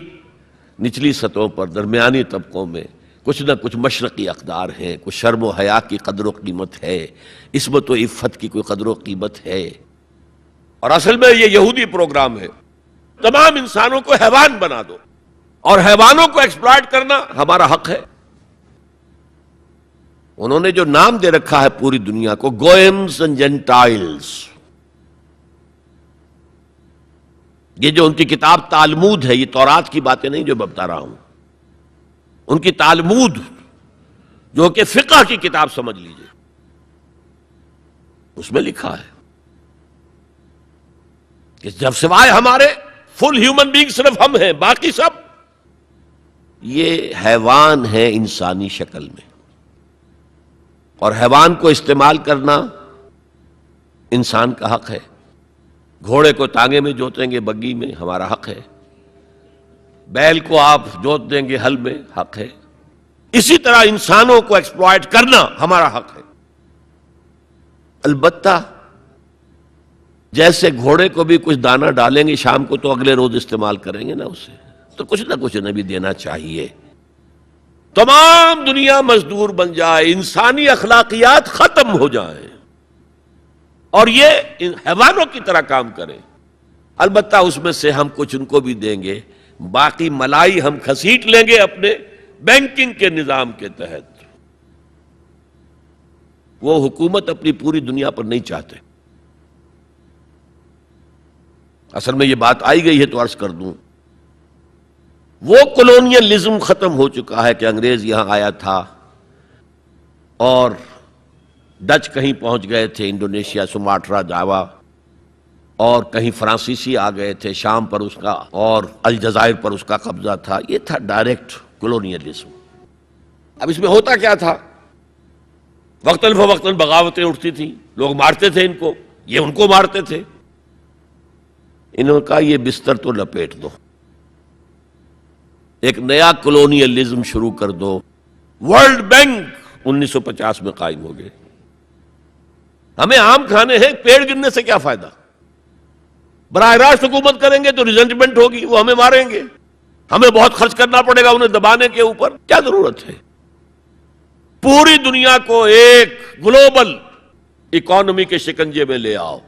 نچلی سطحوں پر درمیانی طبقوں میں کچھ نہ کچھ مشرقی اقدار ہیں، کچھ شرم و حیا کی قدر و قیمت ہے، عصمت و عفت کی کوئی قدر و قیمت ہے. اور اصل میں یہ یہودی پروگرام ہے، تمام انسانوں کو حیوان بنا دو، اور حیوانوں کو ایکسپلائٹ کرنا ہمارا حق ہے. انہوں نے جو نام دے رکھا ہے پوری دنیا کو، گوئمز اینڈ جینٹائلز. یہ جو ان کی کتاب تالمود ہے، یہ تورات کی باتیں نہیں جو میں بتا رہا ہوں، ان کی تالمود جو کہ فقہ کی کتاب سمجھ لیجئے، اس میں لکھا ہے کہ جب سوائے ہمارے فل ہیومن بینگ صرف ہم ہیں، باقی سب یہ حیوان ہیں انسانی شکل میں. اور حیوان کو استعمال کرنا انسان کا حق ہے. گھوڑے کو ٹانگے میں جوتیں گے بگی میں، ہمارا حق ہے. بیل کو آپ جوت دیں گے ہل میں، حق ہے. اسی طرح انسانوں کو ایکسپلائٹ کرنا ہمارا حق ہے. البتہ جیسے گھوڑے کو بھی کچھ دانہ ڈالیں گے شام کو تو اگلے روز استعمال کریں گے نا اسے، تو کچھ نہ کچھ انہیں بھی دینا چاہیے. تمام دنیا مزدور بن جائے، انسانی اخلاقیات ختم ہو جائیں اور یہ حیوانوں کی طرح کام کریں. البتہ اس میں سے ہم کچھ ان کو بھی دیں گے، باقی ملائی ہم کھسیٹ لیں گے اپنے بینکنگ کے نظام کے تحت. وہ حکومت اپنی پوری دنیا پر نہیں چاہتے. اصل میں یہ بات آئی گئی ہے تو عرض کر دوں، وہ کولونیلزم ختم ہو چکا ہے کہ انگریز یہاں آیا تھا اور ڈچ کہیں پہنچ گئے تھے، انڈونیشیا، سماٹرا، جاوا، اور کہیں فرانسیسی آ گئے تھے، شام پر اس کا اور الجزائر پر اس کا قبضہ تھا. یہ تھا ڈائریکٹ کولونیلزم. اب اس میں ہوتا کیا تھا؟ وقتاً فوقتاً بغاوتیں اٹھتی تھیں، لوگ مارتے تھے ان کو، یہ ان کو مارتے تھے. انہوں نے کہا یہ بستر تو لپیٹ دو، ایک نیا کولونیلزم شروع کر دو. ورلڈ بینک 1950 میں قائم ہو گئے. ہمیں آم کھانے ہیں، پیڑ گرنے سے کیا فائدہ؟ براہ راست حکومت کریں گے تو ریزنٹمنٹ ہوگی، وہ ہمیں ماریں گے، ہمیں بہت خرچ کرنا پڑے گا انہیں دبانے کے اوپر. کیا ضرورت ہے؟ پوری دنیا کو ایک گلوبل اکانومی کے شکنجے میں لے آؤ.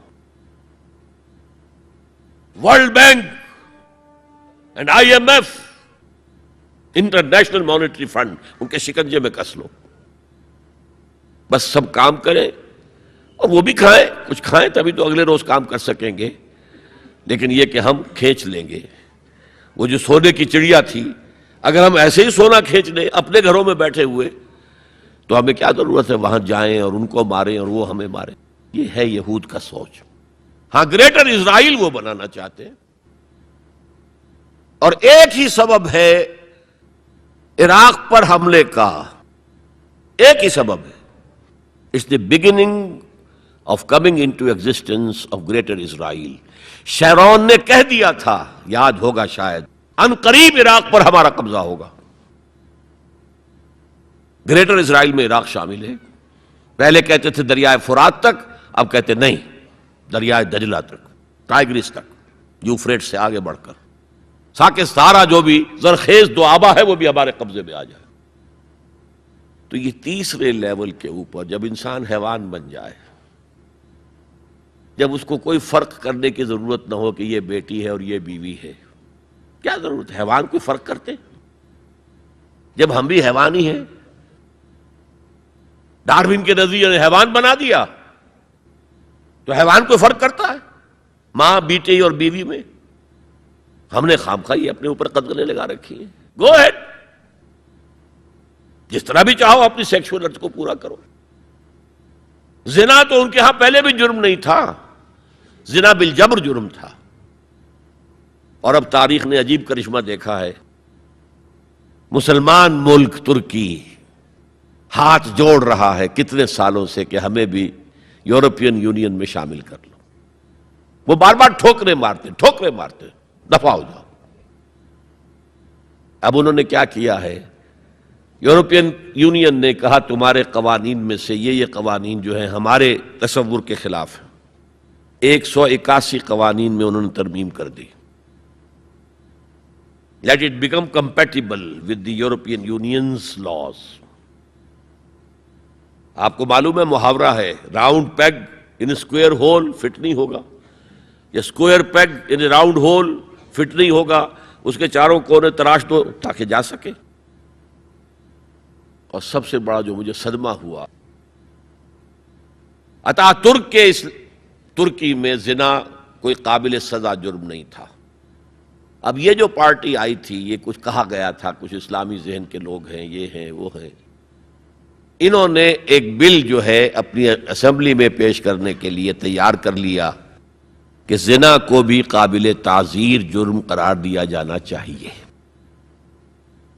World Bank and IMF، International Monetary Fund, ان کے شکنجے میں کس لو. بس سب کام کریں اور وہ بھی کھائیں، کچھ کھائیں تبھی تو اگلے روز کام کر سکیں گے. لیکن یہ کہ ہم کھینچ لیں گے. وہ جو سونے کی چڑیا تھی، اگر ہم ایسے ہی سونا کھینچ لیں اپنے گھروں میں بیٹھے ہوئے تو ہمیں کیا ضرورت ہے وہاں جائیں اور ان کو ماریں اور وہ ہمیں ماریں. یہ ہے یہود کا سوچ. ہاں، گریٹر اسرائیل وہ بنانا چاہتے ہیں، اور ایک ہی سبب ہے عراق پر حملے کا، ایک ہی سبب ہے. It's the beginning of coming into existence of greater Israel. Sharon نے کہہ دیا تھا، یاد ہوگا شاید، ان قریب عراق پر ہمارا قبضہ ہوگا. گریٹر اسرائیل میں عراق شامل ہے. پہلے کہتے تھے دریائے فرات تک، اب کہتے نہیں، دریائے دجلہ تک، ٹائگرس تک، یوفریٹ سے آگے بڑھ کر تاکہ سارا جو بھی زرخیز دو آبا ہے وہ بھی ہمارے قبضے میں آ جائے. تو یہ تیسرے لیول کے اوپر جب انسان حیوان بن جائے، جب اس کو کوئی فرق کرنے کی ضرورت نہ ہو کہ یہ بیٹی ہے اور یہ بیوی ہے، کیا ضرورت ہے؟ حیوان کوئی فرق کرتے؟ جب ہم بھی حیوان ہی ہیں. ڈارون کے نظریے نے حیوان بنا دیا تو حیوان کوئی فرق کرتا ہے ماں بیٹی اور بیوی میں؟ ہم نے خامخواہ اپنے اوپر قدغنیں لگا رکھی ہیں. گو ہیڈ، جس طرح بھی چاہو اپنی سیکشول ارتھ کو پورا کرو. زنا تو ان کے ہاں پہلے بھی جرم نہیں تھا، زنا بالجبر جرم تھا. اور اب تاریخ نے عجیب کرشمہ دیکھا ہے. مسلمان ملک ترکی ہاتھ جوڑ رہا ہے کتنے سالوں سے کہ ہمیں بھی یورپین یونین میں شامل کر لو. وہ بار بار ٹھوکریں مارتے، دفع ہو جاؤ. اب انہوں نے کیا کیا ہے؟ یورپین یونین نے کہا تمہارے قوانین میں سے یہ قوانین جو ہیں ہمارے تصور کے خلاف ہیں. 181 قوانین میں انہوں نے ترمیم کر دی. Let it become compatible with the European Union's laws. آپ کو معلوم ہے محاورہ ہے، round peg in square hole fit نہیں ہوگا، یا square peg in round hole fit نہیں ہوگا. اس کے چاروں کونے تراش دو تاکہ جا سکے. اور سب سے بڑا جو مجھے صدمہ ہوا، اتا ترک کے اس ترکی میں زنا کوئی قابل سزا جرم نہیں تھا. اب یہ جو پارٹی آئی تھی، یہ کچھ کہا گیا تھا کچھ اسلامی ذہن کے لوگ ہیں، یہ ہیں وہ ہیں، انہوں نے ایک بل جو ہے اپنی اسمبلی میں پیش کرنے کے لیے تیار کر لیا کہ زنا کو بھی قابل تعزیر جرم قرار دیا جانا چاہیے.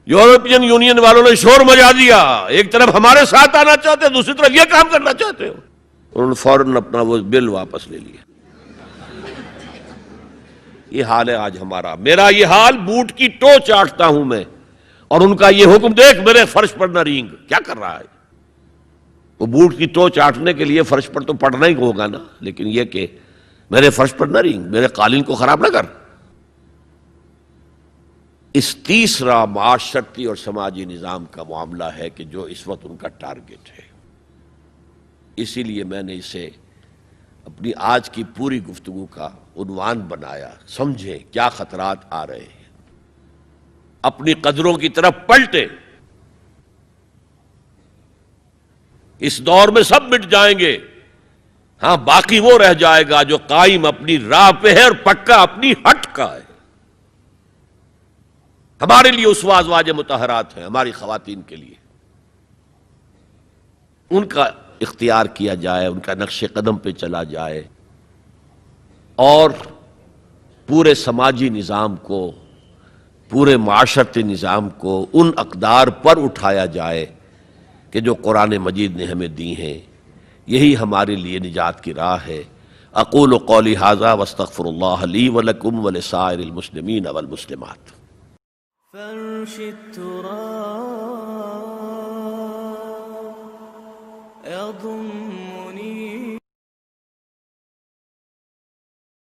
یورپین یونین والوں نے شور مچا دیا، ایک طرف ہمارے ساتھ آنا چاہتے ہیں، دوسری طرف یہ کام کرنا چاہتے ہو، انہوں نے فوراً اپنا وہ بل واپس لے لیا۔ یہ حال ہے آج ہمارا، میرا یہ حال بوٹ کی ٹو چاٹتا ہوں میں، اور ان کا یہ حکم دیکھ میرے فرش پر نہ رینگ، کیا کر رہا ہے؟ وہ بوٹ کی ٹو چاٹنے کے لیے فرش پر تو پڑنا ہی ہوگا نا، لیکن یہ کہ میرے فرش پر نہ رینگ، میرے قالین کو خراب نہ کر۔ اس تیسرا معاشرتی اور سماجی نظام کا معاملہ ہے کہ جو اس وقت ان کا ٹارگٹ ہے۔ اسی لیے میں نے اسے اپنی آج کی پوری گفتگو کا عنوان بنایا، سمجھیں کیا خطرات آ رہے ہیں، اپنی قدروں کی طرف پلٹے۔ اس دور میں سب مٹ جائیں گے، ہاں باقی وہ رہ جائے گا جو قائم اپنی راہ پہ ہے اور پکا اپنی ہٹ کا ہے۔ ہمارے لیے اسوہ ازواج مطہرات ہیں، ہماری خواتین کے لیے، ان کا اختیار کیا جائے، ان کا نقش قدم پہ چلا جائے، اور پورے سماجی نظام کو، پورے معاشرتی نظام کو ان اقدار پر اٹھایا جائے کہ جو قرآن مجید نے ہمیں دی ہیں۔ یہی ہمارے لیے نجات کی راہ ہے۔ اقول قولی ھذا واستغفر اللہ لی ولکم ولسائر المسلمین والمسلمات۔ فرش التراب يضم